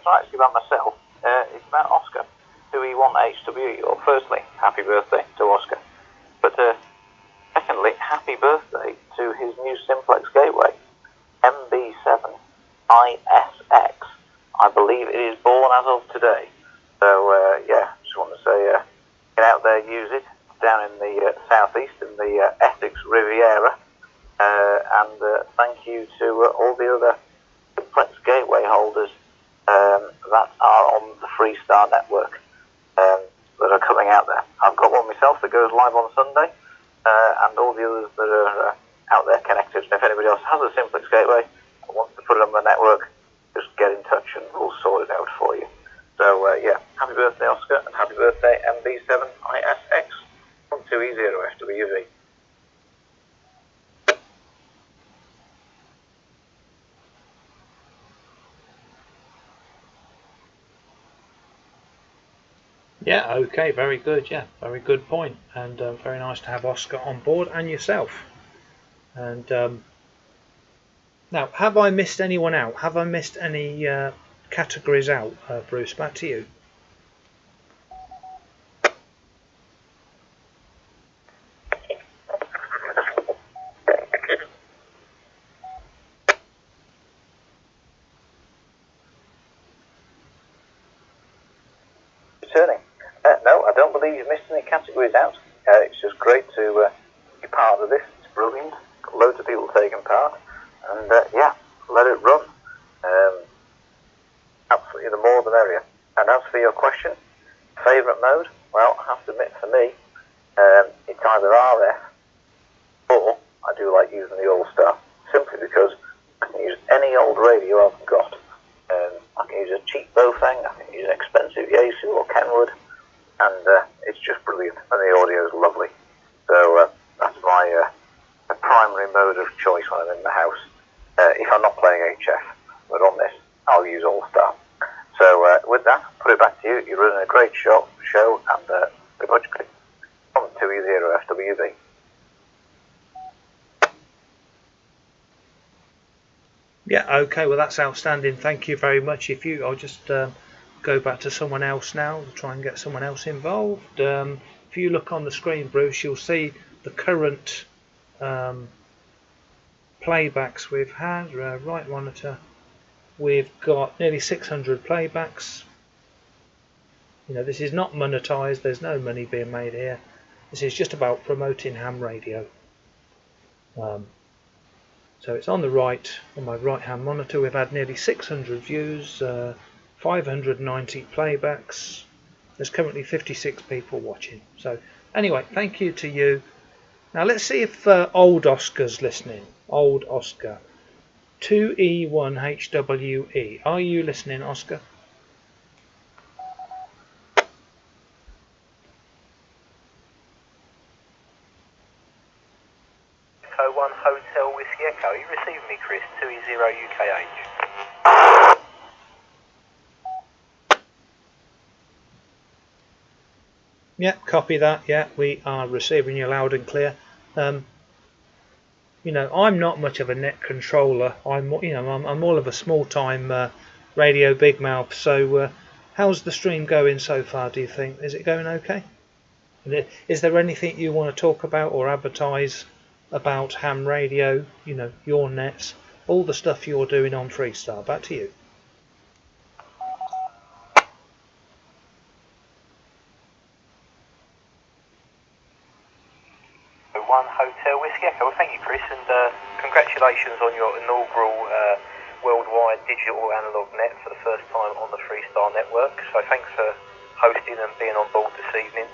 not actually about myself. It's about Oscar, who he won HWE. Well, firstly, happy birthday to Oscar. But secondly, happy birthday to his new simplex gateway, MB7 ISX. I believe it is born as of today. So, just want to say, get out there, use it, down in the southeast, in the Essex Riviera. And thank you to all the other simplex gateway holders that are on the Freestar network that are coming out there. I've got one myself that goes live on Sunday, and all the others that are out there connected. And if anybody else has a simplex gateway and wants to put it on the network, just get in touch and we'll sort it out for you. So, happy birthday, Oscar, and happy birthday, MB7 ISX 12E0 FWV. Yeah, okay, very good, yeah, very good point, and very nice to have Oscar on board, and yourself. And now, have I missed anyone out? Have I missed any categories out, Bruce? Back to you. Returning. No, I don't believe you've missed any categories out. It's just great to be part of this. It's brilliant. Got loads of people taking part. And let it run. Absolutely, the more the merrier. And as for your question, favourite mode? Well, I have to admit, for me, it's either RF or I do like using the All-Star. Simply because I can use any old radio I've got. I can use a cheap Bofang, I can use an expensive Yaesu or Kenwood, and it's just brilliant, and the audio is lovely. So that's my primary mode of choice when I'm in the house. If I'm not playing HF, but on this, I'll use All-Star. So with that, put it back to you. You're running a great show and pretty much good. On 2E0 FWV. Yeah, okay, well that's outstanding. Thank you very much. I'll just go back to someone else now to try and get someone else involved. If you look on the screen, Bruce, you'll see the current playbacks we've had. Right monitor, we've got nearly 600 playbacks. You know, this is not monetized. There's no money being made here. This is just about promoting ham radio. So it's on the right, on my right hand monitor. We've had nearly 600 views, 590 playbacks. There's currently 56 people watching. So anyway, thank you to you. Now let's see if old Oscar's listening. Old Oscar. 2E1HWE. Are you listening, Oscar? Echo 1 Hotel Whiskey Echo. You receiving me, Chris? 2E0 UKH. Yeah, copy that. Yeah, we are receiving you loud and clear. You know, I'm not much of a net controller. I'm more of a small-time radio big mouth. So, how's the stream going so far? Do you think is it going okay? Is there anything you want to talk about or advertise about ham radio? You know, your nets, all the stuff you're doing on Freestar. Back to you. 1 Hotel Whiskey Echo. Well, thank you, Chris, and congratulations on your inaugural worldwide digital analog net for the first time on the Freestar network. So thanks for hosting and being on board this evening.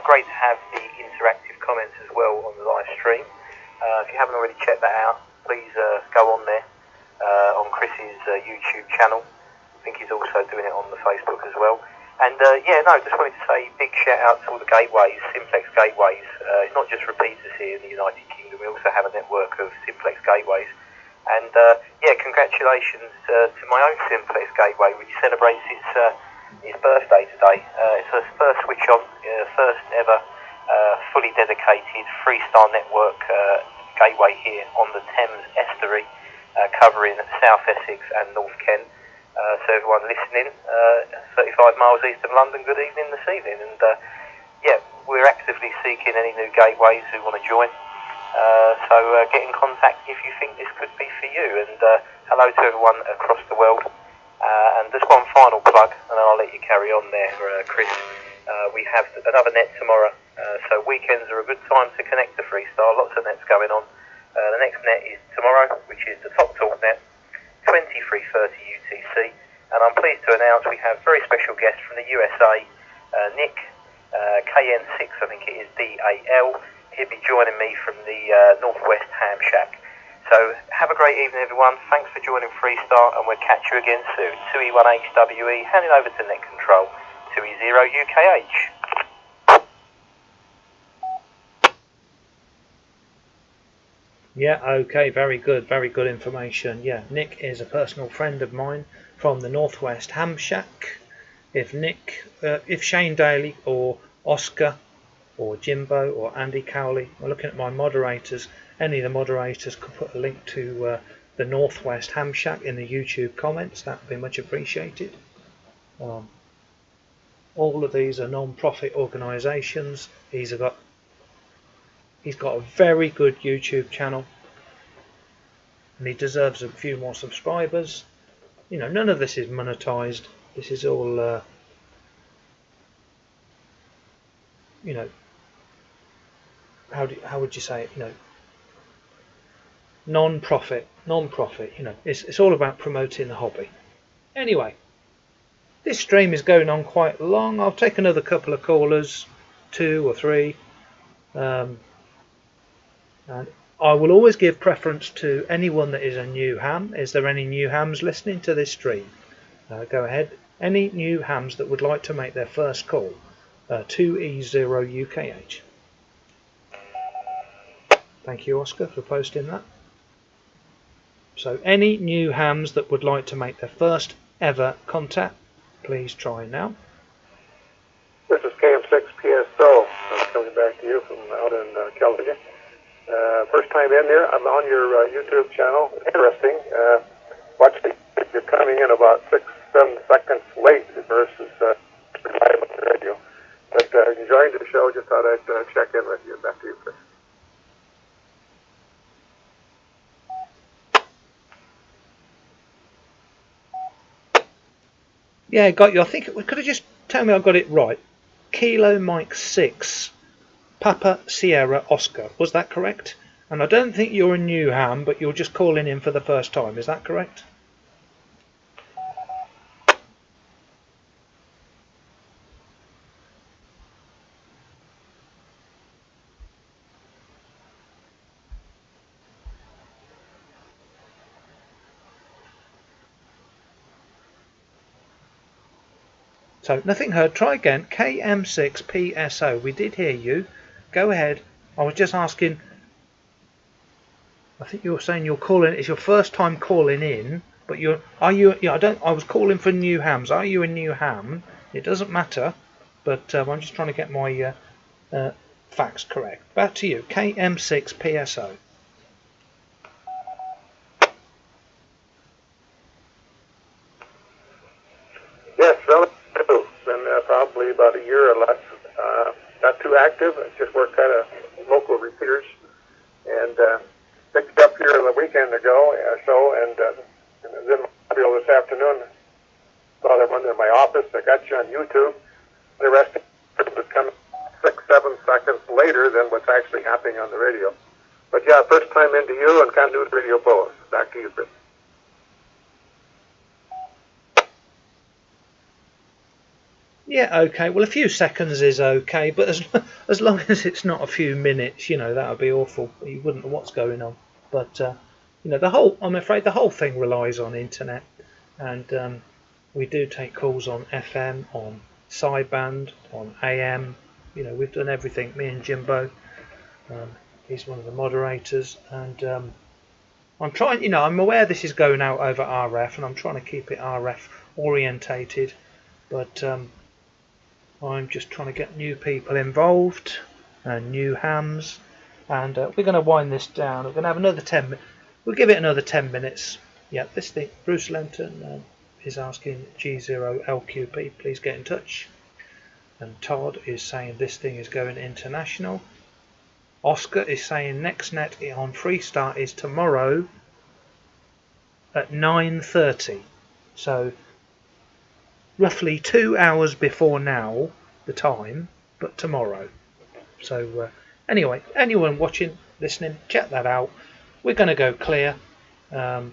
Great to have the interactive comments as well on the live stream. If you haven't already checked that out, please go on there on Chris's YouTube channel. I think he's also doing it on the Facebook as well. And just wanted to say big shout out to all the gateways, simplex gateways. It's not just repeaters here in the United Kingdom, we also have a network of simplex gateways. And congratulations to my own simplex gateway, which celebrates its birthday today. It's the first switch on, first ever fully dedicated Freestar network gateway here on the Thames estuary, covering South Essex and North Kent. So everyone listening, 35 miles east of London, good evening this evening. And yeah, we're actively seeking any new gateways who want to join. So get in contact if you think this could be for you. And hello to everyone across the world. And just one final plug, and then I'll let you carry on there, Chris. We have another net tomorrow, so weekends are a good time to connect to Freestyle. Lots of nets going on. The next net is tomorrow, which is the Top Talk net, 23:30 UTC. And I'm pleased to announce we have very special guests from the USA, Nick, KN6, I think it is, DAL. He'll be joining me from the Northwest Ham Shack. So have a great evening, everyone. Thanks for joining Freestyle, and we'll catch you again soon. 2E1HWE, handing over to net control, 2E0UKH. Yeah, okay, very good information. Yeah, Nick is a personal friend of mine from the Northwest Ham Shack. If Shane Daly or Oscar or Jimbo or Andy Cowley, we're looking at my moderators, any of the moderators could put a link to the Northwest Ham Shack in the YouTube comments, that would be much appreciated. All of these are non-profit organisations. He's got a very good YouTube channel, and he deserves a few more subscribers. You know, none of this is monetized. This is all, you know, how would you say it? You know, non-profit. You know, it's all about promoting the hobby. Anyway, this stream is going on quite long. I'll take another couple of callers, 2 or 3. And I will always give preference to anyone that is a new ham. Is there any new hams listening to this stream? Go ahead. Any new hams that would like to make their first call? 2E0UKH. Thank you, Oscar, for posting that. So any new hams that would like to make their first ever contact, please try now. This is KM6PSO. I'm coming back to you from out in California. First time in here. I'm on your YouTube channel. Interesting. You're coming in about 6-7 seconds late versus live on the radio. But enjoying the show. Just thought I'd check in with you. Back to you, Chris. Yeah, got you. I think it could have just tell me I got it right. Kilo Mike 6, Papa Sierra Oscar. Was that correct? And I don't think you're a new ham, but you're just calling in for the first time. Is that correct? So nothing heard. Try again. KM6PSO. We did hear you. Go ahead. I was just asking. I think you were saying you're calling. It's your first time calling in, but you're. Are you? Yeah. I was calling for new hams. Are you a new ham? It doesn't matter. But I'm just trying to get my facts correct. Back to you. KM6PSO. Yes, relative. Been probably about a year or less. Not too active. I just work kind of local repeaters, and picked up here the weekend ago or so, and then this afternoon saw that one in my office. I got you on YouTube. The rest was coming 6-7 seconds later than what's actually happening on the radio. But yeah, first time into you and kind of new to radio both. Back to you, Chris. Yeah, okay. Well, a few seconds is okay, but as long as it's not a few minutes, you know, that would be awful. You wouldn't know what's going on. But you know, I'm afraid the whole thing relies on internet, and we do take calls on FM, on sideband, on AM. You know, we've done everything. Me and Jimbo, he's one of the moderators, and I'm trying. You know, I'm aware this is going out over RF, and I'm trying to keep it RF orientated, but I'm just trying to get new people involved and new hams, and we're going to wind this down. We're going to have another 10 minutes. We'll give it another 10 minutes. Yeah, this thing, Bruce Lenton, is asking G0LQP, please get in touch. And Todd is saying this thing is going international. Oscar is saying next net on Freestart is tomorrow at 9:30. So roughly 2 hours before now, the time, but tomorrow. So anyway, anyone watching, listening, check that out. We're going to go clear. And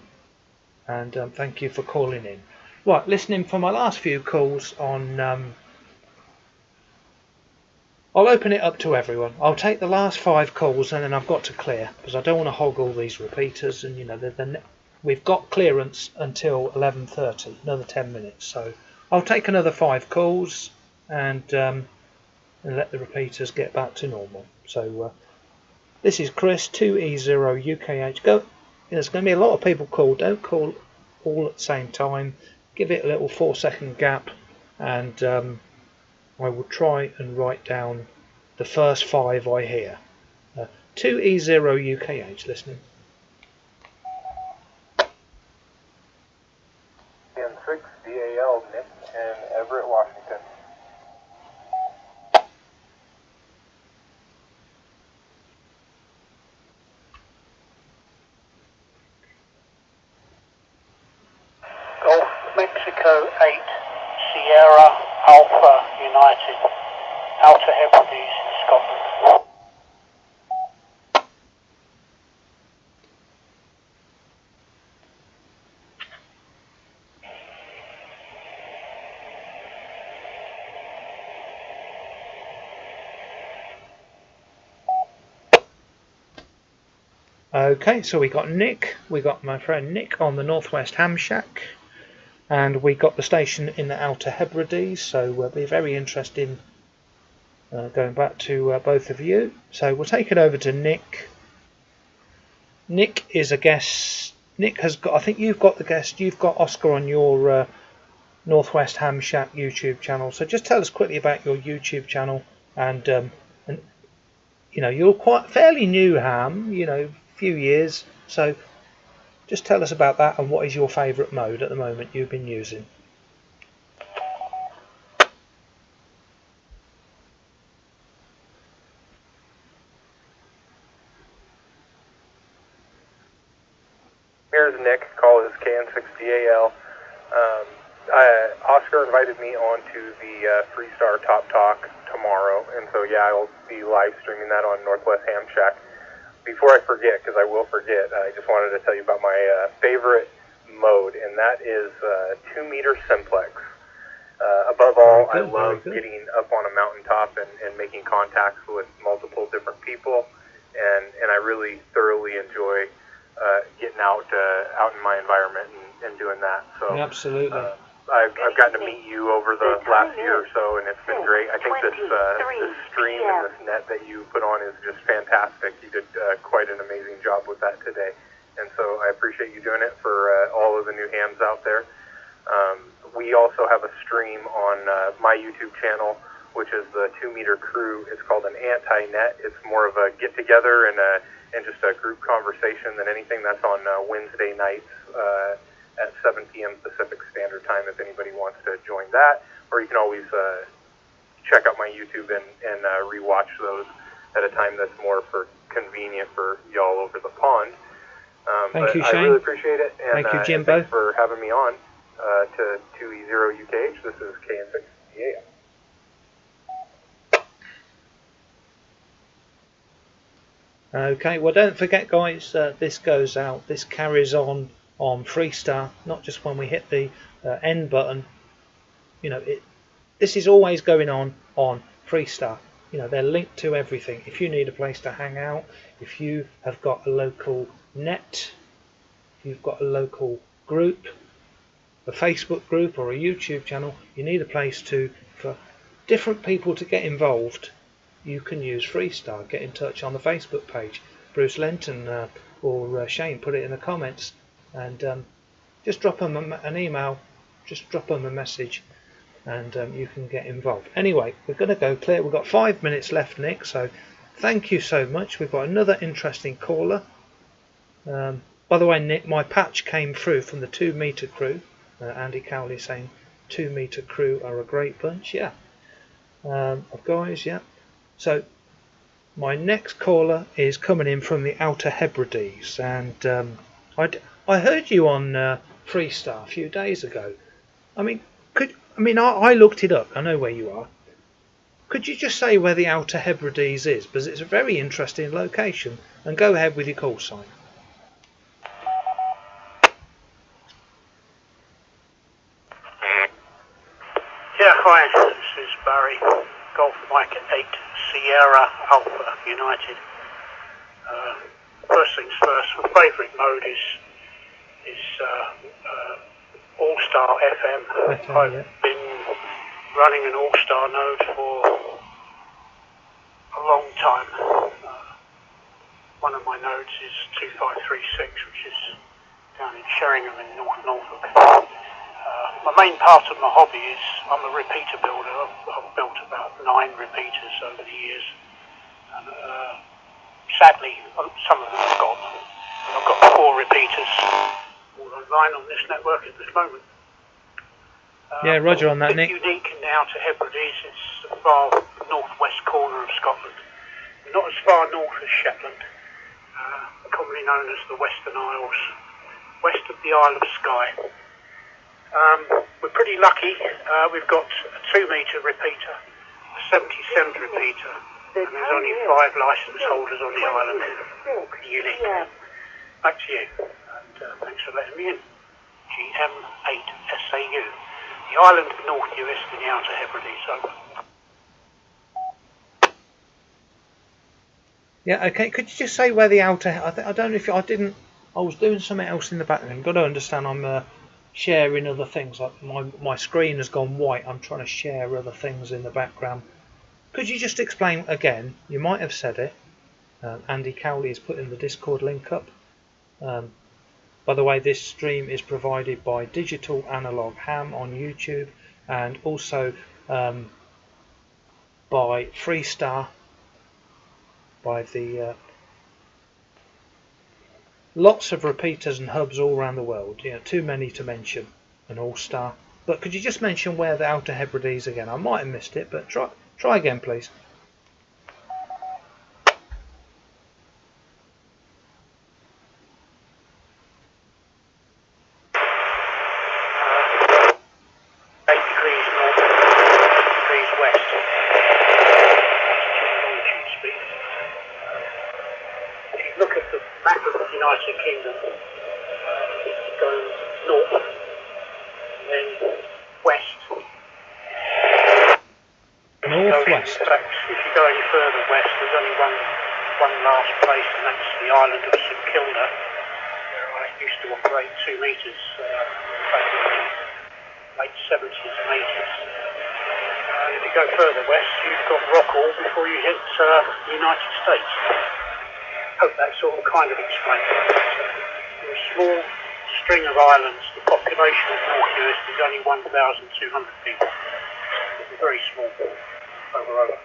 thank you for calling in. Right, listening for my last few calls on... I'll open it up to everyone. I'll take the last 5 calls and then I've got to clear, because I don't want to hog all these repeaters, and you know, we've got clearance until 11:30, another 10 minutes. So I'll take another 5 calls and let the repeaters get back to normal. So this is Chris, 2E0UKH. Go. There's going to be a lot of people call. Don't call all at the same time. Give it a little 4-second gap, and I will try and write down the first 5 I hear. 2E0UKH listening. And 6 DAL, Nick in Everett, Washington. Golf Mexico 8 Sierra Alpha United, Outer Hebrides in Scotland. Okay, so we got Nick, we got my friend Nick on the Northwest Ham Shack, and we got the station in the Outer Hebrides, so it'll be very interesting going back to both of you. So we'll take it over to Nick. Nick is a guest. Nick has got, I think you've got the guest, you've got Oscar on your Northwest Ham Shack YouTube channel, so just tell us quickly about your YouTube channel, and you know, you're quite fairly new, Ham, you know, few years, so just tell us about that and what is your favourite mode at the moment you've been using. Here's Nick, call is KN6DAL. Oscar invited me onto the Freestar Top Talk tomorrow, and so yeah, I will be live streaming that on Northwest Ham Shack. Before I forget, because I will forget, I just wanted to tell you about my favorite mode, and that is 2-meter simplex. Above all, I love getting up on a mountaintop and making contacts with multiple different people, and I really thoroughly enjoy getting out in my environment and doing that. So absolutely. I've gotten to meet you over the last year or so, and it's been great. I think this stream and this net that you put on is just fantastic. You did quite an amazing job with that today, and so I appreciate you doing it for all of the new hams out there. We also have a stream on my YouTube channel, which is the 2-meter crew. It's called an anti-net. It's more of a get-together and just a group conversation than anything. That's on Wednesday nights at 7 p.m. Pacific Standard Time if anybody wants to join that. Or you can always check out my YouTube and rewatch those at a time that's more for convenient for y'all over the pond. Thank you, Shane. I really appreciate it. And, thank you, Jimbo. Thanks for having me on to 2E0UKH. This is KN6DAL. Okay, well don't forget guys, this goes out, this carries on Freestar, not just when we hit the end button. You know, this is always going on Freestar. You know, they're linked to everything. If you need a place to hang out, if you have got a local net, if you've got a local group, a Facebook group or a YouTube channel, you need a place for different people to get involved. You can use Freestar. Get in touch on the Facebook page. Bruce Lenton or Shane, put it in the comments, and just drop them an email, just drop them a message, and you can get involved. Anyway, we're going to go clear. We've got 5 minutes left, Nick, so thank you so much. We've got another interesting caller. By the way, Nick, my patch came through from the 2-meter crew. Andy Cowley saying 2 metre crew are a great bunch. Yeah, of guys. Yeah. So my next caller is coming in from the Outer Hebrides, and I heard you on Freestar a few days ago. I mean, I looked it up. I know where you are. Could you just say where the Outer Hebrides is? Because it's a very interesting location. And go ahead with your call sign. Yeah, hi, this is Barry, Golf Mike 8, Sierra Alpha United. First things first, my favourite mode is All-Star FM. I've been running an All-Star node for a long time. One of my nodes is 2536, which is down in Sheringham in North Norfolk. My main part of my hobby is I'm a repeater builder. I've built about 9 repeaters over the years. And, sadly, some of them are gone. I've got 4 repeaters all online on this network at this moment. Yeah, Roger on that, Nick. Unique in the Outer Hebrides. It's the far northwest corner of Scotland. Not as far north as Shetland, commonly known as the Western Isles, west of the Isle of Skye. We're pretty lucky. We've got a 2 metre repeater, a 70 repeater, and there's only 5 licence holders on the island. Pretty unique. Back to you, and thanks for letting me in. GM8SAU. The island of North Uist in the Outer Hebrides. Over. Yeah, okay. Could you just say where the Outer... I don't know if... I was doing something else in the background. You've got to understand I'm sharing other things. Like my screen has gone white. I'm trying to share other things in the background. Could you just explain again? You might have said it. Andy Cowley is putting the Discord link up. By the way, this stream is provided by Digital Analogue Ham on YouTube, and also by Freestar, by the lots of repeaters and hubs all around the world. You know, too many to mention. An All-Star. But could you just mention where the Outer Hebrides again? I might have missed it, but try again, please. Kingdom goes north and then west. Northwest. In fact, if you go any further west, there's only one last place, and that's the island of St Kilda, where I used to operate 2 metres back in the late 70s and 80s. If you go further west, you've got Rockall before you hit the United States. Hope that sort of kind of explains it. A small string of islands. The population of North Uist is only 1,200 people. It's very small overall.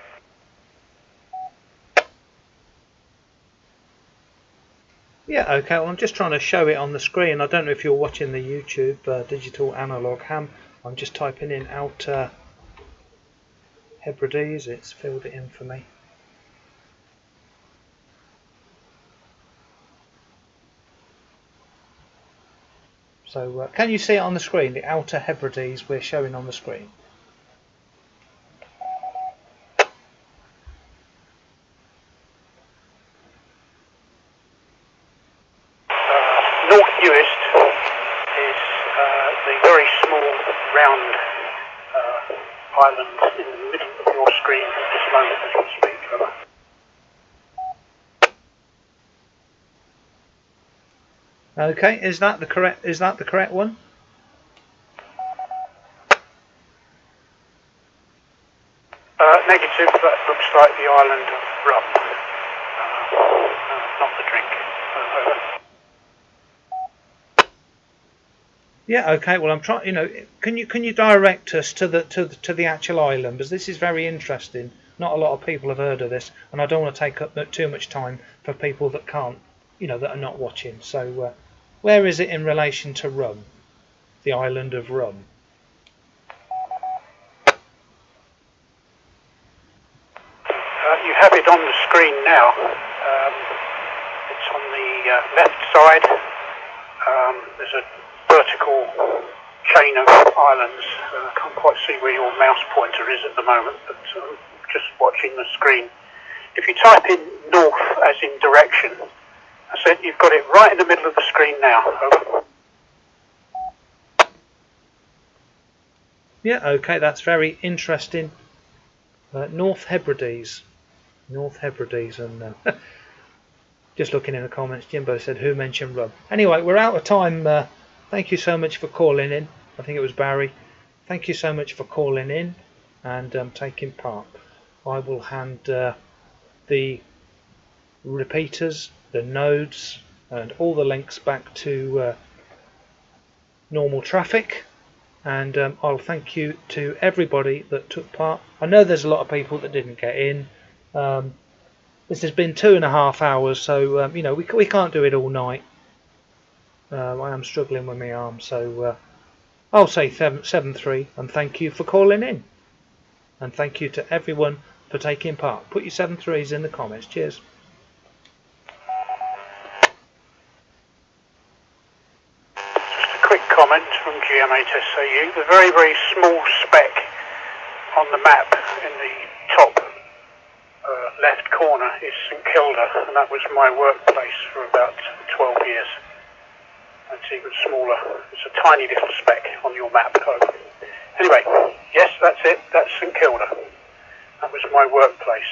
Yeah, okay. Well, I'm just trying to show it on the screen. I don't know if you're watching the YouTube Digital Analogue Ham. I'm just typing in Outer Hebrides. It's filled it in for me. So can you see it on the screen? The Outer Hebrides we're showing on the screen. North Uist is the very small round island in the middle of your screen at this moment as we speak. Okay, is that the correct one? Negative. That looks like the island of rum, not the drink. Yeah. Okay. Well, I'm trying. You know, can you direct us to the actual island? Because this is very interesting. Not a lot of people have heard of this, and I don't want to take up too much time for people that can't, that are not watching. So. Where is it in relation to rum? the island of Rum. You have it on the screen now. It's on the left side. There's a vertical chain of islands. I can't quite see where your mouse pointer is at the moment, but just watching the screen. If you type in north as in direction, I said you've got it right in the middle of the screen now. Over. Yeah, okay, that's very interesting. North Hebrides. North Hebrides, and just looking in the comments, Jimbo said, who mentioned Rum? Anyway, we're out of time. Thank you so much for calling in. I think it was Barry. Thank you so much for calling in and taking part. I will hand the repeaters, the nodes, and all the links back to normal traffic. And I'll thank you to everybody that took part. I know there's a lot of people that didn't get in. This has been 2.5 hours, so you know, we can't do it all night. I am struggling with my arm, so I'll say 7-3 and thank you for calling in. And thank you to everyone for taking part. Put your 7-3s in the comments. Cheers. Quick comment from GM8SAU. The very, very small speck on the map in the top left corner is St Kilda, and that was my workplace for about 12 years. It's even smaller. It's a tiny little speck on your map. Anyway, yes, that's it. That's St Kilda. That was my workplace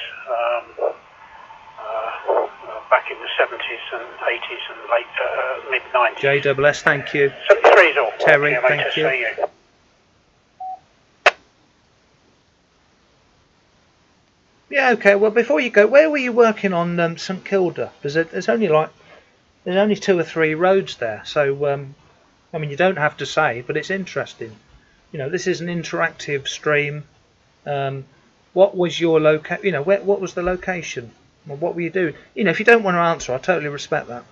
back in the 70s and 80s and late mid-90s. JSS, thank you. 73's all. Terry, thank you. Yeah, okay. Well, before you go, where were you working on St Kilda? There's only 2 or 3 roads there, so I mean, you don't have to say, but it's interesting. You know, this is an interactive stream. What was your location? You know, what was the location? Well, what were you doing? You know, if you don't want to answer, I totally respect that.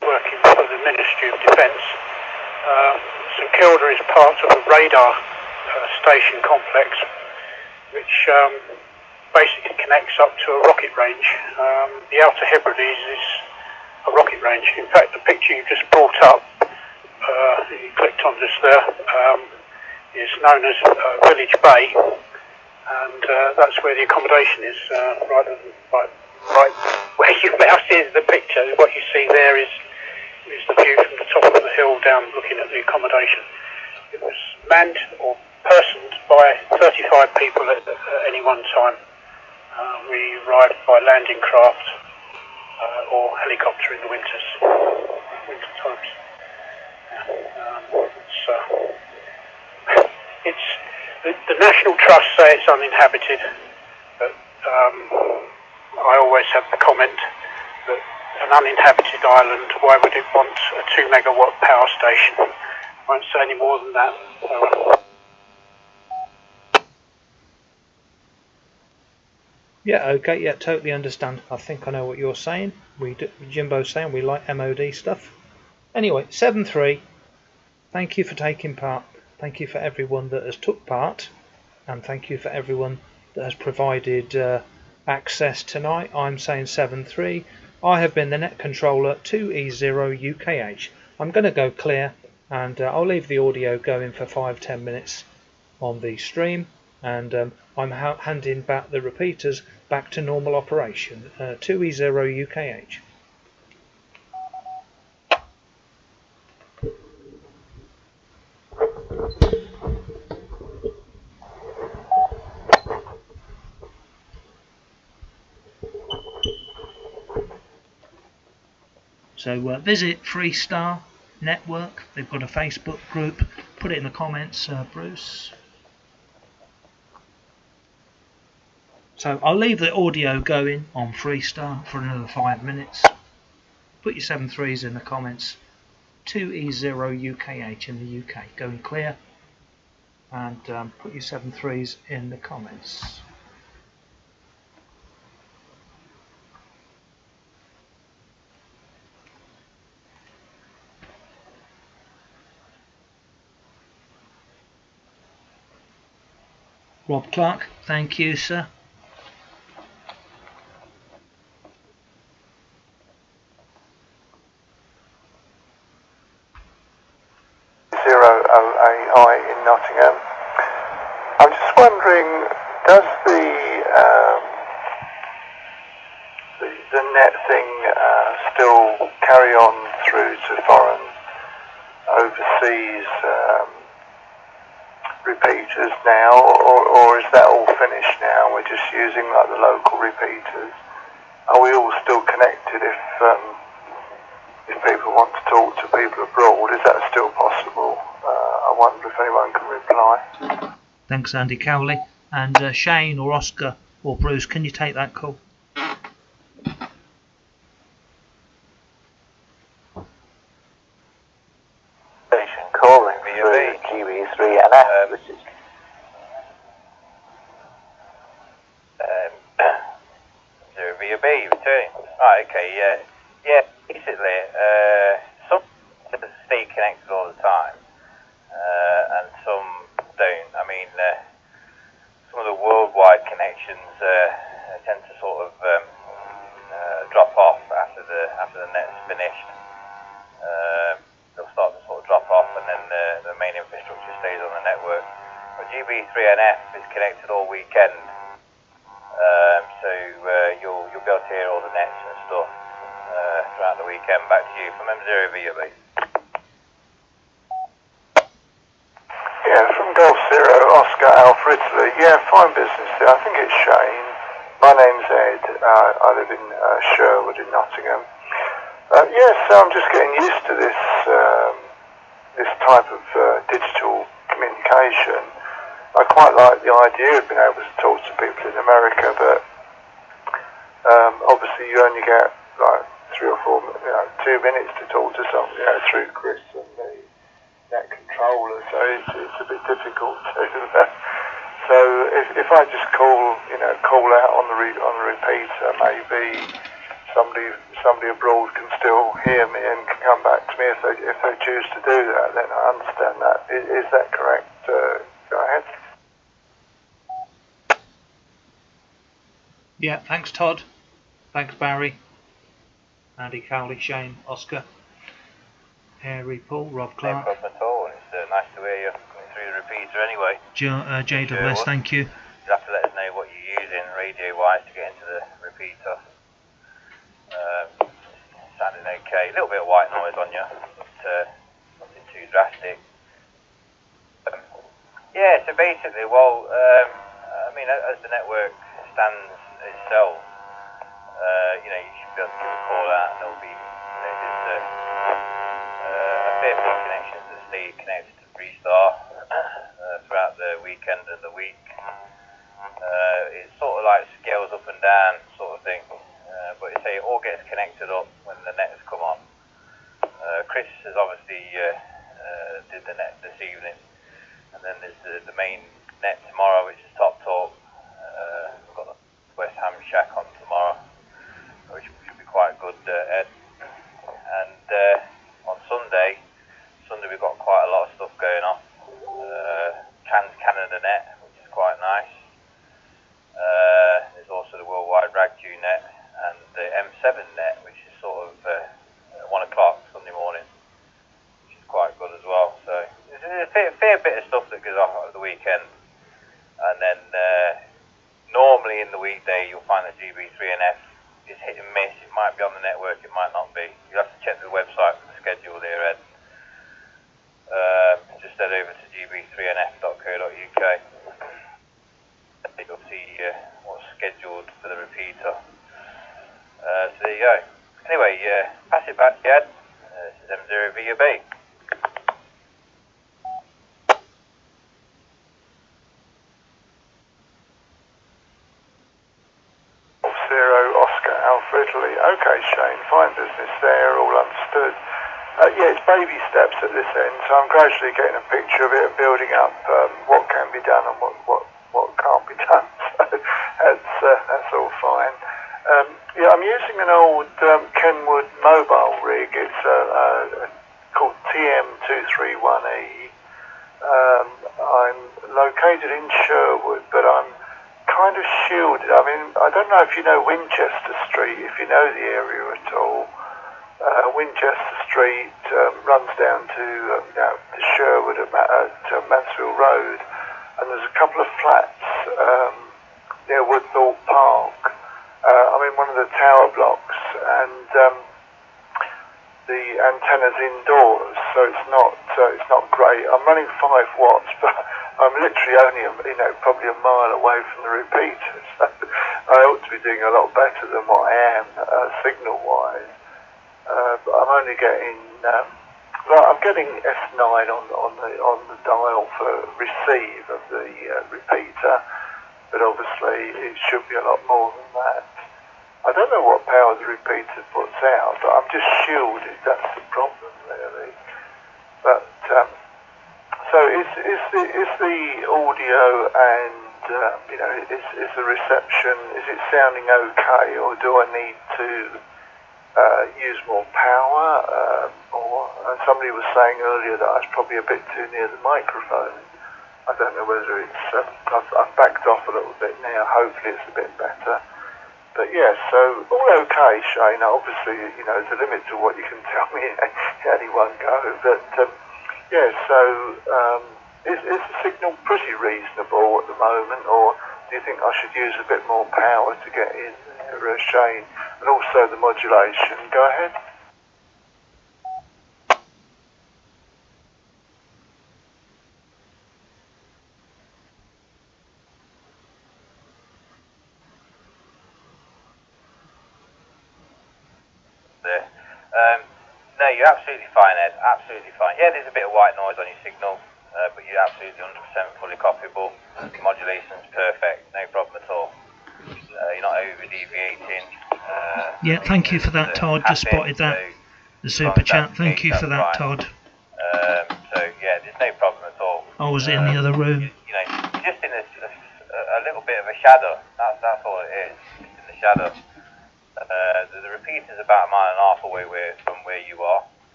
Working for the Ministry of Defence. St Kilda is part of a radar station complex, which basically connects up to a rocket range. The Outer Hebrides is a rocket range. In fact, the picture you just brought up, you clicked on just there, is known as Village Bay, and that's where the accommodation is, right where your mouse is. The picture, what you see there is the view from the top of the hill down looking at the accommodation. It was manned or personed by 35 people at any one time. We arrived by landing craft or helicopter in the winter times. The National Trust say it's uninhabited, but I always have the comment that an uninhabited island, why would it want a 2 megawatt power station? I won't say any more than that. Yeah, okay, yeah, totally understand. I think I know what you're saying. Jimbo's saying we like MOD stuff. Anyway, 7-3. Thank you for taking part. Thank you for everyone that has took part, and thank you for everyone that has provided access tonight. I'm saying 7-3. I have been the net controller 2E0UKH. I'm going to go clear, and I'll leave the audio going for 5-10 minutes on the stream, and I'm handing back the repeaters back to normal operation. 2E0UKH. So visit Freestar Network. They've got a Facebook group. Put it in the comments, Bruce. So I'll leave the audio going on Freestar for another 5 minutes. Put your 7-3s in the comments. 2E0UKH in the UK. Going clear. And put your 7-3s in the comments. Rob Clark, thank you, sir. AI in Nottingham. I'm just wondering, does the net thing still carry on through to foreign overseas repeaters now, or is that all finished now? We're just using like the local repeaters. Are we all still connected if people want to talk to people abroad? Is that still possible? I wonder if anyone can reply. Thanks, Andy Cowley. And Shane or Oscar or Bruce, can you take that call? Station calling through GB3NF. This is via B, returning. Right, okay, yeah, basically, some stay connected all the time, and some don't. I mean, some of the worldwide connections tend to sort of drop off after the net's finished. They'll start to sort of drop off, and then the main infrastructure stays on the network. But GB3NF is connected all weekend, so you'll be able to hear all the nets and stuff throughout the weekend. Back to you from M0 VB. Yeah, from Golf Zero, Oscar Alpha Italy. Yeah, fine business there. I think it's Shane. My name's Ed. I live in Sherwood in Nottingham. Yes, I'm just getting used to this this type of digital communication. I quite like the idea of being able to talk to people in America, but obviously you only get like 3 or 4, 2 minutes to talk to someone, through Chris and the net controller, so it's a bit difficult to do that. So if I just call out on the repeater, maybe somebody abroad can still hear me and can come back to me if they choose to do that. Then I understand that. Is that correct? Go ahead. Yeah, thanks Todd. Thanks Barry. Andy Cowley, Shane, Oscar, Harry, Paul, Rob Clark. No problem at all. It's nice to hear you coming through the repeater anyway. JWS, thank you. You'll have to let us know what you're using radio-wise to get into the repeater. Sounding okay. A little bit of white noise on you, but nothing too drastic. Yeah, so basically, I mean, as the network stands itself, you should be able to give a call out, and there'll be there's a fair few connections that stay connected to Restart throughout the weekend and the week. It sort of like scales up and down sort of thing, but it all gets connected up when the net has come on. Chris has obviously did the net this evening, and then there's the main net tomorrow, which is Top Talk. We've got the West Ham Shack on tomorrow, which should be quite good, Ed. And on Sunday we've got quite a lot of stuff going on. Canada net, which is quite nice. There's also the Worldwide Ragtune net and the M7 net, which is sort of 1 o'clock Sunday morning, which is quite good as well. So there's a fair bit of stuff that goes off at the weekend, and then normally in the weekday you'll find that GB3NF is hit and miss. It might be on the network, it might not be. You'll have to check the website for the schedule there, Ed. Just head over to gb3nf.co.uk. You'll see what's scheduled for the repeater. So there you go. Anyway, pass it back to Ed. This is M0 VB. Zero, Oscar, Alpha Italy. Okay, Shane, fine business there, all understood. Yeah, it's baby steps at this end, so I'm gradually getting a picture of it and building up what can be done and what can't be done. So that's all fine. Yeah, I'm using an old Kenwood mobile rig. It's called TM231E. I'm located in Sherwood, but I'm kind of shielded. I mean, I don't know if you know Winchester Street, if you know the area at all. Winchester Street runs down to Sherwood at Mansfield Road, and there's a couple of flats near Woodthorpe Park. I'm in one of the tower blocks, and the antenna's indoors, so it's not great. I'm running 5 watts, but I'm literally only probably a mile away from the repeater, so I ought to be doing a lot better than what I am signal-wise. But I'm only getting I'm getting S9 on the dial for receive of the repeater, but obviously it should be a lot more than that. I don't know what power the repeater puts out, but I'm just shielded. That's the problem, really. But so is the audio and is the reception, is it sounding okay, or do I need to use more power? Or somebody was saying earlier that I was probably a bit too near the microphone. I don't know whether it's I've backed off a little bit now. Hopefully it's a bit better. But yeah, so all okay, Shane. Obviously, there's a limit to what you can tell me in any one go. But yeah, so is the signal pretty reasonable at the moment, or do you think I should use a bit more power to get in there, Shane? And also the modulation. Go ahead. No, you're absolutely fine, Ed. Absolutely fine. Yeah, there's a bit of white noise on your signal, but you're absolutely 100% fully copyable. Modulation's perfect. No problem at all. You're not over-deviating. Yeah, thank you for that, Todd. Just spotted that. The super chat. Thank you for that, Todd. So yeah, there's no problem at all. I was in the other room. You're just in a little bit of a shadow. That's all it is. Just in the shadow. The repeater's about a mile and a half away from where you are.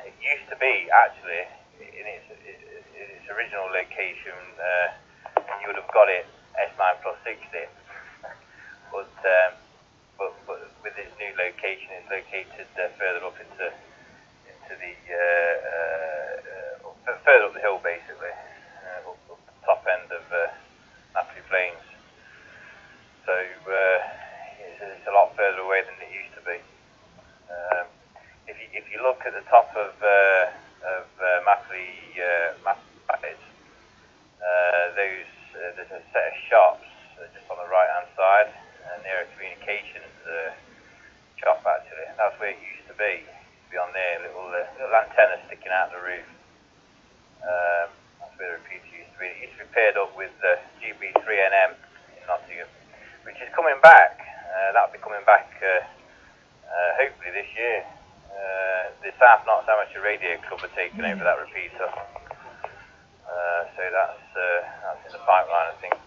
It used to be, actually, in its original location, you would have got it S9 plus 60. But with its new location, it's located further up into the further up the hill, basically, up the top end of Napoli Plains. So it's a lot further away than it used to be. If you look at the top of Mappley, there's a set of shops just on the right hand side, near a communications shop actually. That's where it used to be. It used to be on there, little antenna sticking out the roof. That's where the repeater used to be. It used to be paired up with GB3NM in Nottingham, which is coming back. That'll be coming back hopefully this year. The South Notts Amateur Radio Club are taking over that repeater. So that's in the pipeline, I think.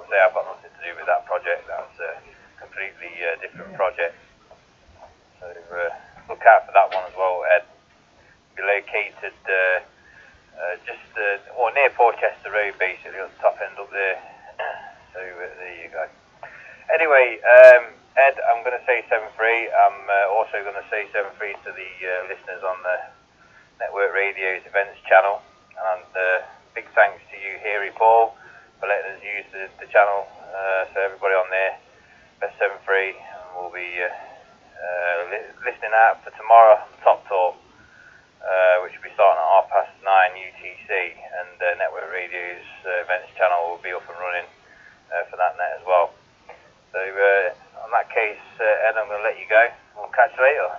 I've got nothing to do with that project. That's a completely different project. So look out for that one as well, Ed. Be located just near Porchester Road, basically, at the top end up there. So there you go. Anyway, Ed, I'm going to say 7-3. I'm also going to say 7-3 to the listeners on the Network Radio's events channel. And big thanks to you, Harry Paul, for letting us use the channel. So everybody on there, best 7-3. And we'll be listening out for tomorrow, Top Talk, which will be starting at 9:30 UTC. And Network Radio's events channel will be up and running for that net as well. So on that case, Ed, I'm going to let you go. We'll catch you later.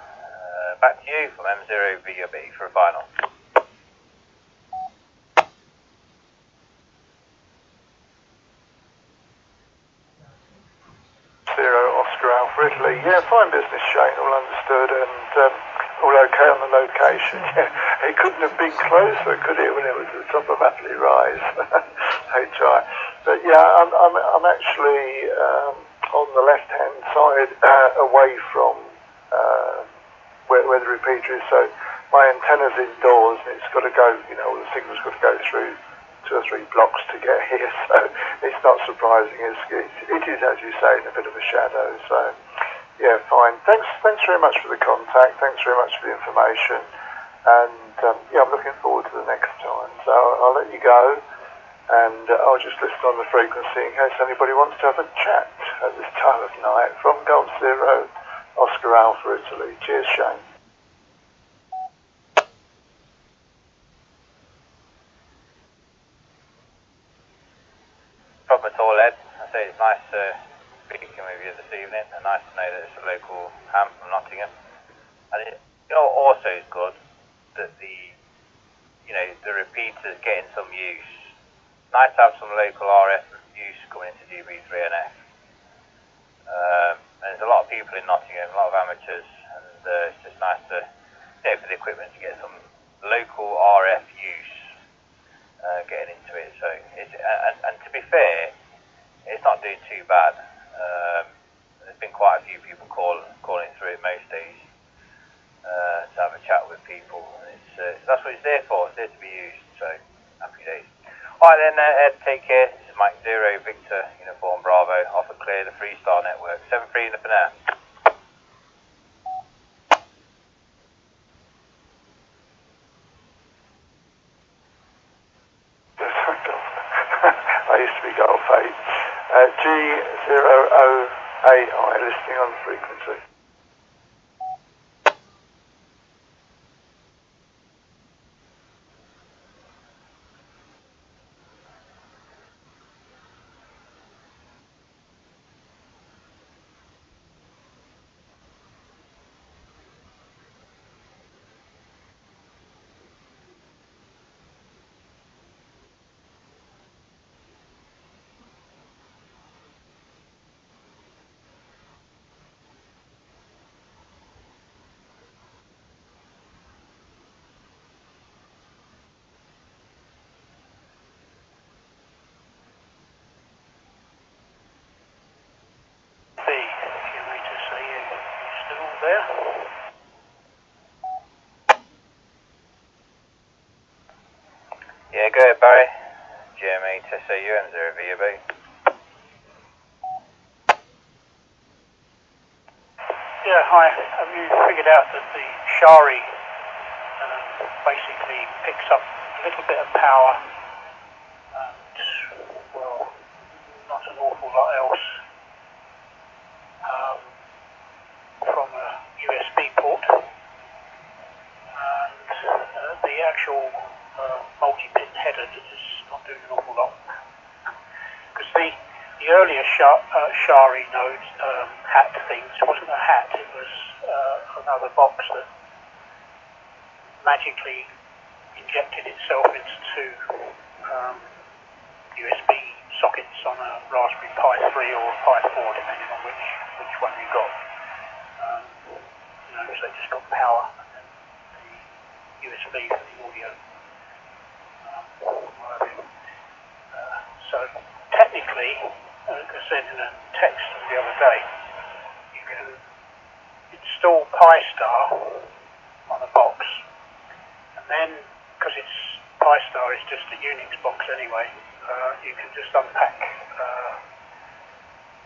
Back to you from M0VB for a final. Oscar Alpha Italy. Yeah, fine business, Shane, all understood, and all okay on the location. Yeah, it couldn't have been closer, could it, when it was at the top of Athley Rise? Hey, try. But yeah, I'm actually on the left-hand side, away from where the repeater is, so my antenna's indoors and it's got to go, you know, all the signal's got to go through 2 or 3 blocks to get here, so it's not surprising. It is, as you say, in a bit of a shadow, so yeah, fine. Thanks very much for the contact, thanks very much for the information, and yeah, I'm looking forward to the next time. So I'll let you go, and I'll just listen on the frequency in case anybody wants to have a chat at this time of night. From Golf Zero, Oscar Alpha, Italy. Cheers, Shane. Problem at all, Ed. I say it's nice speaking with you this evening, and nice to know that it's a local ham from Nottingham. And it, you know, also is good that the repeaters getting some use. Nice to have some local RF use coming into GB3NF. And there's a lot of people in Nottingham, a lot of amateurs, and it's just nice to for the equipment to get some local RF use. Getting into it, so and to be fair, it's not doing too bad. There's been quite a few people calling through it most days to have a chat with people. And that's what it's there for. It's there to be used. So happy days. All right then, Ed, take care. This is Mike Zero Victor Uniform Bravo. Off and clear the Freestar network. 7-3 in the finale. I used to be Golf 8. G008I, listening on the frequency. There. Yeah, go ahead, Barry. GMA TSAU M0VB. Yeah, hi. Have you figured out that the Shari basically picks up a little bit of power and, well, not an awful lot else from a USB port, and the actual multi-pin header is not doing an awful lot. Because the earlier Shari node hat things wasn't a hat, it was another box that magically injected itself into 2 USB sockets on a Raspberry Pi 3 or Pi 4, depending on which one you got. So they just got power, and then the USB for the audio. So technically, like I said in a text the other day, you can install Pi-Star on a box, and then, because Pi-Star is just a Unix box anyway, you can just unpack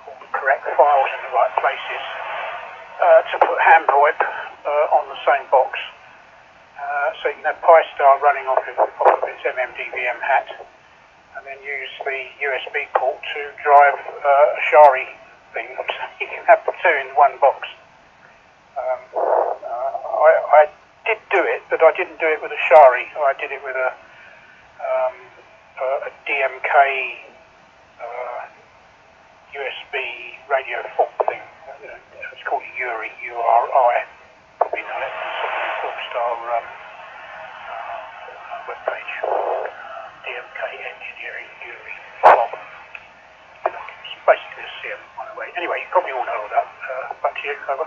all the correct files in the right places to put handpipe on the same box. So you can have Pi-Star running off of its MMDVM hat, and then use the USB port to drive a Shari thing. So you can have the 2 in one box. I did do it, but I didn't do it with a Shari. I did it with a DMK USB radio fault thing. It's called a URI, URI. Probably know it. It's on the Talkstar webpage. DMK Engineering URI fault. It's basically a CM on the way. Anyway, you probably all know all that. Back to you. Over.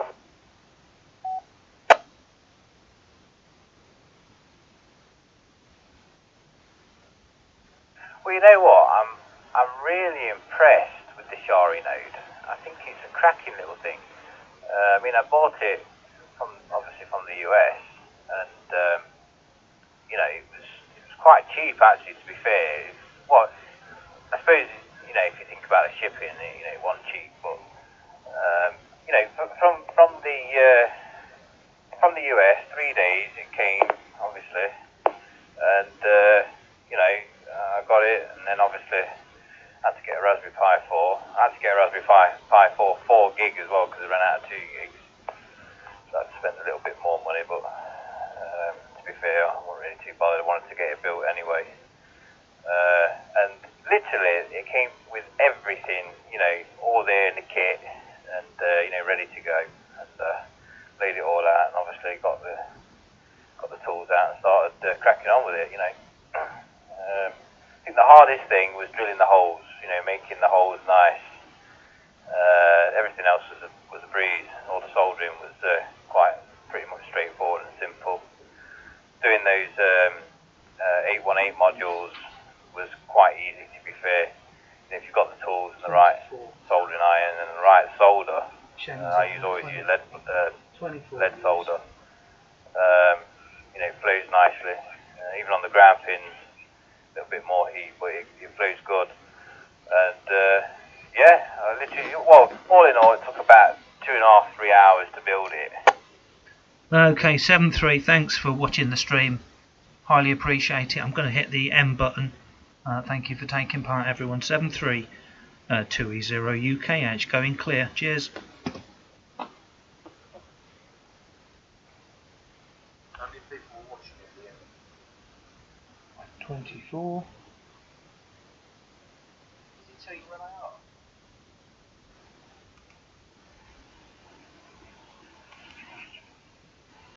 Well, you know what? I'm really impressed with the Shari node. I think it's a cracking little thing. I mean, I bought it obviously from the US, and you know, it was quite cheap actually. To be fair, well, I suppose you know if you think about the shipping, you know, it wasn't cheap, but you know, from the US, 3 days it came obviously, and you know, I got it, and then obviously I had to get a Raspberry Pi 4. I had to get a Raspberry Pi 4 4 gig as well because I ran out of 2 gigs. So I spent a little bit more money, but to be fair, I wasn't really too bothered. I wanted to get it built anyway. And literally, it came with everything, you know, all there in the kit, and you know, ready to go. And laid it all out, and obviously got the tools out and started cracking on with it. You know, I think the hardest thing was drilling the holes. You know, making the holes nice. Everything else was a breeze. All the soldering was quite pretty much straightforward and simple. Doing those 818 modules was quite easy, to be fair. If you've got the tools and the right soldering iron and the right solder, I always use lead solder. You know, it flows nicely. Even on the ground pins, a little bit more heat, but it flows good. And yeah, literally, well, all in all, it took about 2.5 to 3 hours to build it. Okay, 7-3, thanks for watching the stream. Highly appreciate it. I'm going to hit the M button. Thank you for taking part, everyone. 7-3, 2E0 UKH, going clear. Cheers. 24. Did he tell you when I